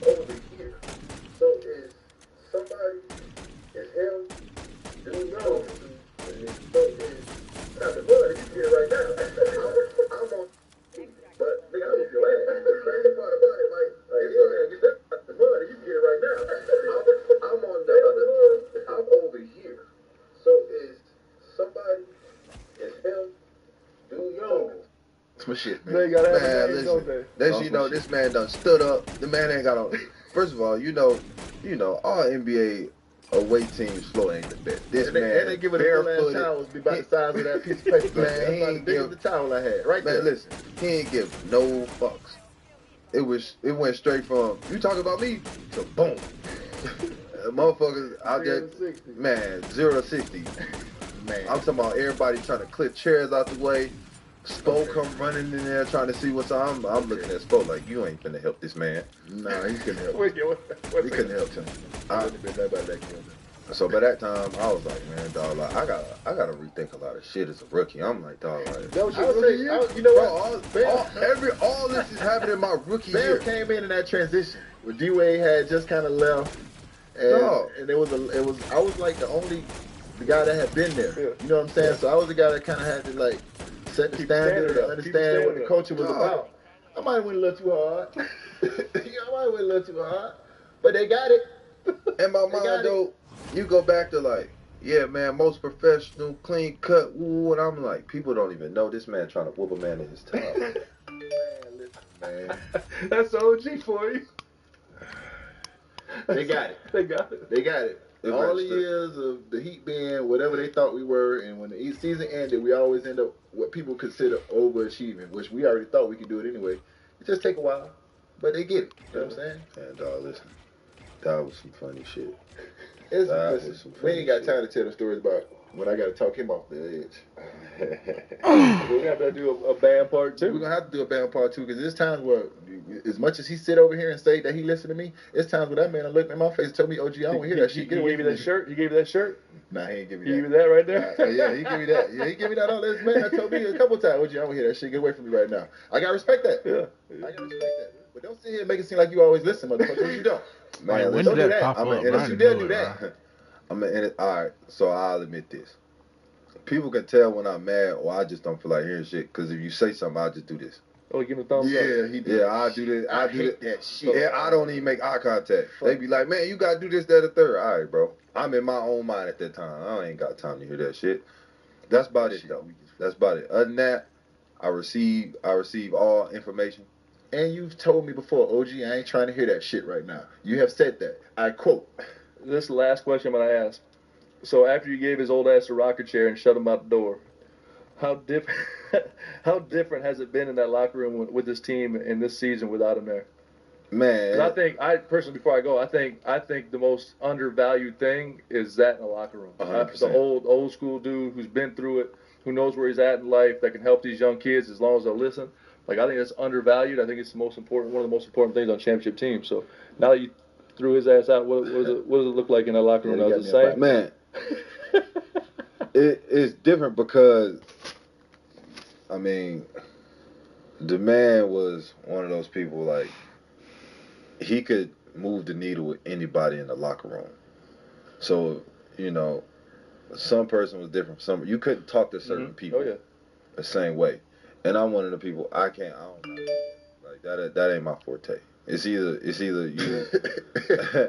Over here. So is somebody? Is him? Dude know? So is not the mud. You can get it right now. I'm on. But nigga, I whoop your ass. The crazy part about it, like, get that out the mud. You can get it right now. I'm on the other. I'm over here. So is somebody? Some shit, man. They gotta have a Man, name, listen. don't they? That's, you know, this man done stood up. The man ain't got on. First of all, you know, all NBA away teams floor ain't the best. This and man, they give it a full ass barefooted. towels be about the size of that piece of paper. Man, That's he about ain't the biggest give- the towel I had. Right Man, there. listen, he ain't give no fucks. It went straight from you talking about me to boom. Motherfuckers out there, 0 to 60. man, 0 to 60. Man. I'm talking about everybody trying to clear chairs out the way. Spo come running in there trying to see what's on. I'm looking at Spo like, you ain't finna help this man. Nah, he couldn't help. He couldn't help him. I wouldn't have been that bad that game. So by that time, I was like, man, dog, like, I gotta rethink a lot of shit as a rookie. I'm like, dog, like, That was your rookie year? You know what? all this is happening in my rookie Bam year. came in that transition where D Wade had just kind of left, and I was like the guy that had been there. You know what I'm saying? So I was the guy that kind of had to like set the standard and understand what the culture was about. I might have went a little too hard. But they got it. In my mind, though, you go back to like, yeah, man, most professional, clean cut, woo, and I'm like, people don't even know this man trying to whoop a man in his time. Man. That's OG for you. They got it. They got it. All the years of the Heat being whatever they thought we were, and when the season ended, we always end up what people consider overachieving, which we already thought we could do it anyway. It just take a while, but they get it. You know what I'm saying? And listen, that was some funny shit. We ain't got time to tell the stories about when I got to talk him off the edge. We're gonna have to do a band part 2. We're gonna have to do a band part 2 because there's times where, as much as he sit over here and say that he listened to me, it's times where that man looked in my face and told me, "OG, I don't want to hear that shit." He gave you that shirt. He gave you that shirt. Nah, he ain't give me He that. gave you that right there. Yeah, he gave me that. Yeah, he gave me that. All this man that told me a couple times, "OG, I don't want to hear that shit. Get away from me right now." I gotta respect that. Yeah. I gotta respect that. But don't sit here and make it seem like you always listen, motherfucker. You don't. Man, when don't did do that that. pop up? Unless you dare do that. Alright, so I'll admit this. People can tell when I'm mad or I just don't feel like hearing shit, because if you say something, I'll just do this. Oh, give him a thumbs up. Yeah, he did. Yeah, I'll do this. I hate that shit. Yeah, I don't even make eye contact. They be like, man, you gotta do this, that, or third. Alright, bro. I'm in my own mind at that time. I ain't got time to hear that shit. That's about it, though. That's about it. Other than that, I receive all information. And you've told me before, OG, I ain't trying to hear that shit right now. You have said that. I quote. This is the last question I'm gonna ask. So after you gave his old ass a rocker chair and shut him out the door, how different has it been in that locker room with this team in this season without him there? Man, I personally, before I go, I think the most undervalued thing is that in the locker room. 100%. The old school dude who's been through it, who knows where he's at in life, that can help these young kids as long as they'll listen. Like, I think that's undervalued. I think it's one of the most important things on championship teams. So now that you threw his ass out, what does it look like in that locker room? Now, is it the same? Man, it's different because, I mean, the man was one of those people, like, he could move the needle with anybody in the locker room. So, some person was different from some. You couldn't talk to certain people the same way. And I'm one of the people, I don't know. Like, that ain't my forte. It's either you.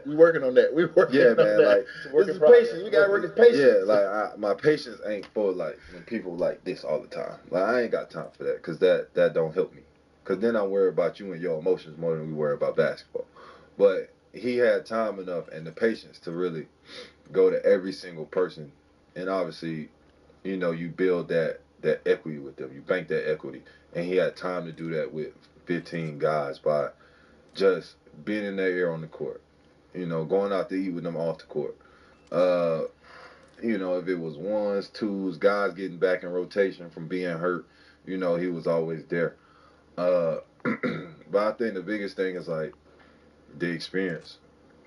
We working on that. We working on man, that. Like, this is patience. You gotta work his patience. Yeah, like my patience ain't for like when people like this all the time. Like, I ain't got time for that, because that don't help me. Because then I worry about you and your emotions more than we worry about basketball. But he had time enough and the patience to really go to every single person, and obviously, you build that equity with them. You bank that equity, and he had time to do that with 15 guys by just being in their ear on the court, going out to eat with them off the court. If it was ones, twos, guys getting back in rotation from being hurt, he was always there. But I think the biggest thing is like the experience.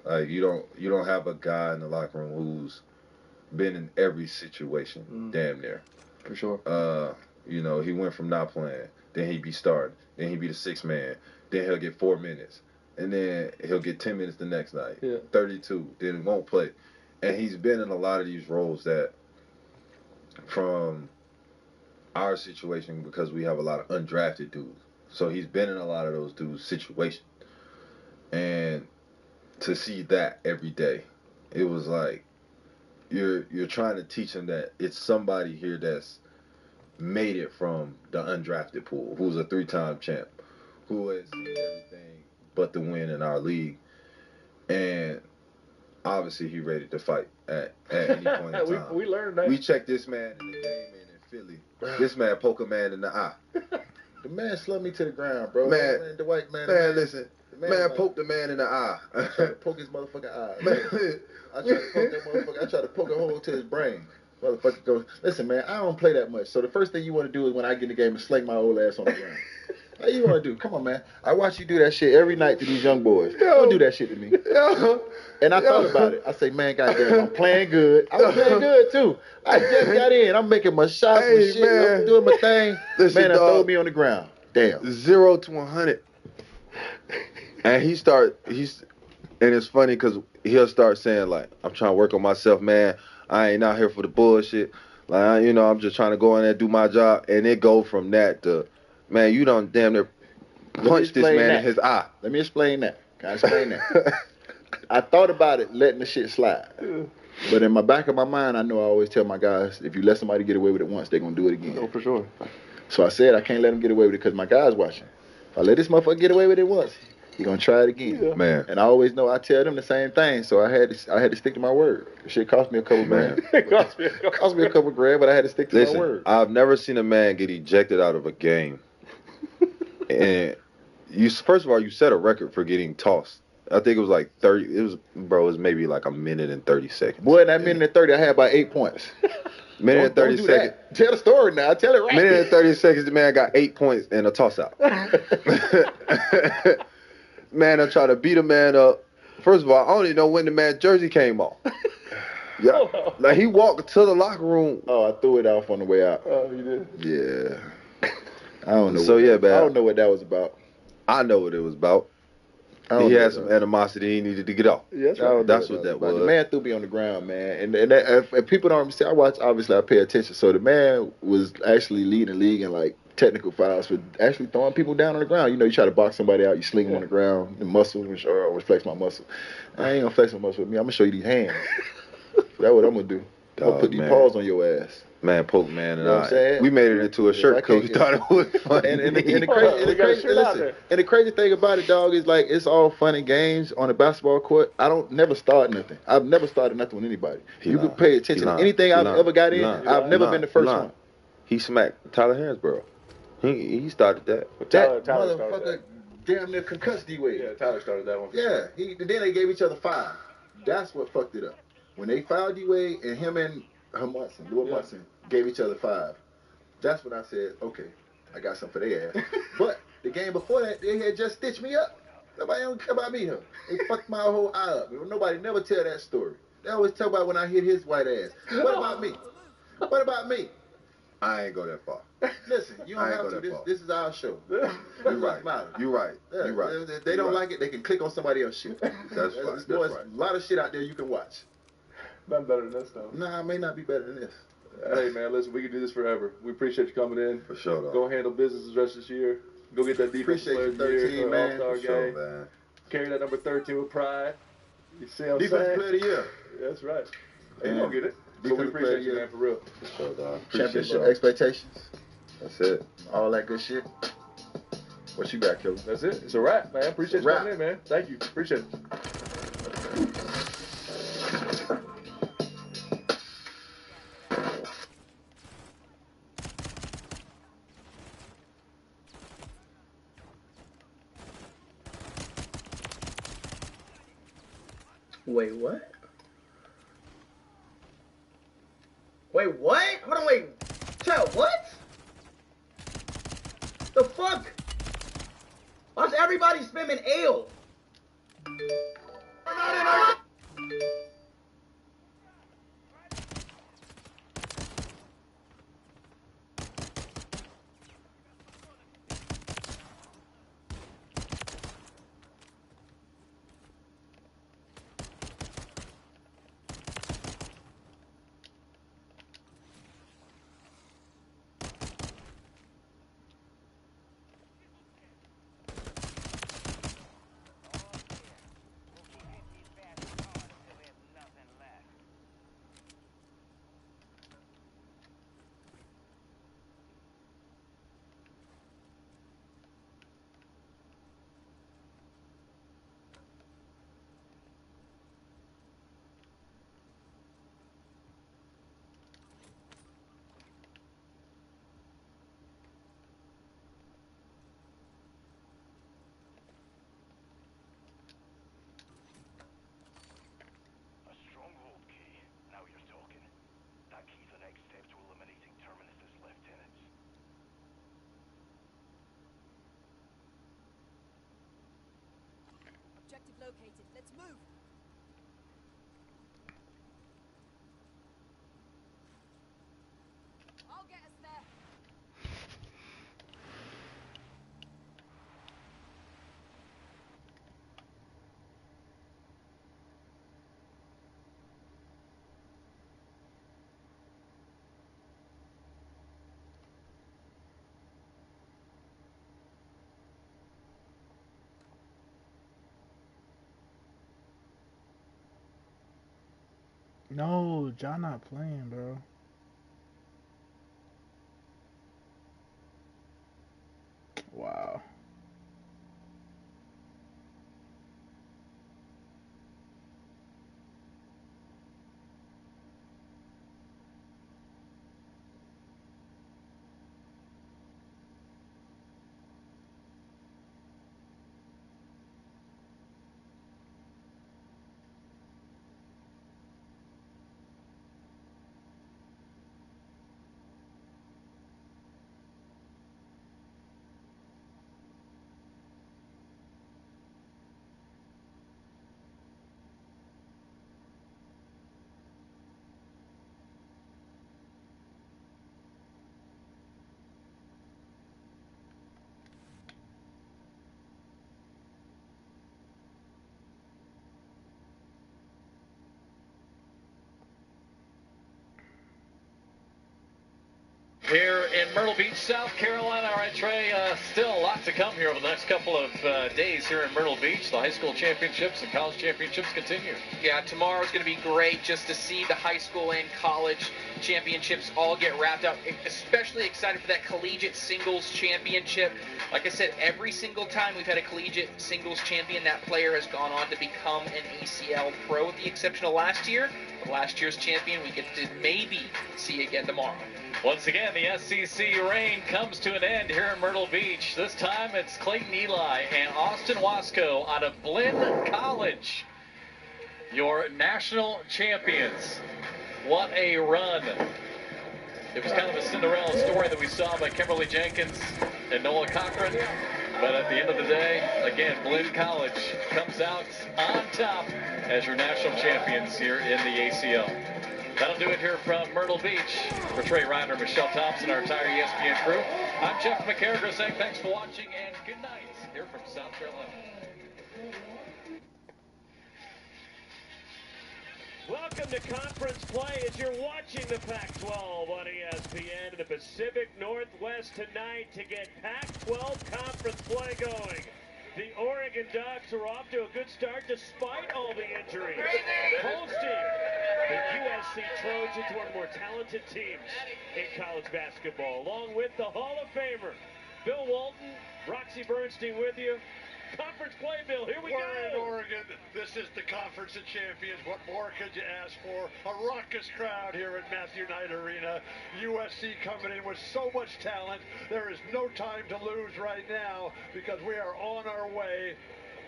Like, you don't have a guy in the locker room who's been in every situation, damn near. For sure. He went from not playing, then he'd be starting, then he'd be the sixth man, then he'll get 4 minutes, and then he'll get 10 minutes the next night, 32, then he won't play. And he's been in a lot of these roles that, from our situation, because we have a lot of undrafted dudes, so he's been in a lot of those dudes' situations. And to see that every day, it was like, you're trying to teach him that it's somebody here that's made it from the undrafted pool, who's a 3-time champ, who has seen everything but the win in our league. And obviously he ready to fight at any point in time. we learned that. We checked this man in the game in Philly. This man poke a man in the eye. The man slumped me to the ground, bro. Man, the white man. Man, listen. Man, like, poked the man in the eye. I tried to poke his motherfucking eye. Man. I tried to poke that motherfucker. I tried to poke a hole to his brain. Motherfucker goes, listen, man, I don't play that much. So the first thing you want to do is when I get in the game is sling my old ass on the ground. What you want to do? Come on, man. I watch you do that shit every night to these young boys. Don't do that shit to me. And I thought about it. I say, man, goddamn, I'm playing good. I was playing good, too. I just got in. I'm making my shots and shit. Man. I'm doing my thing. Listen, man, I throw me on the ground. Damn. 0 to 100. And and it's funny because he'll start saying, like, I'm trying to work on myself, man. I ain't out here for the bullshit. Like, you know, I'm just trying to go in there and do my job. And it go from that to, man, you done damn near punched this man in his eye. Let me explain that. Can I explain that? I thought about it, letting the shit slide. But in my back of my mind, I know I always tell my guys, if you let somebody get away with it once, they're going to do it again. Oh, for sure. So I said I can't let him get away with it because my guy's watching. If I let this motherfucker get away with it once, he going to try it again. Yeah. Man. And I always know I tell them the same thing, so I had to stick to my word. The shit cost me a couple grand. It cost me a couple grand, but I had to stick to my word. I've never seen a man get ejected out of a game. And first of all, you set a record for getting tossed. I think it was like 30. It was maybe like a minute and 30 seconds. Boy, in that minute and 30, I had about 8 points. Minute and 30 seconds. That. Tell the story now. Tell it right. Minute and 30 seconds, the man got 8 points and a toss out. Man, I tried to beat a man up. First of all, I don't even know when the man's jersey came off. Yeah, like he walked to the locker room. Oh, I threw it off on the way out. Oh, you did? Yeah. I don't know. So yeah, man. I don't know what that was about. I know what it was about. He had some animosity he needed to get off. Yeah, that's what that was. The man threw me on the ground, man. And people don't understand. I pay attention. So the man was actually leading the league in like technical fouls for actually throwing people down on the ground. You know, you try to box somebody out, you sling them on the ground, the muscles, which flex my muscle. I ain't gonna flex my muscle with me. I'm gonna show you these hands. That's what I'm gonna do. I'm gonna put these paws on your ass. Man, poke man and I. We made it into a shirt because we thought it was funny. And the crazy thing about it, dog, is like it's all fun and games on the basketball court. I don't never start nothing. I've never started nothing with anybody. You can pay attention to anything I've ever got in. I've never been the first one. He smacked Tyler Hansborough. He started that. That motherfucker damn near concussed D-Wade. Yeah, Tyler started that one. Yeah, then they gave each other 5. That's what fucked it up. When they fouled D-Wade and him and Lewis Munson gave each other 5. That's when I said, okay, I got something for their ass. But the game before that, they had just stitched me up. Nobody don't care about me, huh? They fucked my whole eye up. Nobody never tell that story. They always tell about when I hit his white ass. What about me? What about me? I ain't go that far. Listen, you don't have to. This is our show. You're right. You're right. You're right. If they don't like it, they can click on somebody else's shit. That's right. There's a lot of shit out there you can watch. Nothing better than this, though. Nah, it may not be better than this. Hey, man, listen, we can do this forever. We appreciate you coming in. For sure, though. Go handle business the rest of this year. Go get that defense player of the year, All-Star game. Man. Carry that number 13 with pride. You see what I'm saying? Defensive player of the year. That's right. Hey, you gonna get it. So we appreciate you, man, for real. For sure, dog. Championship expectations. That's it. All that good shit. What you got, Kevin? That's it. It's a wrap, man. Appreciate you coming in, man. Thank you. Appreciate it. Wait, what? Wait, what? Hold on, wait. Child, what? The fuck? Why's everybody spamming ale? located. Let's move. I'll get us there. No, John not playing, bro. Wow. Here in Myrtle Beach, South Carolina. All right, Trey, still a lot to come here over the next couple of days here in Myrtle Beach. The high school championships and college championships continue. Yeah, tomorrow's going to be great just to see the high school and college championships all get wrapped up. Especially excited for that collegiate singles championship. Like I said, every single time we've had a collegiate singles champion, that player has gone on to become an ACL pro, with the exception of last year. But last year's champion we get to maybe see again tomorrow. Once again, the SEC reign comes to an end here in Myrtle Beach. This time it's Clayton Eli and Austin Wasco out of Blinn College, your national champions. What a run. It was kind of a Cinderella story that we saw by Kimberly Jenkins and Noah Cochran. But at the end of the day, again, Blinn College comes out on top as your national champions here in the ACL. That'll do it here from Myrtle Beach. For Trey Reiner, Michelle Thompson, our entire ESPN crew, I'm Jeff McCarriger saying thanks for watching and good night here from South Carolina. Welcome to conference play as you're watching the Pac-12 on ESPN in the Pacific Northwest tonight to get Pac-12 conference play going. The Oregon Ducks are off to a good start despite all the injuries. Hosting the USC Trojans, one of the more talented teams in college basketball, along with the Hall of Famer, Bill Walton, Roxy Bernstein with you. Conference play, Bill. Here we go. We're in Oregon. This is the Conference of Champions. What more could you ask for? A raucous crowd here at Matthew Knight Arena. USC coming in with so much talent. There is no time to lose right now because we are on our way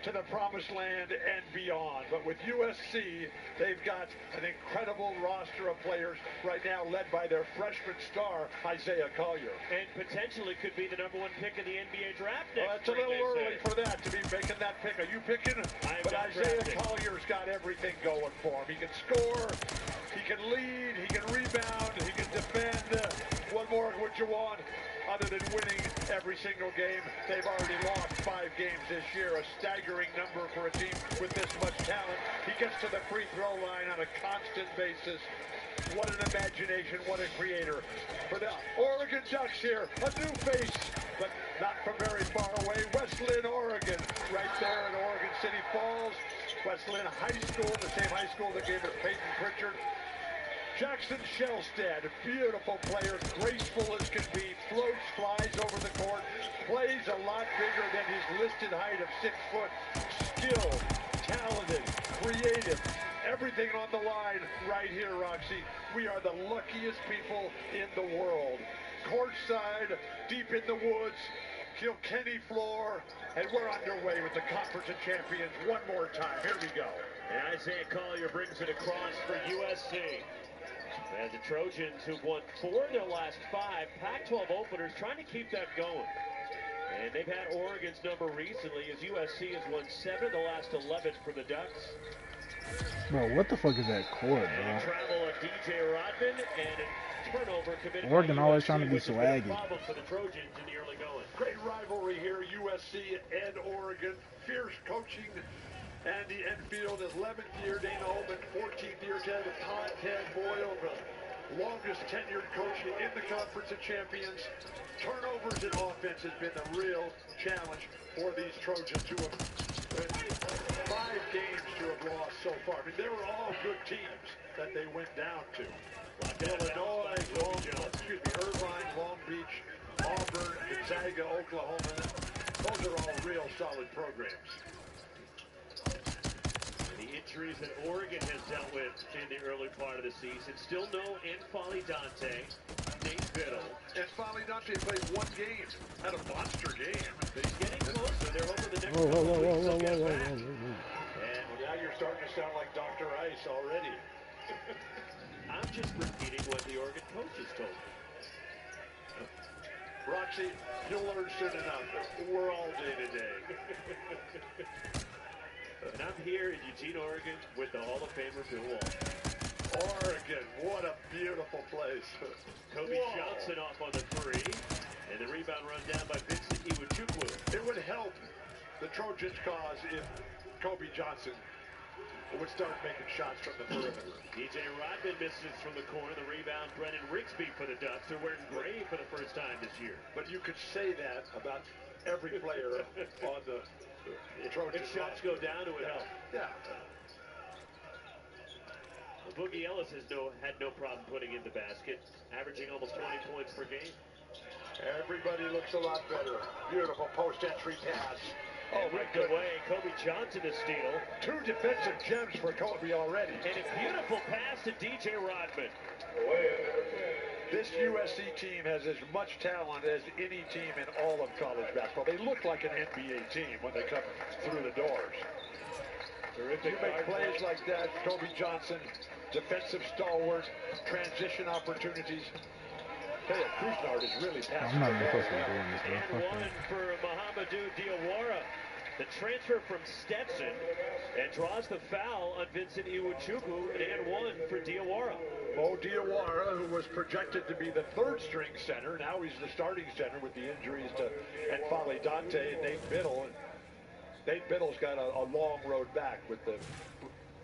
to the promised land and beyond. But with USC, they've got an incredible roster of players right now led by their freshman star, Isaiah Collier. And potentially could be the #1 pick in the NBA draft next Well, it's a little early for that, to be making that pick. Are you picking? But Isaiah Collier's got everything going for him. He can score, he can lead, he can rebound, he can defend. What more would you want? Other than winning every single game, they've already lost 5 games this year, a staggering number for a team with this much talent. He gets to the free throw line on a constant basis. What an imagination, what a creator. For the Oregon Ducks here, a new face, but not from very far away. West Linn, Oregon, right there in Oregon City Falls. West Linn High School, the same high school that gave us Peyton Pritchard. Jackson Shellstad, beautiful player, graceful as can be, floats, flies over the court, plays a lot bigger than his listed height of 6 foot. Skilled, talented, creative, everything on the line right here, Roxy. We are the luckiest people in the world. Courtside, deep in the woods, Kilkenny floor, and we're underway with the Conference of Champions one more time. Here we go. And Isaiah Collier brings it across for USC. And the Trojans, who've won 4 of their last 5 Pac-12 openers, trying to keep that going. And they've had Oregon's number recently as USC has won 7 of the last 11 for the Ducks. Bro, what the fuck is that court, And a bro? travel of DJ Rodman and a turnover committed Oregon by always USC, trying to be which has been a swaggy. problem for the Trojans in the early going. Great rivalry here, USC and Oregon. Fierce coaching. Andy Enfield, his 11th year, Dana Holman, 14th year, Tad Boyle, the longest tenured coach in the Conference of Champions. Turnovers in offense has been the real challenge for these Trojans who have 5 games to have lost so far. I mean, they were all good teams that they went down to. Illinois, Irvine, Long Beach, Auburn, Gonzaga, Oklahoma. Those are all real solid programs. The injuries that Oregon has dealt with in the early part of the season. Still no N'Faly Dante, Nate Biddle. N'Faly Dante played 1 game, had a monster game. But he's getting closer. They're hoping the next Whoa, couple whoa, of whoa, weeks whoa, they'll whoa, get whoa, him whoa, back. whoa. And now you're starting to sound like Dr. Ice already. I'm just repeating what the Oregon coaches told me. Roxy, you'll learn soon enough. We're all day to day. And I'm here in Eugene, Oregon with the Hall of Famer Bill Walton. Oregon, what a beautiful place. Kobe Johnson off on the 3. And the rebound run down by Vincent Iwuchukwu. It would help the Trojans' cause if Kobe Johnson would start making shots from the perimeter. DJ Rodman misses from the corner. The rebound, Brennan Rigsby for the Ducks. They're wearing gray for the first time this year. But you could say that about every player on the Trojans. If shots go down, it would help. Yeah. Well, Boogie Ellis has had no problem putting in the basket, averaging almost 20 points per game. Everybody looks a lot better. Beautiful post-entry pass. Oh, ripped away. Kobe Johnson to steal. 2 defensive gems for Kobe already. And a beautiful pass to DJ Rodman. This USC team has as much talent as any team in all of college basketball. They look like an NBA team when they come through the doors. Terrific. You make plays like that, Kobe Johnson, defensive stalwart, transition opportunities. Hey, Kuznar is really passing. I'm not even supposed to be doing this, bro. And one for Mohamedou Diawara. The transfer from Stetson and draws the foul on Vincent Iwuchukwu, and 1 for Diawara. Mo Diawara, who was projected to be the 3rd string center, now he's the starting center with the injuries to N'Faly Dante and Nate Biddle. And Nate Biddle's got a long road back with the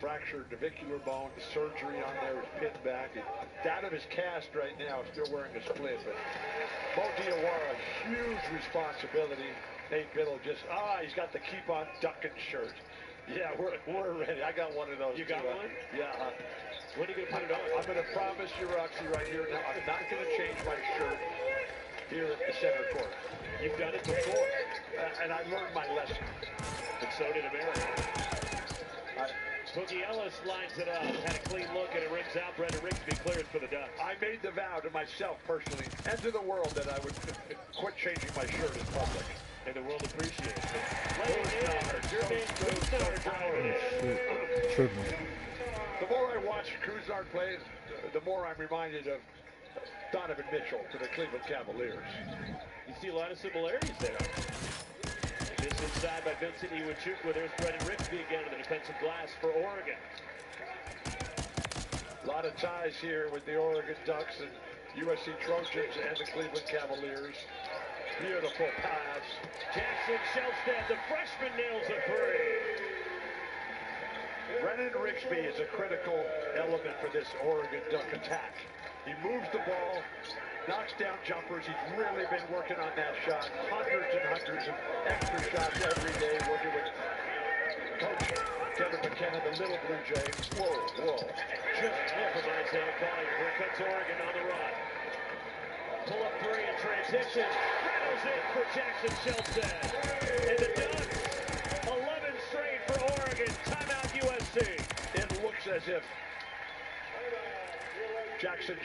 fractured navicular bone, the surgery on there, his pin back. Down of his cast right now, still wearing a splint. But Mo Diawara, huge responsibility. Nate Biddle just, he's got the keep on ducking shirt. Yeah, we're ready. I got one of those. You got one? Yeah. When are you going to put it on? I'm going to promise you, Roxy, right here now, I'm not going to change my shirt here at the center court. You've done it before. And I learned my lesson. And so did America. Boogie Ellis lines it up, had a clean look, and it rings out. Brennan Rigsby clears for the Ducks. I made the vow to myself personally and to the world that I would quit changing my shirt in public. And the world appreciates it. Jermaine Kuznar driving Tripping. The more I watch Kuznar play, the more I'm reminded of Donovan Mitchell for the Cleveland Cavaliers. You see a lot of similarities there. This inside by Vincent Iwuchukwu. There's Brennan Rigsby again on the defensive glass for Oregon. A lot of ties here with the Oregon Ducks and USC Trojans and the Cleveland Cavaliers. Beautiful pass. Jackson Shelstad, the freshman, nails a 3. Brennan Rigsby is a critical element for this Oregon Duck attack. He moves the ball, knocks down jumpers. He's really been working on that shot. Hundreds and hundreds of extra shots every day, working with Coach Kevin McKenna, the little Blue Jays. Whoa. Just from Isaiah Collier. Here comes Oregon on the run. Pull up 3 in transition. Rattles it for Jackson Shelstad. And the Ducks, 11 straight for Oregon. Timeout USC. It looks as if Jackson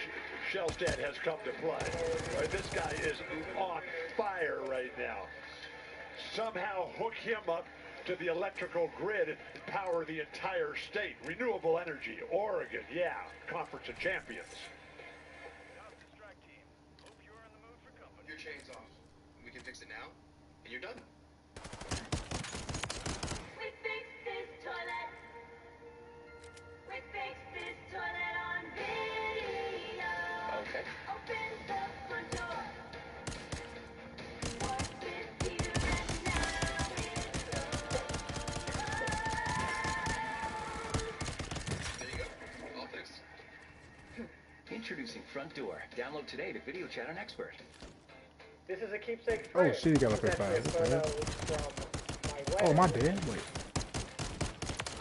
Shelstad has come to play. This guy is on fire right now. Somehow hook him up to the electrical grid and power the entire state. Renewable energy, Oregon, yeah, Conference of Champions. Your chain's off. We can fix it now? you're done. We fixed this toilet. We fixed this toilet on video. Okay. Open the front door. Was with you and now it's There you go. All fixed. Introducing Front Door. Download today to video chat on Expert. This is a keepsake Oh frame. shit, he got like It's a actually a five. photo from my Oh, wedding. my bad. Wait.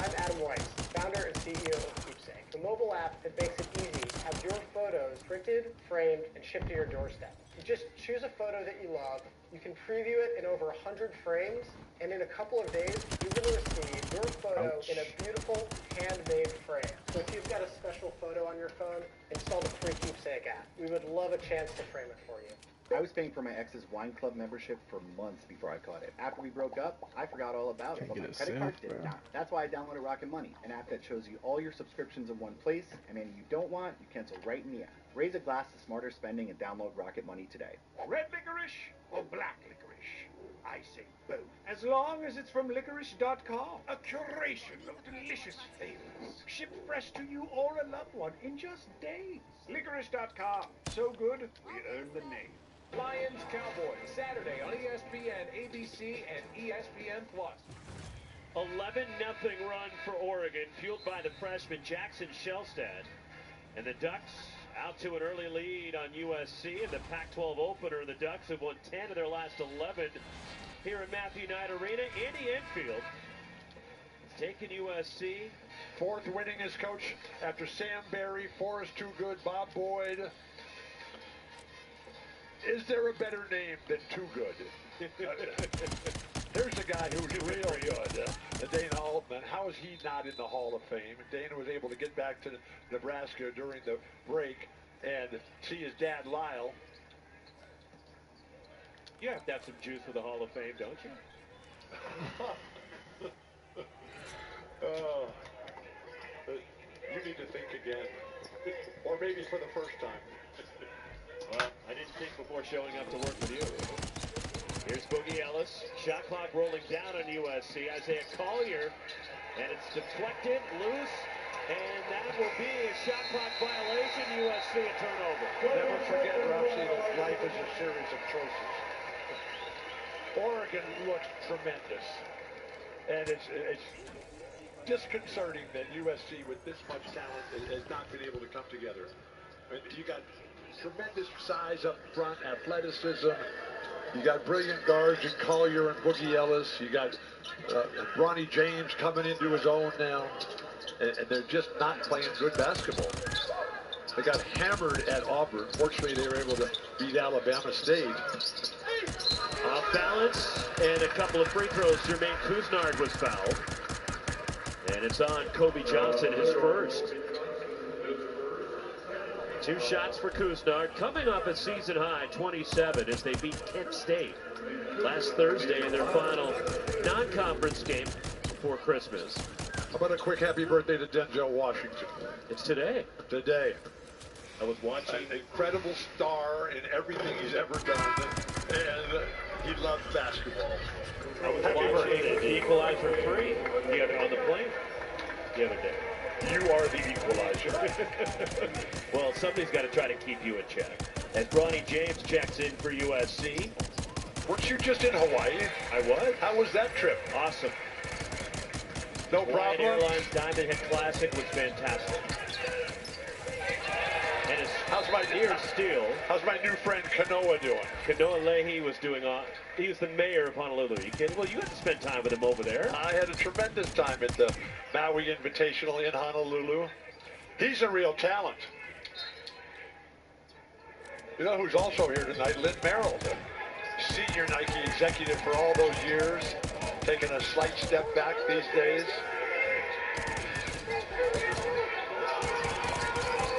I'm Adam Weiss, founder and CEO of Keepsake, the mobile app that makes it easy to have your photos printed, framed, and shipped to your doorstep. You just choose a photo that you love, you can preview it in over 100 frames, and in a couple of days, you will receive your photo in a beautiful, handmade frame. So if you've got a special photo on your phone, install the free Keepsake app. We would love a chance to frame it for you. I was paying for my ex's wine club membership for months before I caught it. After we broke up, I forgot all about it, but my credit card did not. That's why I downloaded Rocket Money, an app that shows you all your subscriptions in one place, and any you don't want, you cancel right in the app. Raise a glass to smarter spending and download Rocket Money today. Red licorice or black licorice? I say both. As long as it's from licorice.com. A curation of delicious flavors. Shipped fresh to you or a loved one in just days. Licorice.com. So good, we earned the name. Lions Cowboys, Saturday on ESPN, ABC, and ESPN+. 11-0 run for Oregon, fueled by the freshman Jackson Shellstad. And the Ducks out to an early lead on USC in the Pac-12 opener. The Ducks have won 10 of their last 11 here at Matthew Knight Arena. Andy Enfield has taken USC. Fourth winningest coach after Sam Barry, Forrest Too Good, Bob Boyd. Is there a better name than Too Good? Here's a guy who's real good, Dana Altman. How is he not in the Hall of Fame? Dana was able to get back to Nebraska during the break and see his dad, Lyle. You have to have some juice for the Hall of Fame, don't you? You need to think again. Or maybe for the first time. Well, I didn't think before showing up to work with you. Here's Boogie Ellis. Shot clock rolling down on USC. Isaiah Collier. And it's deflected, loose. And that will be a shot clock violation. USC a turnover. Never forget, Roxy, that life is a series of choices. Oregon looks tremendous. And it's disconcerting that USC, with this much talent, has not been able to come together. You got tremendous size up front, athleticism. You got brilliant guards in Collier and Boogie Ellis. You got Bronny James coming into his own now. And they're just not playing good basketball. They got hammered at Auburn. Fortunately, they were able to beat Alabama State. Off balance and a couple of free throws. Jermaine Couisnard was fouled. And it's on Kobe Johnson, his first. 2 shots for Couisnard, coming off a season-high 27 as they beat Kent State last Thursday in their final non-conference game before Christmas. How about a quick happy birthday to Denzel Washington? It's today. Today. I was watching. An incredible star in everything he's ever done, and he loves basketball. I was watching the Equalizer 3 on the plane the other day. You are the equalizer. Well, somebody's got to try to keep you in check. As Bronny James checks in for USC. Weren't you just in Hawaii? I was. How was that trip? Awesome. No Hawaiian problem? Airlines Diamond Head Classic was fantastic. And how's my Steel? How's my new friend Kanoa doing? Kanoa Leahy was doing. He was the mayor of Honolulu. You kidding? Well, you had to spend time with him over there. I had a tremendous time at the Maui Invitational in Honolulu. He's a real talent. You know who's also here tonight? Lynn Merrill, the senior Nike executive for all those years, taking a slight step back these days.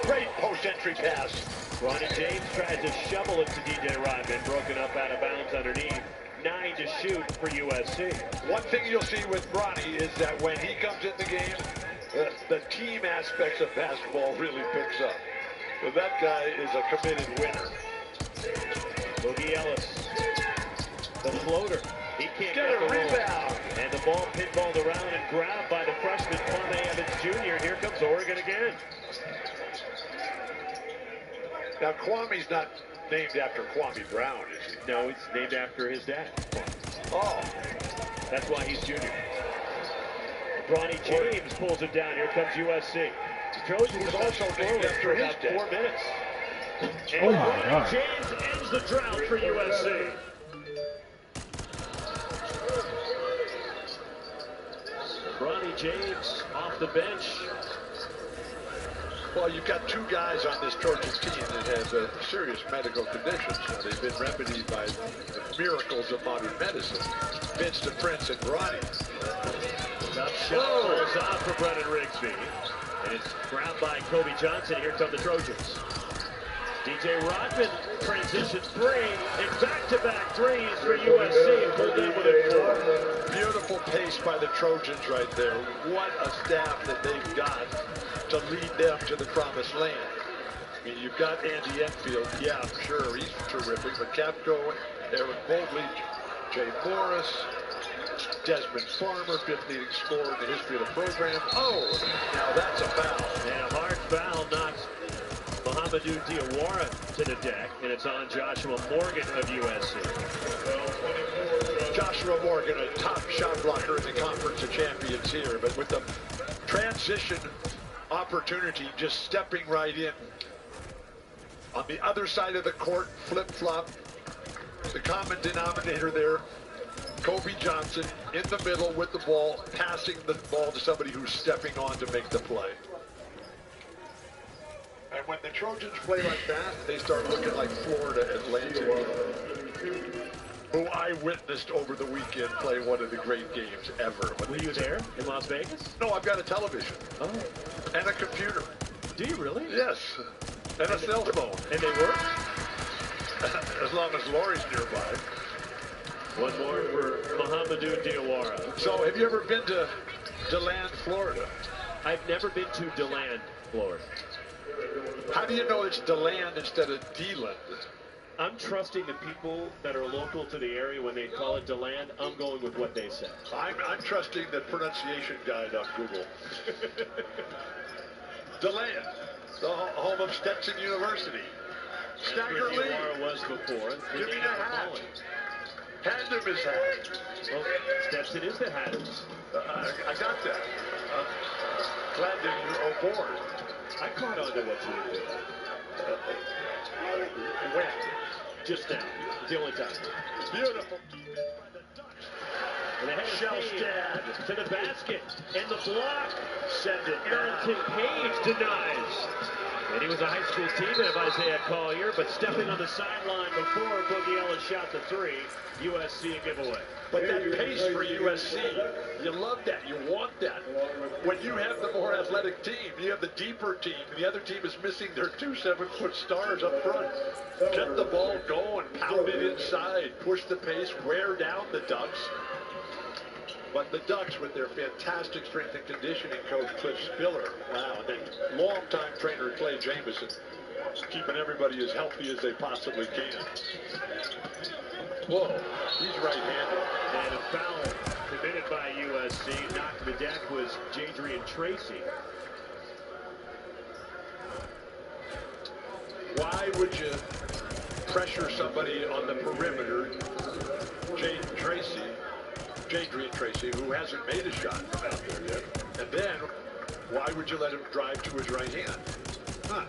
Great post-entry pass. Bronny James tried to shovel it to DJ Rodman, broken up out of bounds underneath. 9 to shoot for USC. One thing you'll see with Bronny is that when he comes in the game, the team aspects of basketball really picks up. So that guy is a committed winner. Boogie Ellis. The floater. He can't get a rebound. And the ball pinballed around and grabbed by the freshman Kwame Evans Jr. Here comes Oregon again. Now, Kwame's not named after Kwame Brown, is he? No, it's named after his dad. Oh. That's why he's junior. Bronny James pulls it down. Here comes USC. The Trojans have also named after his 4 minutes. And Oh my Bronny God. James ends the drought for USC. Bronny James off the bench. Well, you've got 2 guys on this Trojans team that have serious medical conditions. They've been remedied by the miracles of modern medicine. Vince the Prince and Bronny. Tough shot falls off for Brennan Rigsby. And it's grabbed by Kobe Johnson. Here come the Trojans. DJ Rodman transition 3 and back-to-back threes for USC and pulled in with a 4. Beautiful pace by the Trojans right there. What a staff that they've got to lead them to the promised land. I mean, you've got Andy Enfield. Yeah, sure, he's terrific. But Capco, Aaron Boldley, Jay Morris, Desmond Farmer, 5th leading scorer in the history of the program. Oh, now that's a foul. And a hard foul knocks Mohamedou Diawara to the deck, and it's on Joshua Morgan of USC. Joshua Morgan, a top shot blocker in the Conference of Champions here, but with the transition opportunity, just stepping right in. On the other side of the court, flip-flop. The common denominator there, Kobe Johnson in the middle with the ball, passing the ball to somebody who's stepping on to make the play. And when the Trojans play like that, they start looking like Florida Atlantic, who I witnessed over the weekend play one of the great games ever. Were you there in Las Vegas? No, I've got a television. Oh. And a computer. Do you really? Yes. And a cell phone. And they work? As long as Lori's nearby. One more for Mohamedou Diawara. So, have you ever been to DeLand, Florida? I've never been to DeLand, Florida. How do you know it's DeLand instead of DeLand? I'm trusting the people that are local to the area when they call it DeLand. I'm going with what they say. I'm trusting the pronunciation guide on Google. DeLand, the home of Stetson University. Stagger Lee was before. Give me the hat. Hand him his hat. Well, Stetson is the hat. I got that. Glad that you're aboard. I caught on to what you did. When? Just now. It's the only time. Beautiful. And a Shell stab to the basket. And the block. Send it. Arrington Page denies. And he was a high school teammate of Isaiah Collier, but stepping on the sideline before Boogie Ellis shot the 3, USC a giveaway. But that pace for USC, you love that. You want that. When you have the more athletic team, you have the deeper team, and the other team is missing their 2 7-foot stars up front. Get the ball going, pound it inside, push the pace, wear down the Ducks. But the Ducks, with their fantastic strength and conditioning coach, Cliff Spiller, wow, and then longtime trainer Clay Jameson, keeping everybody as healthy as they possibly can. Whoa, he's right-handed. And a foul committed by USC. Knocked the deck was Jadrian Tracy. Why would you pressure somebody on the perimeter, Jadrian Tracy, who hasn't made a shot from out there yet? And then, why would you let him drive to his right hand? Huh.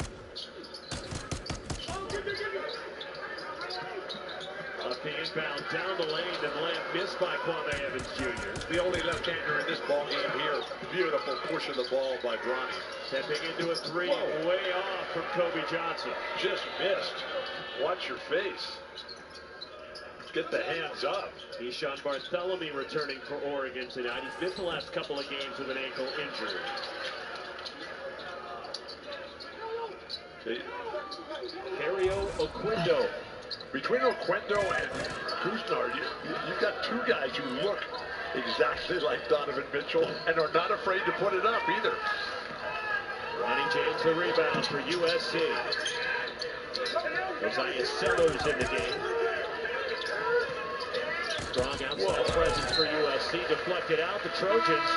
Up the inbound, down the lane, and lamp missed by Kwame Evans Jr. The only left-hander in this ball game here. Beautiful push of the ball by Bronny. Stepping into a 3, way off from Kobe Johnson. Just missed. Watch your face. Get the hands up. Eshawn Bartholomew returning for Oregon tonight. He's missed the last couple of games with an ankle injury. Hario Oquendo. Between Oquendo and Kusnar, you've got 2 guys who look exactly like Donovan Mitchell and are not afraid to put it up either. Ronnie James the rebound for USC. Josiah Sellers in the game. Strong outside presence for USC. Deflected out. The Trojans.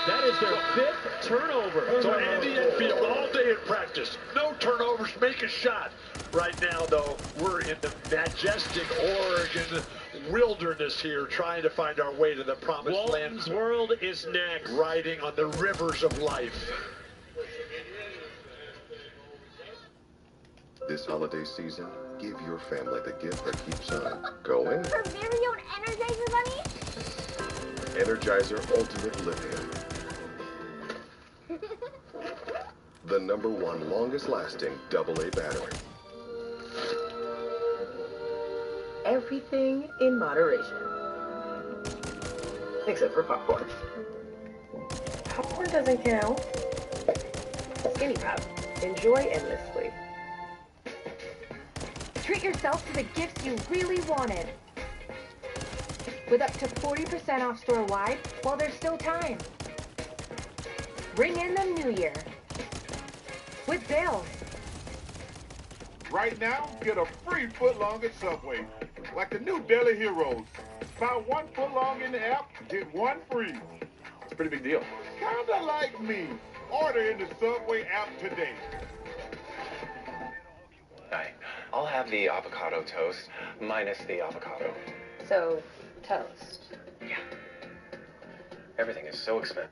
That is their 5th turnover. So Andy Enfield all day in practice. No turnovers, make a shot. Right now, though, we're in the majestic Oregon wilderness here, trying to find our way to the promised land. Walton's World is next. Riding on the rivers of life. This holiday season, give your family the gift that keeps on going. Her very own Energizer Bunny? Energizer Ultimate Lithium. The #1 longest lasting AA battery. Everything in moderation. Except for popcorn. Popcorn doesn't count. Skinny Pop. Enjoy endlessly. Treat yourself to the gifts you really wanted. With up to 40% off store-wide while there's still time. Ring in the new year. With Zales. Right now, get a free footlong at Subway. Like the new Daily Heroes. Buy 1 footlong in the app, get 1 free. It's a pretty big deal. Kinda like me. Order in the Subway app today. Hi. I'll have the avocado toast, minus the avocado. So, toast. Yeah. Everything is so expensive.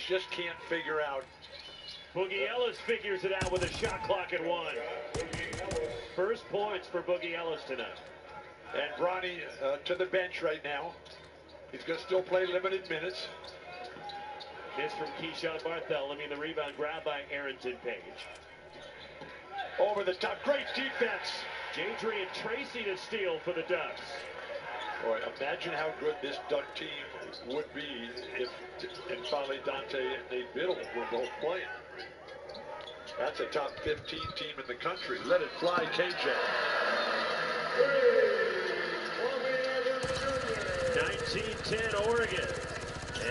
Just can't figure out. Boogie Ellis figures it out with a shot clock at 1. First points for Boogie Ellis tonight. And Bronny to the bench right now. He's going to still play limited minutes. Miss from Keyshawn Bartholomew. The rebound grabbed by Arrington Page. Over the top. Great defense. Jadrian Tracy to steal for the Ducks. Boy, imagine how good this Duck team would be if Infale Dante and Nate Biddle were both playing. That's a top 15 team in the country. Let it fly, KJ. 19-10 Oregon.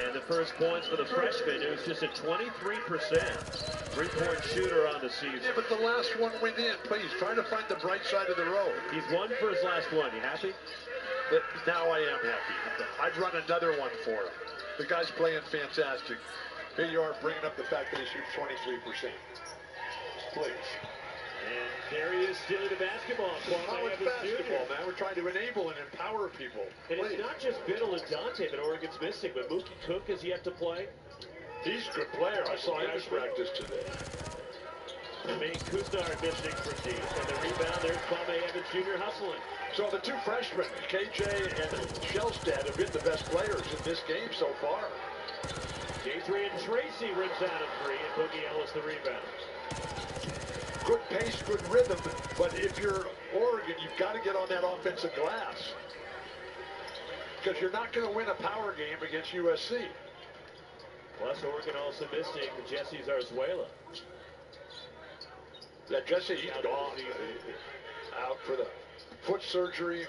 And the first points for the freshman, who's just a 23% three-point shooter on the season. Yeah, but the last one went in. Please, try to find the bright side of the road. He's 1 for his last one. You happy? But now I am happy. I'd run another one for him. The guy's playing fantastic. Here you are bringing up the fact that he shoots 23%. Please. And there he is stealing the basketball. College basketball, man. We're trying to enable and empower people. And it's not just Biddle and Dante that Oregon's missing, but Mookie Cook has yet to play. He's a good player. I saw him in practice today. Jermaine Couisnard missing from deep. And the rebound, there's Kwame Evans Jr. hustling. So the two freshmen, KJ and Shellstad, have been the best players in this game so far. J3 and Tracy rips out a three, and Boogie Ellis the rebound. Good pace, good rhythm, but if you're Oregon, you've got to get on that offensive glass. Because you're not going to win a power game against USC. Plus, Oregon also missing Jesse Zarzuela. Yeah, Jesse, he's gone. Out for the foot surgery.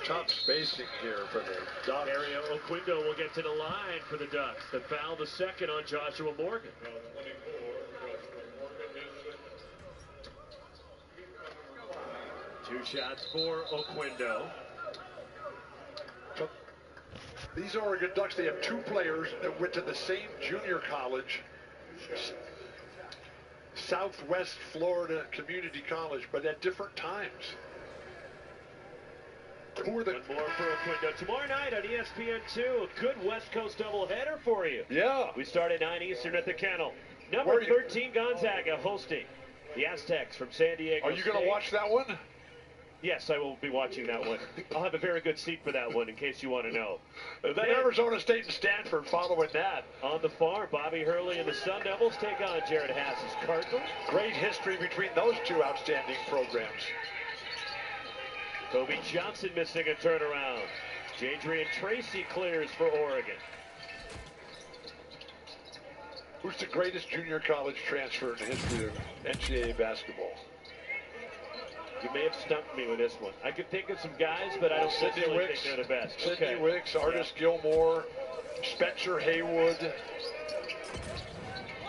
Tough spacing here for the Ducks. Mario Oquindo will get to the line for the Ducks. The foul, the second on Joshua Morgan. Two shots for Oquindo. These Oregon Ducks, they have two players that went to the same junior college, Southwest Florida Community College, but at different times. Who are the... One more for Oquindo. Tomorrow night on ESPN2, a good West Coast doubleheader for you. Yeah. We start at 9 Eastern at the Kennel. Number 13, Gonzaga, hosting the Aztecs from San Diego Are you going to watch that one? Yes, I will be watching that one. I'll have a very good seat for that one, in case you want to know. Then Arizona State and Stanford following that. On the far, Bobby Hurley and the Sun Devils take on Jared Haas's Cardinals. Great history between those two outstanding programs. Kobe Johnson missing a turnaround. J3 and Tracy clears for Oregon. Who's the greatest junior college transfer in the history of NCAA basketball? You may have stumped me with this one. I could think of some guys, but I don't necessarily think they're the best. Sidney Wicks, Artis Gilmore, Spencer Haywood.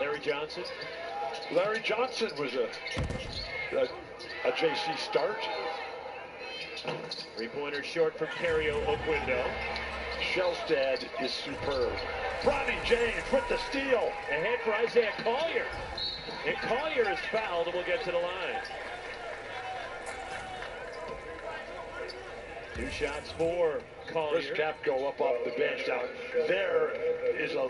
Larry Johnson? Larry Johnson was a JC start. Three-pointer short from Cario Oquindo. Shellstad is superb. Bronny James with the steal. Ahead for Isaiah Collier. And Collier is fouled and will get to the line. Two shots for Collier. Chris Capco up off the bench. Now, there is a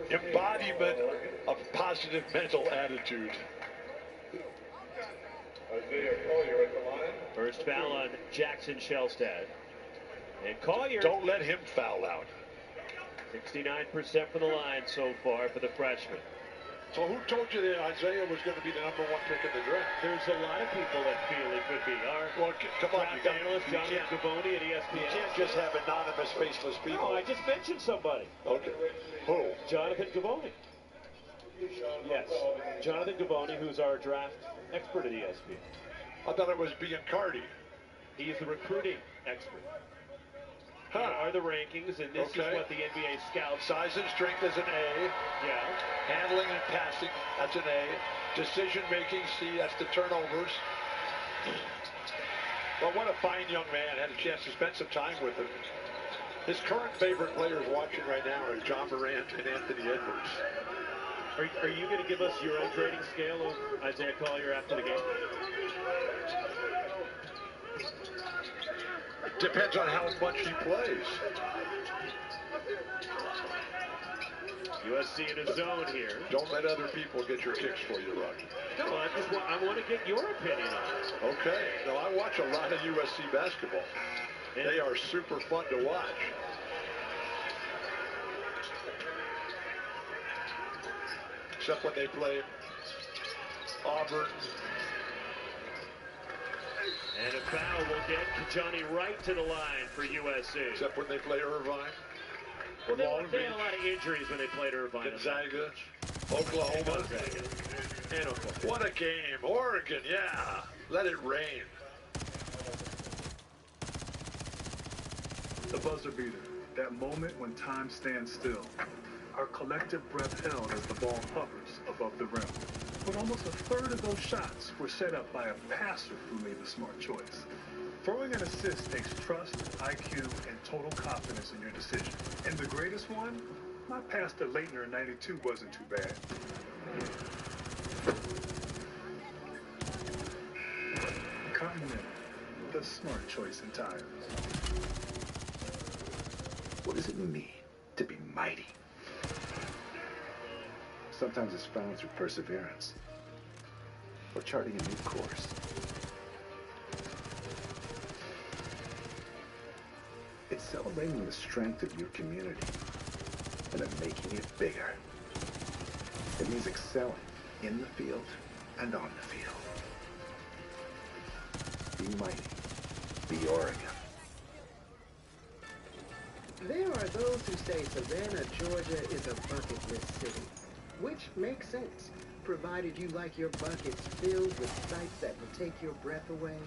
embodiment of positive mental attitude. Isaiah Collier at the line. First foul on Jackson Shellstad. And Collier. Don't let him foul out. 69% from the line so far for the freshman. So who told you that Isaiah was going to be the #1 pick in the draft? There's a lot of people that feel it could be. Our come on, draft analyst, Johnny Gavoni at ESPN. You can't just have anonymous, faceless people. No, I just mentioned somebody. Okay. Who? Jonathan Gavoni. Yes, Jonathan Gavoni, who's our draft expert at ESPN. I thought it was Biancardi. He is the recruiting expert. Here are the rankings, and this is what the NBA scouts. Size and strength is an A. Yeah. Handling and passing, that's an A. Decision making, C, that's the turnovers. But what a fine young man. Had a chance to spend some time with him. His current favorite players watching right now are John Morant and Anthony Edwards. Are you going to give us your own grading scale of Isaiah Collier after the game? Depends on how much he plays. USC in a zone here. Don't let other people get your kicks for you, Rocky. No, I want to get your opinion on it. Okay. No, I watch a lot of USC basketball. They are super fun to watch. Except when they play Auburn. And a foul will get Johnny Wright to the line for USC. Except when they play Irvine. Well, they had a lot of injuries when they played Irvine. Gonzaga, Oklahoma. And Oklahoma. What a game. Oregon, yeah. Let it rain. The buzzer beater. That moment when time stands still. Our collective breath held as the ball hovers above the rim. But almost a third of those shots were set up by a passer who made the smart choice. Throwing an assist takes trust, IQ, and total confidence in your decision. And the greatest one? My pass to Leitner in '92 wasn't too bad. Charmin, the smart choice in tires. What does it mean to be mighty? Sometimes it's found through perseverance or charting a new course. It's celebrating the strength of your community and then making it bigger. It means excelling in the field and on the field. Be mighty. Be Oregon. There are those who say Savannah, Georgia is a bucket list city, which makes sense, provided you like your buckets filled with sights that will take your breath away,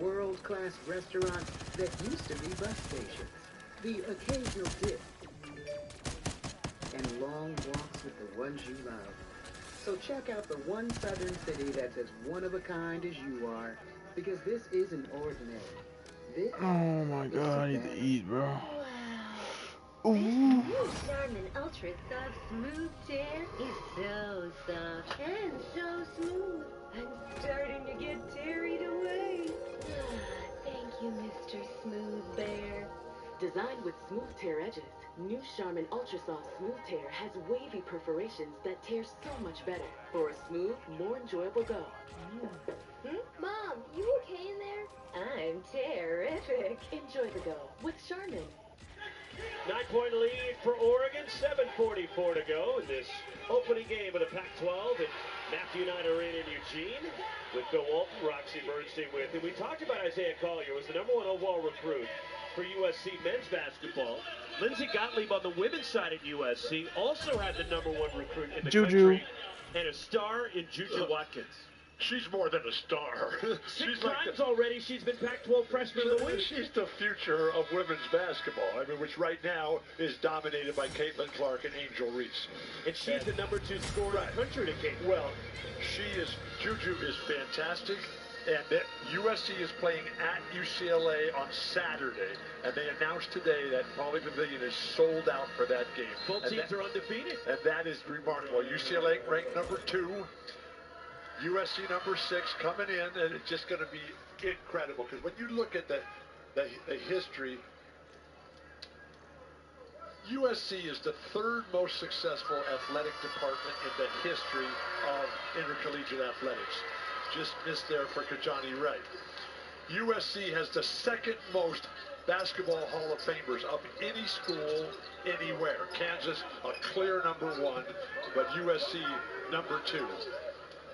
world-class restaurants that used to be bus stations, the occasional dip, and long walks with the ones you love. So check out the one southern city that's as one-of-a-kind as you are, because this isn't ordinary. This Oh my god, I need to eat, bro. This new Charmin Ultra Soft Smooth Tear is so soft and so smooth. I'm starting to get carried away. Thank you, Mr. Smooth Bear. Designed with smooth tear edges, new Charmin Ultra Soft Smooth Tear has wavy perforations that tear so much better for a smooth, more enjoyable go. Mom, you okay in there? I'm terrific. Enjoy the go with Charmin. 9-point lead for Oregon, 7:44 to go in this opening game of the Pac-12 at Matthew Knight Arena in Eugene with Bill Walton, Roxy Bernstein with him. We talked about Isaiah Collier, was the #1 overall recruit for USC men's basketball. Lindsey Gottlieb on the women's side at USC also had the #1 recruit in the country and a star in Juju Watkins. She's more than a star. Six times already she's been Pac-12 Freshman of the Week. She's the future of women's basketball, I mean, which right now is dominated by Caitlin Clark and Angel Reese. And she's the #2 scorer in the country to Caitlin. Well, Juju is fantastic, and USC is playing at UCLA on Saturday, and they announced today that Pauley Pavilion is sold out for that game. Both teams are undefeated. And that is remarkable. UCLA ranked #2. USC #6 coming in, and it's just going to be incredible because when you look at the history, USC is the third most successful athletic department in the history of intercollegiate athletics. Just missed there for Kajani Wright. USC has the second most basketball Hall of Famers of any school anywhere. Kansas a clear #1, but USC #2.